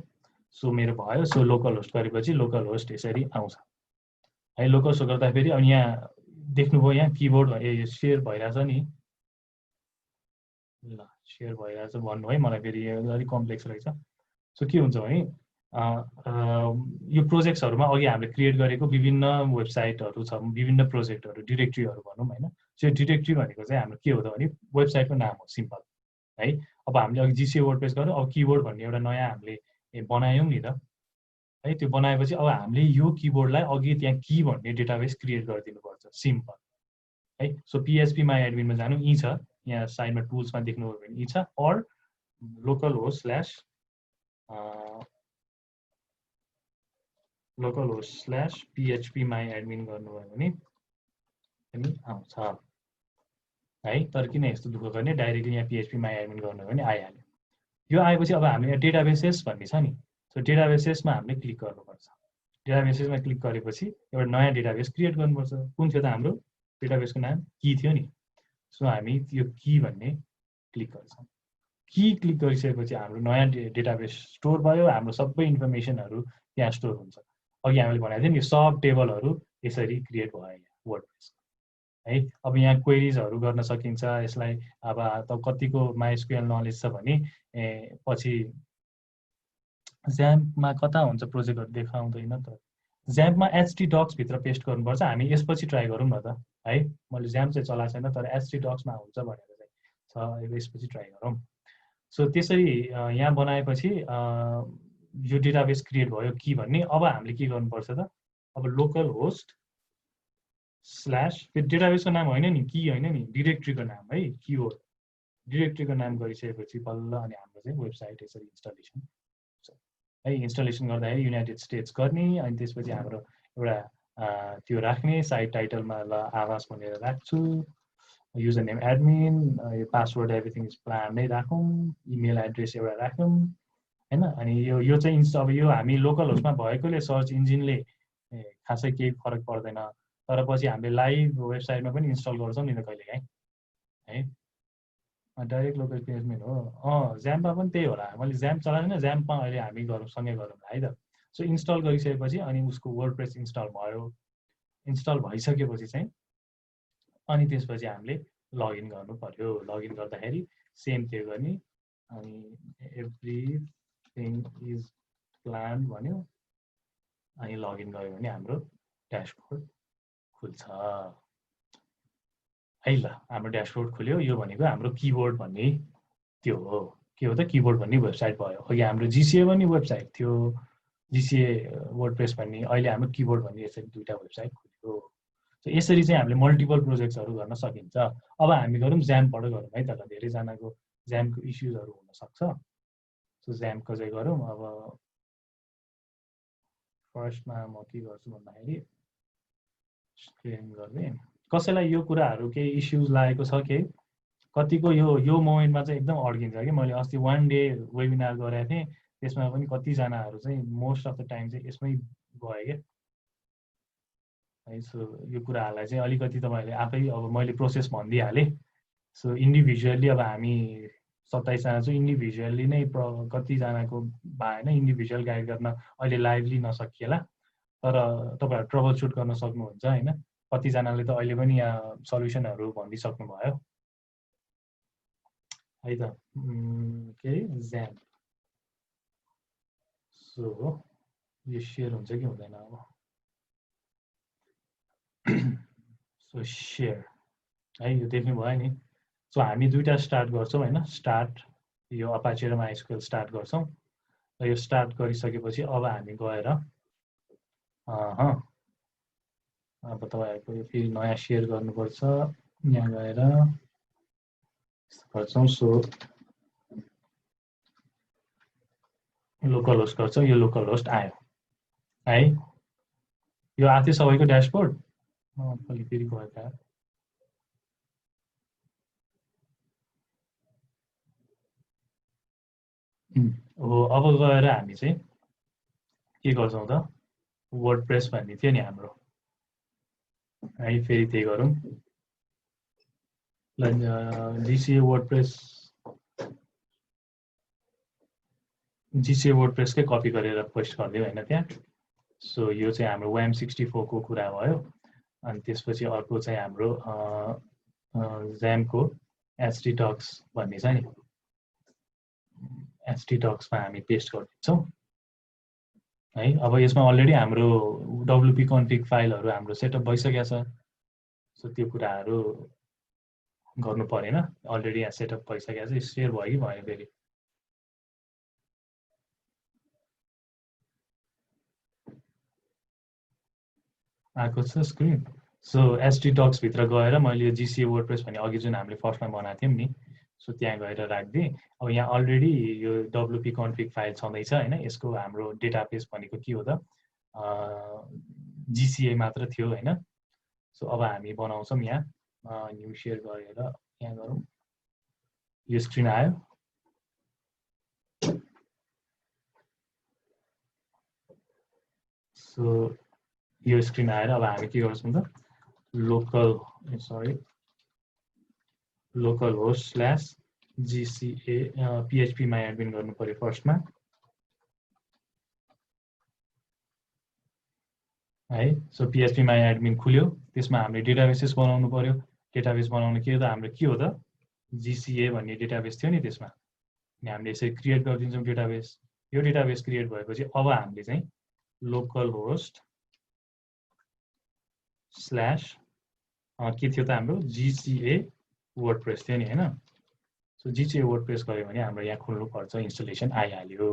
सो मेरो भयो। सो लोकल होस्ट गरेपछि लोकल होस्ट यसरी आउँछ है। लोकल होस्ट गर्दाखेरि अब यहाँ देख्नुभयो यहाँ किबोर्ड सेयर भइरहेछ नि, ल सेयर भइरहेछ भन्नु है, मलाई फेरि अलिक कम्प्लेक्स रहेछ। सो के हुन्छ भने यो प्रोजेक्ट्सहरूमा अघि हामीले क्रिएट गरेको विभिन्न वेबसाइटहरू छ, विभिन्न प्रोजेक्टहरू, डिरेक्ट्रीहरू भनौँ होइन। त्यो डिरेक्ट्री भनेको चाहिँ हाम्रो के हो त भने वेबसाइटको नाम हो, सिम्पल है। अब हामीले अघि जिसिए वर्डप्रेस गऱ्यौँ, अब किबोर्ड भन्ने एउटा नयाँ हामीले बनायौँ नि त है। त्यो बनाएपछि अब हामीले यो किबोर्डलाई अघि त्यहाँ की भन्ने डेटाबेस क्रिएट गरिदिनुपर्छ, सिम्पल है। सो पिएचपी माई एडमिनमा जानु, यी छ यहाँ साइडमा टुल्समा देख्नुभयो भने यी छ, or local host slash PHP my admin गर्नुभयो भने पनि आउँछ है। तर किन यस्तो दुःख गर्ने, डाइरेक्टली यहाँ पिएचपी माई एडमिन गर्नुभयो भने आइहाल्यो। यो आएपछि अब हामीले डेटाबेसेस भन्ने छ नि, सो डेटाबेसेसमा हामीले क्लिक गर्नुपर्छ। डेटाबेसेसमा क्लिक गरेपछि एउटा नयाँ डेटाबेस क्रिएट गर्नुपर्छ। कुन थियो त हाम्रो डेटाबेसको नाम? की थियो नि। सो हामी यो की भन्ने क्लिक गर्छौँ। की क्लिक गरिसकेपछि हाम्रो नयाँ डेटाबेस स्टोर भयो, हाम्रो सबै इन्फर्मेसनहरू त्यहाँ स्टोर हुन्छ। अघि हामीले भनेको थियौँ नि सब टेबलहरू यसरी क्रिएट भयो यहाँ वर्डप्रेस है। अब यहाँ क्वेरिजहरू गर्न सकिन्छ यसलाई। अब त कतिको माइस्क्युएल नलेज छ भने पछि ज्याम्पमा कता हुन्छ प्रोजेक्टहरू देखाउँदैन त, ज्याम्पमा एचटी डक्सभित्र पेस्ट गर्नुपर्छ। हामी यसपछि ट्राई गरौँ न त है। मैले ज्याम्प चाहिँ चलाएको छैन, तर एचटी डक्समा हुन्छ भनेर चाहिँ छ, यसपछि ट्राई गरौँ। सो त्यसरी यहाँ बनाएपछि यो डेटाबेस क्रिएट भयो की भन्ने। अब हामीले के गर्नुपर्छ त, अब लोकल होस्ट स्ल्यास, त्यो डेटाबेसको नाम होइन नि, की होइन नि, डिरेक्ट्रीको नाम है, किबोर्ड डिरेक्ट्रीको नाम गरिसकेपछि बल्ल अनि हाम्रो चाहिँ वेबसाइट यसरी इन्स्टलेसन है। इन्स्टलेसन गर्दाखेरि युनाइटेड स्टेट्स गर्ने, अनि त्यसपछि हाम्रो एउटा त्यो राख्ने साइट टाइटलमा ल आवास भनेर राख्छु, युजर नेम एडमिन, यो पासवर्ड एभ्रिथिङ इज प्लान नै राखौँ, इमेल एड्रेस एउटा राखौँ होइन। अनि यो चाहिँ अब यो हामी लोकल होस्टमा भएकोले सर्च इन्जिनले खासै केही फरक पर्दैन, तर पछि हामीले लाइभ वेबसाइटमा पनि इन्स्टल गर्छौँ नि त कहिलेकाहीँ है। डाइरेक्ट लोकल पेजमेन्ट हो, ज्याम्पमा पनि त्यही होला। मैले ज्याम्प चलाएन, ज्याम्पमा अहिले हामी सँगै गरौँ है त। सो इन्स्टल गरिसकेपछि अनि उसको वर्डप्रेस इन्स्टल भयो। इन्स्टल भइसकेपछि चाहिँ अनि त्यसपछि हामीले लगइन गर्नु पर्यो। लगइन गर्दाखेरि सेम त्यो गर्ने, अनि एभ्रिथिङ इज प्लान भन्यो, अनि लगइन गऱ्यो भने हाम्रो ड्यासबोर्ड खुल्छ है। ल हाम्रो ड्यासबोर्ड खुल्यो। यो भनेको हाम्रो किबोर्ड भन्ने त्यो हो। के हो त, किबोर्ड भन्ने वेबसाइट भयो। अघि हाम्रो जिसिए भन्ने वेबसाइट थियो, जिसिए वर्डप्रेस भन्ने, अहिले हाम्रो किबोर्ड भन्ने यसरी दुईवटा वेबसाइट खुल्यो। सो यसरी चाहिँ हामीले मल्टिपल प्रोजेक्ट्सहरू गर्न सकिन्छ। अब हामी गरौँ ज्याम्पबाट गरौँ है त, धेरैजनाको ज्याम्पको इस्युजहरू हुनसक्छ। सो ज्याम्पको चाहिँ गरौँ। अब फर्स्टमा म के गर्छु भन्दाखेरि स्क्रिन गर्ने, कसैलाई यो कुराहरू केही इस्युज लागेको छ के, कतिको यो मोमेन्टमा चाहिँ एकदम अड्किन्छ कि। मैले अस्ति 1 डे वेबिनार गरेको थिएँ, त्यसमा पनि कतिजनाहरू चाहिँ मोस्ट अफ द टाइम चाहिँ यसमै गयो क्या है। सो यो कुराहरूलाई चाहिँ अलिकति तपाईँहरूले आफै, अब मैले प्रोसेस भनिदिइहालेँ। सो इन्डिभिजुअल्ली अब हामी 27 जना चाहिँ इन्डिभिजुअल्ली नै कतिजनाको भएन इन्डिभिजुअल गाइड गर्न अहिले लाइभली नसकिएला, तर तपाईँहरू ट्रबल सुट गर्न सक्नुहुन्छ होइन। कतिजनाले त अहिले पनि यहाँ सल्युसनहरू भनिदिइसक्नु भयो है त। के ज्याम्प, सो यो सेयर हुन्छ कि हुँदैन अब। सो सेयर है, यो देख्नु भयो नि। सो हामी दुईवटा स्टार्ट गर्छौँ होइन, स्टार्ट यो अपाचे र माइस्क्युएल स्टार्ट गर्छौँ। र यो स्टार्ट गरिसकेपछि अब हामी गएर अब तपाईँहरूको यो फेरि नयाँ सेयर गर्नुपर्छ। यहाँ गएर गर्छौँ। सो लोकल होस्ट गर्छौँ, यो लोकल होस्ट आयो है। यो आएको थियो सबैको ड्यासबोर्ड। फेरि गयो त हो। अब गएर हामी चाहिँ के गर्छौँ त, वर्डप्रेस भन्ने थियो नि हाम्रो है, फेरि त्यही गरौँ। जिसिए वर्डप्रेस GCA वर्डप्रेसकै कपी गरेर पेस्ट गरिदियो होइन त्यहाँ। सो यो चाहिँ हाम्रो WAM64 को कुरा भयो। अनि त्यसपछि अर्को चाहिँ हाम्रो JAM-को htdocs भन्ने छ नि, htdocs मा हामी पेस्ट गरिदिन्छौँ है। अब यसमा अलरेडी हाम्रो WP config फाइलहरू हाम्रो सेटअप भइसकेको छ। सो त्यो कुराहरू गर्नु परेन, अलरेडी यहाँ सेटअप भइसकेको छ। सेयर भयो कि भएन फेरि? आएको छ स्क्रिन। सो htdocs भित्र गएर मैले यो GCA वर्डप्रेस भन्ने अघि जुन हामीले फर्स्टमा बनाएको थियौँ नि, सो त्यहाँ गएर राखिदिएँ। अब यहाँ अलरेडी यो WP config फाइल छँदैछ होइन। यसको हाम्रो डेटाबेस भनेको के हो त, GCA मात्र थियो होइन। सो अब हामी बनाउँछौँ यहाँ न्यू सेयर गरेर यहाँ गरौँ। यो स्क्रिन आयो। सो यो स्क्रिन आएर अब हामी के गर्छौँ त, local host slash GCA PHP MyAdmin गर्नु पर्यो फर्स्टमा है। सो PHP MyAdmin खुल्यो। त्यसमा हामीले डेटाबेसेस बनाउनु पर्यो। डेटाबेस बनाउनु के हो त, हाम्रो के हो त, GCA भन्ने डेटाबेस थियो नि, त्यसमा अनि हामीले यसरी क्रिएट गरिदिन्छौँ डेटाबेस। यो डेटाबेस क्रिएट भएपछि अब हामीले चाहिँ लोकल होस्ट स्ल्यास के थियो त, हाम्रो GCA वर्डप्रेस थियो नि होइन। सो GCA वर्डप्रेस गऱ्यो भने हाम्रो यहाँ खुल्नुपर्छ, इन्स्टलेसन आइहाल्यो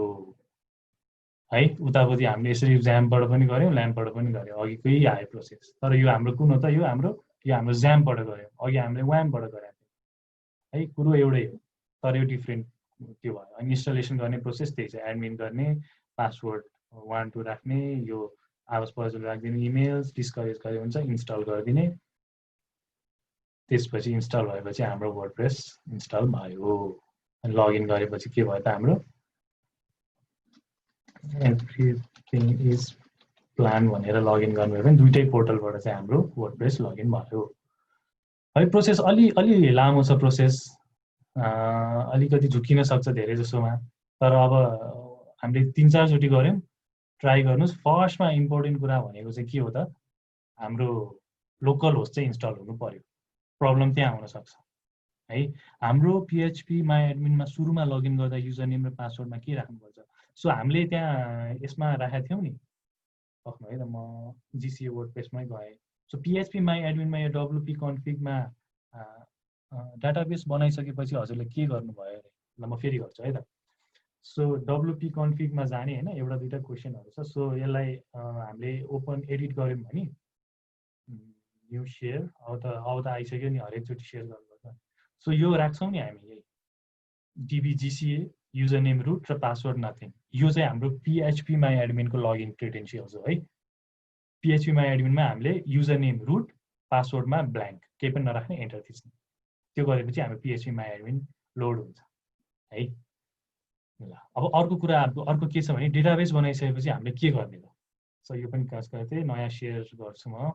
है। उतापट्टि हामीले यसरी ज्यामबाट पनि गऱ्यौँ, ल्याम्पबाट पनि गऱ्यौँ, अघिकै आयो प्रोसेस। तर यो हाम्रो कुन हो त, यो हाम्रो ज्यामबाट गऱ्यौँ, अघि हामीले WAM-बाट गऱ्यौँ है। कुरो एउटै हो तर यो डिफ्रेन्ट त्यो भयो। अनि इन्स्टलेसन गर्ने प्रोसेस त्यही छ, एडमिन गर्ने, पासवर्ड 1 2 राख्ने, यो आवाज पजल राखिदिने, इमेल्स डिस्करेज गरे हुन्छ, इन्स्टल गरिदिने। त्यसपछि इन्स्टल भएपछि हाम्रो वर्डप्रेस इन्स्टल भयो। अनि लगइन गरेपछि के भयो त, हाम्रो एभ्रिथिङ इज प्लान भनेर लगइन गर्नुभयो भने दुईटै पोर्टलबाट चाहिँ हाम्रो वर्डप्रेस लगइन भयो है। प्रोसेस अलि लामो छ प्रोसेस, अलिकति झुकिन सक्छ धेरै जसोमा। तर अब हामीले 3-4 चोटि गऱ्यौँ, ट्राई गर्नुहोस्। फर्स्टमा इम्पोर्टेन्ट कुरा भनेको चाहिँ के हो त, हाम्रो लोकल होस्ट चाहिँ इन्स्टल हुनु पर्यो। प्रब्लम त्यहाँ आउन सक्छ है। हाम्रो PHP MyAdmin मा सुरुमा लगइन गर्दा युजर नेम र पासवर्डमा के राख्नुपर्छ, सो हामीले त्यहाँ यसमा राखेका थियौँ नि, सक्नु है त, म GCA वर्डप्रेसमै गएँ। सो PHP MyAdmin मा यो WP config मा डाटाबेस बनाइसकेपछि हजुरले के गर्नुभयो अरे, ल म फेरि गर्छु है त। सो WP config मा जाने होइन, एउटा दुईटा क्वेसनहरू छ। सो यसलाई हामीले ओपन एडिट गऱ्यौँ भने न्यू सेयर अब त आइसक्यो नि, हरेकचोटि सेयर गर्नुपर्छ। सो यो राख्छौँ नि हामी, यही DB GCA user name root र पासवर्ड नथिङ। यो चाहिँ हाम्रो PHP MyAdmin को लगइन क्रेडेन्सियल्स हो है। PHP MyAdmin मा हामीले युजर नेम रुट, पासवर्डमा ब्ल्याङ्क, केही पनि नराख्ने, एन्टर थिच्ने। त्यो गरेपछि हाम्रो PHP MyAdmin लोड हुन्छ है। ल अब अर्को कुरा, अर्को के छ भने डेटाबेस बनाइसकेपछि हामीले के गर्ने त। सो यो पनि खास गरी नयाँ सेयर गर्छु म,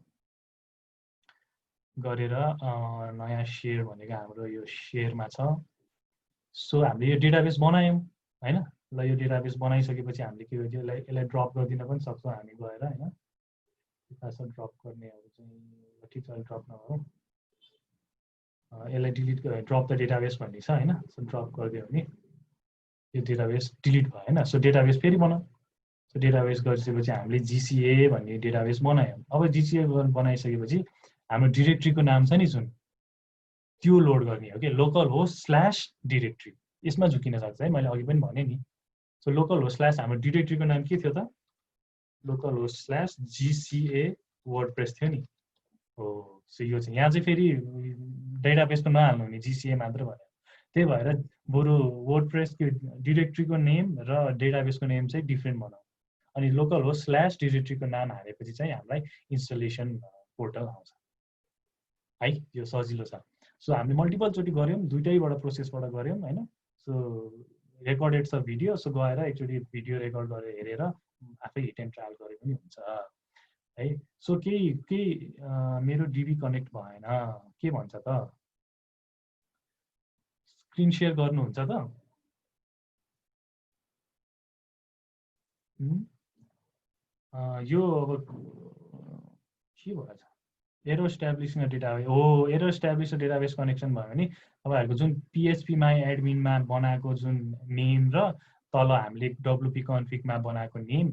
गरेर नयाँ सेयर भनेको हाम्रो यो सेयरमा छ। सो हामीले यो डेटाबेस बनायौँ होइन। ल यो डेटाबेस बनाइसकेपछि हामीले के गर्यो, यसलाई ड्रप गरिदिन पनि सक्छौँ हामी गएर होइन। खासमा ड्रप गर्नेहरू चाहिँ ठिक छ, ड्रप नगरौँ, यसलाई डिलिट ड्रप द डेटाबेस भन्ने छ होइन। सो ड्रप गरिदियो भने यो डेटाबेस डिलिट भयो होइन। सो डेटाबेस फेरि बनाऊ। सो डेटाबेस गरिसकेपछि हामीले GCA भन्ने डेटाबेस बनायौँ। अब GCA बनाइसकेपछि हाम्रो डिरेक्ट्रीको नाम छ नि जुन, त्यो लोड गर्ने हो कि, लोकल होस्ट स्ल्यास डिरेक्ट्री। यसमा झुकिन सक्छ है, मैले अघि पनि भने नि। सो लोकल होस्ट स्ल्यास हाम्रो डिरेक्ट्रीको नाम के थियो त, local host slash GCA WordPress थियो नि हो। सो यो चाहिँ यहाँ चाहिँ फेरि डेटाबेसको नहाल्नु नि, GCA मात्र भयो। त्यही भएर बरु वर्डप्रेसको डिरेक्ट्रीको नेम र डेटाबेसको नेम चाहिँ डिफ्रेन्ट बनाऊ। अनि लोकल होस्ट स्ल्यास डिरेक्ट्रीको नाम हालेपछि चाहिँ हामीलाई इन्स्टलेसन पोर्टल आउँछ है। यो सजिलो छ। सो हामीले मल्टिपल चोटि गऱ्यौँ, दुईटैबाट प्रोसेसबाट गऱ्यौँ होइन। सो रेकर्डेड छ भिडियो, सो गएर एकचोटि भिडियो रेकर्ड गरेर हेरेर आफै हिट एन्ड ट्रायल गरे पनि हुन्छ है। सो केही मेरो DB कनेक्ट भएन, के भन्छ त, स्क्रिन सेयर गर्नुहुन्छ त? यो अब के भएछ एरो एस्टाब्लिसिङ डेटाबेस हो एरो एस्टाब्लिस डेटाबेस कनेक्सन भयो भने तपाईँहरूको जुन PHP माई एडमिनमा बनाएको जुन नेम र तल हामीले WP कन्फिगमा बनाएको नेम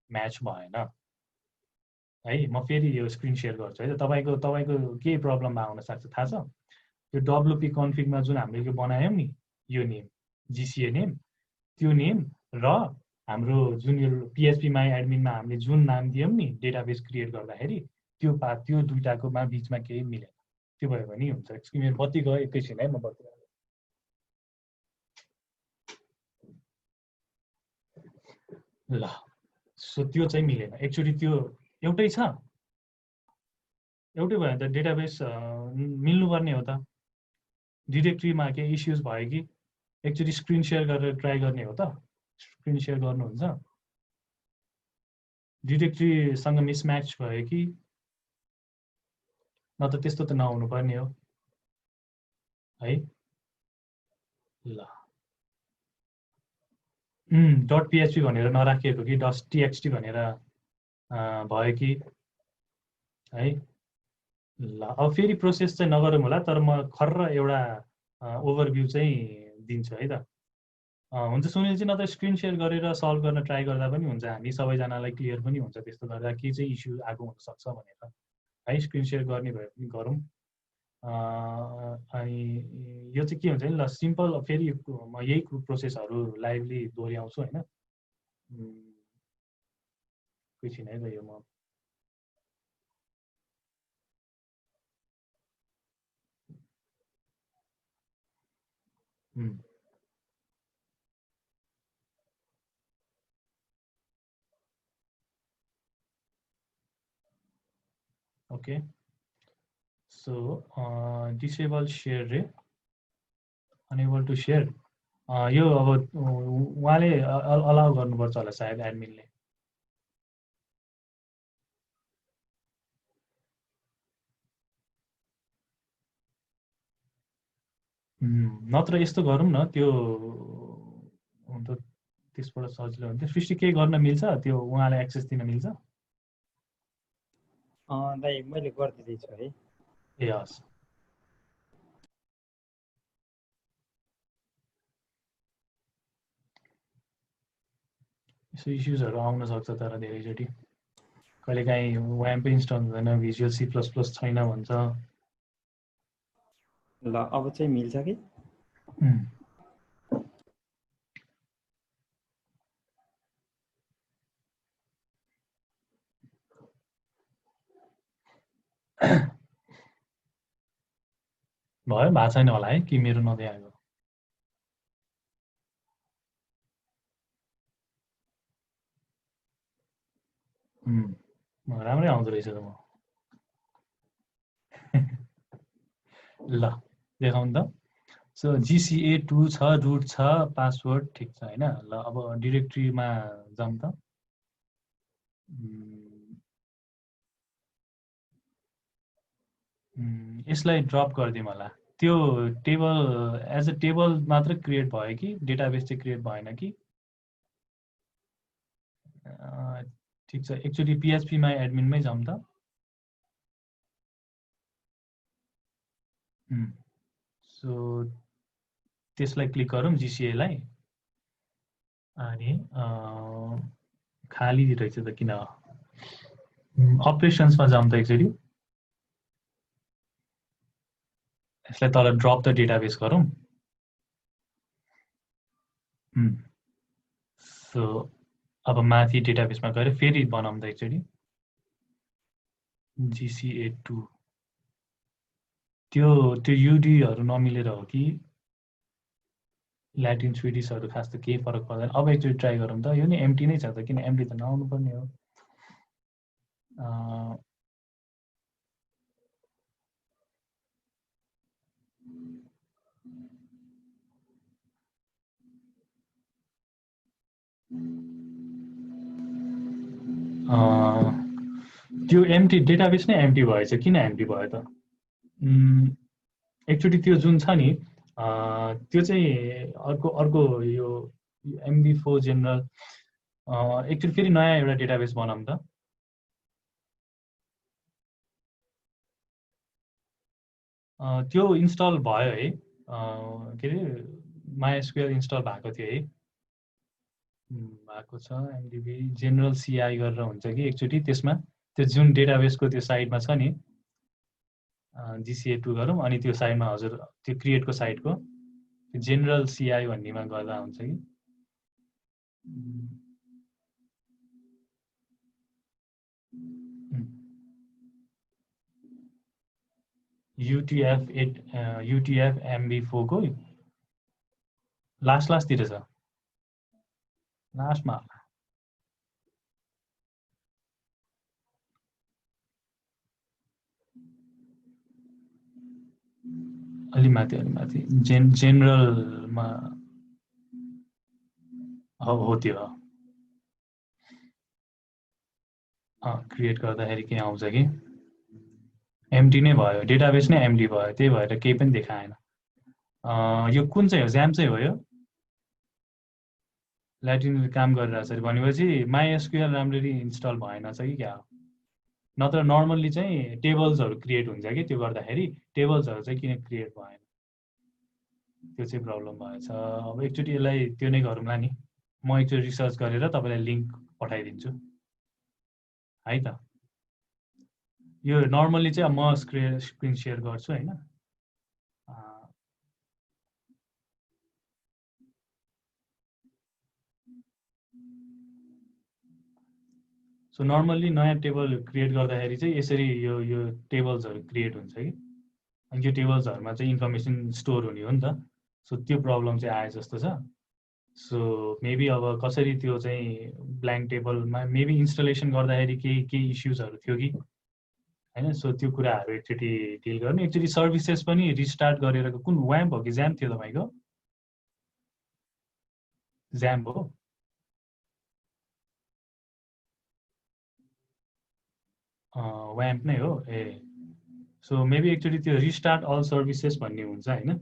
म्याच भएन है म फेरि यो स्क्रिन सेयर गर्छु है तपाईँको के प्रब्लम आउन सक्छ थाहा छ त्यो WP कन्फिगमा जुन हामीले यो बनायौँ नि यो नेम GCA नेम त्यो नेम र हाम्रो जुन यो PHP माई एडमिनमा हामीले जुन नाम दियौँ नि डेटाबेस क्रिएट गर्दाखेरि त्यो दुईटाको बिचमा केही मिलेन त्यो भयो भने हुन्छ मेरो बत्ती गयो एकैछिन है म बत्ती ल सो त्यो चाहिँ मिलेन एक्चुअली त्यो एउटै छ एउटै भयो भने त डेटाबेस मिल्नुपर्ने हो त डिरेक्टरीमा केही इस्युज भयो कि एक्चुअली स्क्रिन सेयर गरेर ट्राई गर्ने हो त स्क्रिन सेयर गर्नुहुन्छ डिरेक्टरीसँग मिसम्याच भयो कि न त त्यस्तो त नहुनु पर्ने हो है ल .php भनेर नराखिएको कि .txt भनेर भयो कि है ल अब फेरि प्रोसेस चाहिँ नगरौँ होला तर म खर्र एउटा ओभरभ्यू चाहिँ दिन्छु है त हुन्छ सुनिलजी न त स्क्रिन सेयर गरेर सल्भ गर्न ट्राई गर्दा पनि हुन्छ हामी सबैजनालाई क्लियर पनि हुन्छ त्यस्तो गर्दा के चाहिँ इस्यु आएको हुनसक्छ भनेर है स्क्रिन सेयर गर्ने भए पनि गरौँ अनि यो चाहिँ के हुन्छ नि ल सिम्पल फेरि म यही प्रोसेसहरू लाइभली दोहोऱ्याउँछु होइन एकैछिन है त यो म okay so disable share रे unable to share यो अब उहाँले अलाउ गर्नुपर्छ होला सायद एडमिनले नत्र यस्तो गरौँ न त्यो हुन्छ त्यसबाट सजिलो हुन्छ सृष्टि के गर्न मिल्छ त्यो उहाँलाई एक्सेस दिन मिल्छ दाइ मैले गरिदिँदैछु है ए हस् यसो इस्युजहरू आउन सक्छ तर धेरैचोटि कहिलेकाहीँ WAMP इन्स्टल हुँदैन भिजुअल C++ छैन भन्छ ल अब चाहिँ मिल्छ कि भयो भएको छैन होला है कि मेरो नदेखाएको राम्रै आउँदो रहेछ त म ल देखाउँ त सो GCA2 छ रुट छ पासवर्ड ठिक छ होइन ल अब डिरेक्टरीमा जाउँ त यसलाई ड्रप गरिदिउँ होला त्यो टेबल एज अ टेबल मात्र क्रिएट भयो कि डेटाबेस चाहिँ क्रिएट भएन कि ठिक छ एक्चुअली PHP माई एडमिनमै जाउँ त सो त्यसलाई क्लिक गरौँ GCA लाई अनि खाली रहेछ त किन अपरेसन्समा जाउँ त एकचोटि यसलाई तल ड्रप द डेटाबेस गरौँ सो अब माथि डेटाबेसमा गएर फेरि बनाउँ त एकचोटि GCA2 त्यो युडीहरू नमिलेर हो कि ल्याटिन स्विडिसहरू खास त केही फरक पर्दैन अब एकचोटि ट्राई गरौँ त यो नि एम्टी नै छ त किन एम्टी त नआउनु पर्ने हो त्यो एम्टी डेटाबेस नै एम्टी भएछ किन एम्टी भयो त एक्चुअली त्यो जुन छ नि त्यो चाहिँ अर्को यो MD4 जेनरल एकचोटि फेरि नयाँ एउटा डेटाबेस बनाऊँ त। त्यो इन्स्टल भयो है, के अरे MySQL इन्स्टल भएको थियो है, भएको छ। MDB जेनरल CI गरेर हुन्छ कि एकचोटि त्यसमा त्यो जुन डेटाबेसको त्यो साइडमा छ नि GCA2 गरौँ, अनि त्यो साइडमा हजुर त्यो क्रिएटको साइडको जेनरल CI भन्नेमा गर्दा हुन्छ कि। UTF MB4 को लास्टतिर छ, लास्टमा अलि माथि जेनरलमा हो त्यो क्रिएट गर्दाखेरि के आउँछ कि एमडी नै भयो, डेटाबेस नै एमडी भयो, त्यही भएर केही पनि देखाएन। यो कुन चाहिँ हो? ज्याम चाहिँ हो यो? ल्याटिन काम गरिरहेछ भनेपछि MySQL राम्ररी इन्स्टल भएन छ कि क्या हो? नत्र नर्मल्ली चाहिँ टेबल्सहरू क्रिएट हुन्छ कि त्यो गर्दाखेरि, टेबल्सहरू चाहिँ किन क्रिएट भएन त्यो चाहिँ प्रब्लम भएछ। अब एकचोटि यसलाई त्यो नै गरौँला नि, म एकचोटि रिसर्च गरेर तपाईँलाई लिङ्क पठाइदिन्छु है त। यो नर्मल्ली चाहिँ म स्क्रिन सेयर गर्छु हैन। सो नर्मल्ली नयाँ टेबल क्रिएट गर्दाखेरि चाहिँ यसरी यो टेबल्सहरू क्रिएट हुन्छ कि, अनि यो टेबल्सहरूमा चाहिँ इन्फर्मेसन स्टोर हुने हो नि त। सो त्यो प्रब्लम चाहिँ आए जस्तो छ। सो मेबी अब कसरी त्यो चाहिँ ब्ल्याङ्क टेबलमा मेबी इन्स्टलेसन गर्दाखेरि केही इस्युजहरू थियो कि हैन। सो त्यो कुराहरू एकचोटि डिल गर्ने। एकचोटि सर्भिसेस पनि रिस्टार्ट गरेर, कुन WAMP हो कि ज्याम थियो तपाईँको? ज्याम हो। WAMP नै हो ए। सो मेबी एकचोटि त्यो रिस्टार्ट अल सर्भिसेस भन्ने हुन्छ हैन।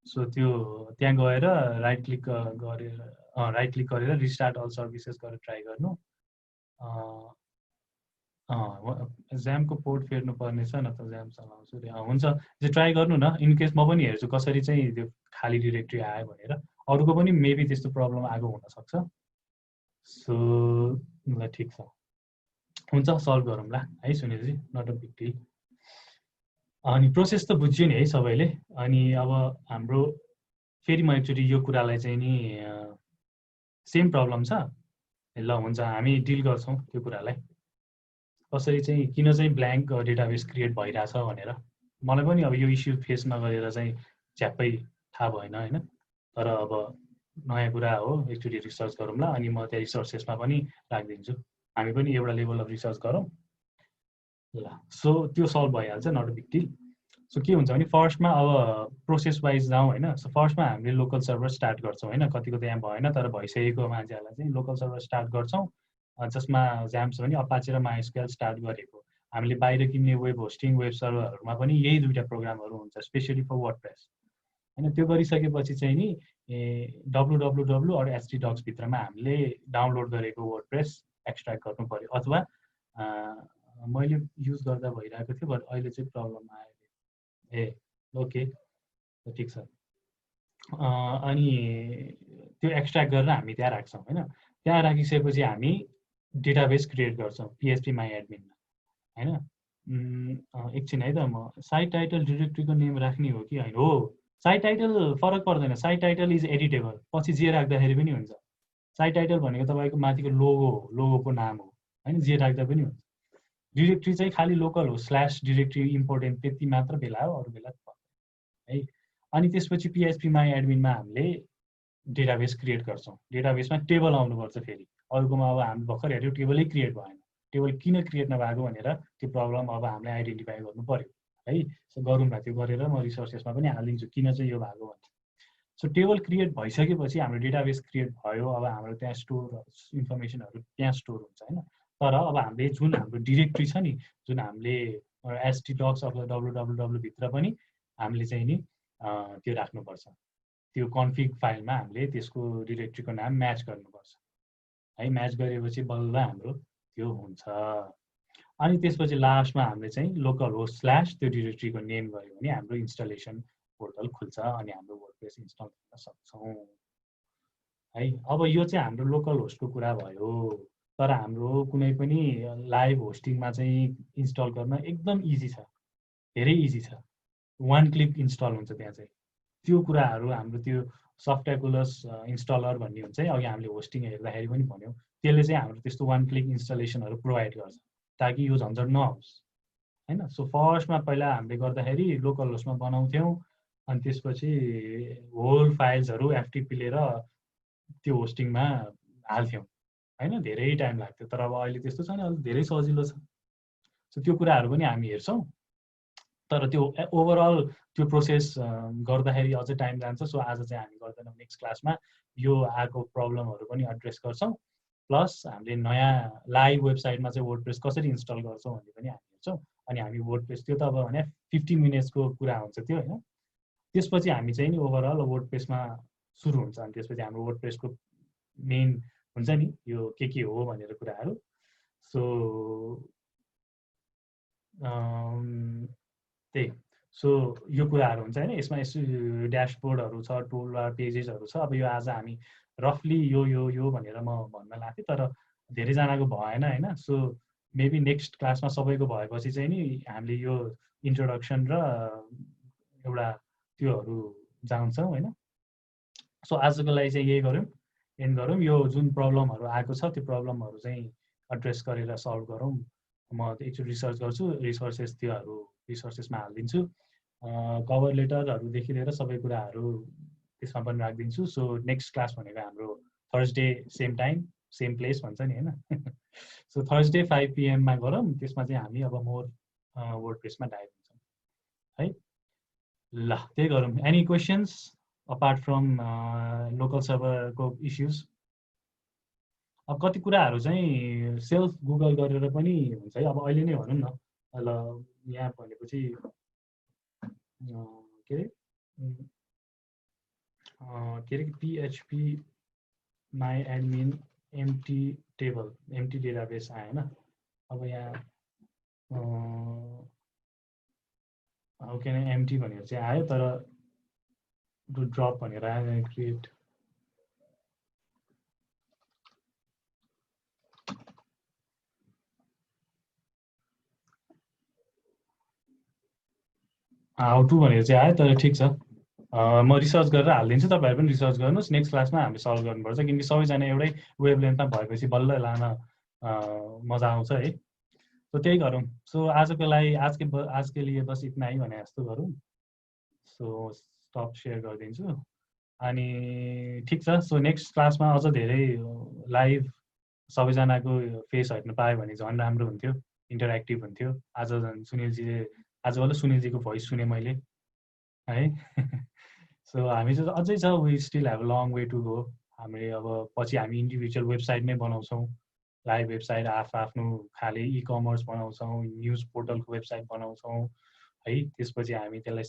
सो त्यो त्यहाँ गएर राइट क्लिक गरेर रिस्टार्ट अल सर्भिसेस गरेर ट्राई गर्नु। ज्यामको पोर्ट फेर्नु पर्ने छ, न त ज्याम चलाउँछु रे। हुन्छ, त्यो ट्राई गर्नु न। इनकेस म पनि हेर्छु कसरी चाहिँ त्यो खाली डिरेक्ट्री आयो भनेर। अरूको पनि मेबी त्यस्तो प्रब्लम आएको हुनसक्छ। सो ल ठिक छ, हुन्छ, सल्भ गरौँला है सुनिलजी, नट अ बिग डिल। अनि प्रोसेस त बुझ्यो नि है सबैले। अनि अब हाम्रो फेरि म एकचोटि यो कुरालाई चाहिँ नि सेम प्रब्लम छ ल, हुन्छ, हामी डिल गर्छौँ त्यो कुरालाई कसरी चाहिँ किन चाहिँ ब्ल्याङ्क डेटाबेस क्रिएट भइरहेछ भनेर। मलाई पनि अब यो इस्यु फेस नगरेर चाहिँ झ्याप्पै थाहा भएन हैन। तर अब नयाँ कुरा हो, एकचोटि रिसर्च गरौँला। अनि म त्यहाँ रिसोर्सेसमा पनि राखिदिन्छु, हामी पनि एउटा लेभल अफ रिसर्च गरौँ ल। सो त्यो सल्भ भइहाल्छ, not a big deal. So के हुन्छ भने फर्स्टमा अब प्रोसेस वाइज जाउँ हैन। सो फर्स्टमा हामीले लोकल सर्भर स्टार्ट गर्छौँ हैन। कतिको त्यहाँ भएन, तर भइसकेको मान्छेहरूलाई चाहिँ लोकल सर्भर स्टार्ट गर्छौँ, जसमा ज्याम छ भने अपाचे र MySQL स्टार्ट गरेको। हामीले बाहिर किन्ने वेब होस्टिङ वेब सर्भरहरूमा पनि यही दुईवटा प्रोग्रामहरू हुन्छ, स्पेसली फर वर्डप्रेस हैन। त्यो गरिसकेपछि चाहिँ नि www और htdocs भित्रमा हामीले डाउनलोड गरेको वर्डप्रेस एक्सट्र्याक्ट गर्नु पर्यो। अथवा मैले युज गर्दा भइरहेको थियो, बट अहिले चाहिँ प्रब्लम आयो ए ओके ठिक छ। अनि त्यो एक्सट्र्याक्ट गरेर हामी त्यहाँ राख्छौँ हैन। त्यहाँ राखिसकेपछि हामी डेटाबेस क्रिएट गर्छौँ PHP MyAdmin हैन। एकछिन है त, म साइट टाइटल डिरेक्ट्रीको नेम राख्ने हो कि होइन? हो, साइट टाइटल फरक पर्दैन, साइट टाइटल इज एडिटेबल, पछि जे राख्दाखेरि पनि हुन्छ। साइट टाइटल भनेको तपाईँको माथिको लोगो हो, लोगोको नाम हो हैन, जे राख्दा पनि हुन्छ। डिरेक्ट्री चाहिँ खालि लोकल हो, स्ल्यास डिरेक्ट्री इम्पोर्टेन्ट त्यति मात्र बेला हो, अरू बेला है। अनि त्यसपछि PHP MyAdmin मा हामीले डेटाबेस क्रिएट गर्छौँ। डेटाबेसमा टेबल आउनुपर्छ फेरि। अरूकोमा अब हामी भर्खर हेऱ्यौँ टेबलै क्रिएट भएन, टेबल किन क्रिएट नभएको भनेर त्यो प्रब्लम अब हामीले आइडेन्टिफाई गर्नु पर्यो है। सो गरौँ न, त्यो गरेर म रिसोर्सेसमा पनि हालिदिन्छु किन चाहिँ यो भएको भने। सो टेबल क्रिएट भइसकेपछि हाम्रो डेटाबेस क्रिएट भयो। अब हाम्रो त्यहाँ स्टोर इन्फर्मेसनहरू त्यहाँ स्टोर हुन्छ हैन। तर अब हामीले जुन हाम्रो डिरेक्ट्री छ नि, जुन हामीले htdocs अथवा www भित्र पनि हामीले चाहिँ नि त्यो राख्नुपर्छ। त्यो कन्फिग फाइलमा हामीले त्यसको डिरेक्ट्रीको नाम म्याच गर्नुपर्छ है म्याच गरेपछि बल्ल हाम्रो त्यो हुन्छ अनि त्यसपछि लास्टमा हामीले चाहिँ लोकल होस्ट स्ल्याश त्यो डिरेक्टरीको नेम गर्यो भने हाम्रो इन्स्टलेसन पोर्टल खुल्छ अनि हाम्रो वर्डप्रेस इन्स्टल गर्न सक्छौँ है अब यो चाहिँ हाम्रो लोकल होस्टको कुरा भयो तर हाम्रो कुनै पनि लाइभ होस्टिङमा चाहिँ इन्स्टल गर्न एकदम इजी छ धेरै इजी छ वान क्लिक इन्स्टल हुन्छ त्यहाँ चाहिँ त्यो कुराहरू हाम्रो त्यो सफ्टवेयरकुलस इन्स्टलर भन्ने हुन्छ है अघि हामीले होस्टिङ हेर्दाखेरि पनि भन्यौँ त्यसले चाहिँ हाम्रो त्यस्तो वान क्लिक इन्स्टलेसनहरू प्रोभाइड गर्छ ताकि यो झन्झट नहोस् हैन सो फर्स्टमा पहिला हामीले गर्दाखेरि लोकल होस्टमा बनाउँथ्यौँ अनि त्यसपछि होल फाइल्सहरू एफटिपी लिएर त्यो होस्टिङमा हाल्थ्यौँ हैन धेरै टाइम लाग्थ्यो तर अब अहिले त्यस्तो छैन अहिले धेरै सजिलो छ सो त्यो कुराहरू पनि हामी हेर्छौँ तर त्यो ओभरअल त्यो प्रोसेस गर्दाखेरि अझै टाइम जान्छ सो आज चाहिँ हामी गर्दैनौँ नेक्स्ट क्लासमा यो आएको प्रब्लमहरू पनि एड्रेस गर्छौँ प्लस हामीले नयाँ लाइभ वेबसाइटमा चाहिँ वर्डप्रेस कसरी इन्स्टल गर्छौँ भन्ने पनि हामी हेर्छौँ अनि हामी वर्डप्रेस त्यो त अब भने 15 मिनट्सको कुरा हुन्छ त्यो हैन त्यसपछि हामी चाहिँ नि ओभरअल वर्डप्रेसमा सुरु हुन्छ अनि त्यसपछि हाम्रो वर्डप्रेसको मेन हुन्छ नि यो के हो भनेर कुराहरू सो त्यही सो यो कुराहरू हुन्छ हैन यसमा यसो ड्यासबोर्डहरू छ टुलबार पेजेसहरू छ अब यो आज हामी रफली यो भनेर म भन्न लाग्थेँ तर धेरैजनाको भएन हैन सो मेबी नेक्स्ट क्लासमा सबैको भएपछि चाहिँ नि हामीले यो इन्ट्रोडक्सन र एउटा त्योहरू जान्छौँ हैन सो आजको लागि चाहिँ यही गरौँ एन्ड गरौँ यो जुन प्रब्लमहरू आएको छ त्यो प्रब्लमहरू चाहिँ एड्रेस गरेर सल्भ गरौँ म एकचोटि रिसर्च गर्छु रिसोर्सेस त्योहरू रिसोर्सेसमा हालिदिन्छु कभर लेटरहरूदेखि लिएर सबै कुराहरू त्यसमा पनि राखिदिन्छु सो नेक्स्ट क्लास भनेको हाम्रो Thursday same time same place भन्छ नि हैन सो थर्सडे 5 PM मा गरौँ त्यसमा चाहिँ हामी अब मोर वर्डप्रेसमा डाइभ हुन्छौँ है ल त्यही गरौँ any questions apart from local सर्भरको इस्युज अब कति कुराहरू चाहिँ सेल्फ गुगल गरेर पनि हुन्छ है अब अहिले नै भनौँ न ल यहाँ भनेपछि के अरे PHP my admin empty table empty database आएन अब यहाँ हाउ क्यान एम्टी भनेर चाहिँ आयो तर डु ड्रप भनेर आयो क्रिएट हाउ टु भनेर चाहिँ आयो तर ठिक छ म रिसर्च गरेर हालिदिन्छु तपाईँहरू पनि रिसर्च गर्नुहोस् नेक्स्ट क्लासमा हामीले सल्भ गर्नुपर्छ किनकि सबैजना एउटै वेभलेन्थमा भएपछि बल्ल लान मजा आउँछ है सो त्यही गरौँ सो आजको लागि आज के लिए बस इतना ही भने जस्तो गरौँ सो स्टप सेयर गरिदिन्छु अनि ठिक छ सो नेक्स्ट क्लासमा अझ धेरै लाइभ सबैजनाको फेस हेर्न पायो भने झन् राम्रो हुन्थ्यो इन्टरेक्टिभ हुन्थ्यो आज झन् सुनिलजीले आज बल्ल सुनिलजीको भोइस सुने मैले है सो हामी चाहिँ अझै छ we still have long way to go हामीले अब पछि हामी इन्डिभिजुअल वेबसाइट नै बनाउँछौँ लाइभ वेबसाइट आफ्नो खाले इकमर्स बनाउँछौँ न्युज पोर्टलको वेबसाइट बनाउँछौँ है त्यसपछि हामी त्यसलाई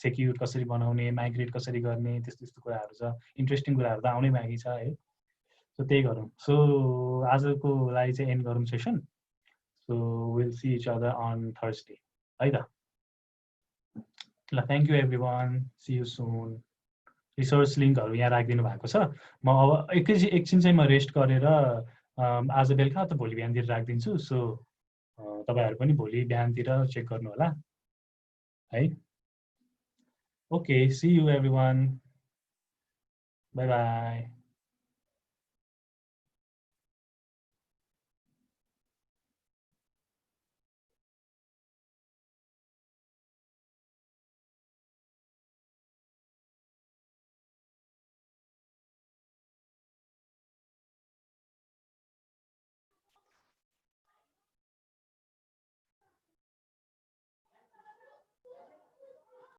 सेक्युर कसरी बनाउने माइग्रेट कसरी गर्ने त्यस्तो कुराहरू छ इन्ट्रेस्टिङ कुराहरू त आउनै बाँकी छ है सो त्यही गरौँ सो आजको लागि चाहिँ एन्ड गरौँ session so will see each other on Thursday है त ल thank you everyone see you soon resource लिङ्कहरू यहाँ राखिदिनु भएको छ म अब एकछिन चाहिँ म रेस्ट गरेर आज बेलुका त भोलि बिहानतिर राखिदिन्छु सो तपाईँहरू पनि भोलि बिहानतिर चेक गर्नु होला है okay see you everyone bye by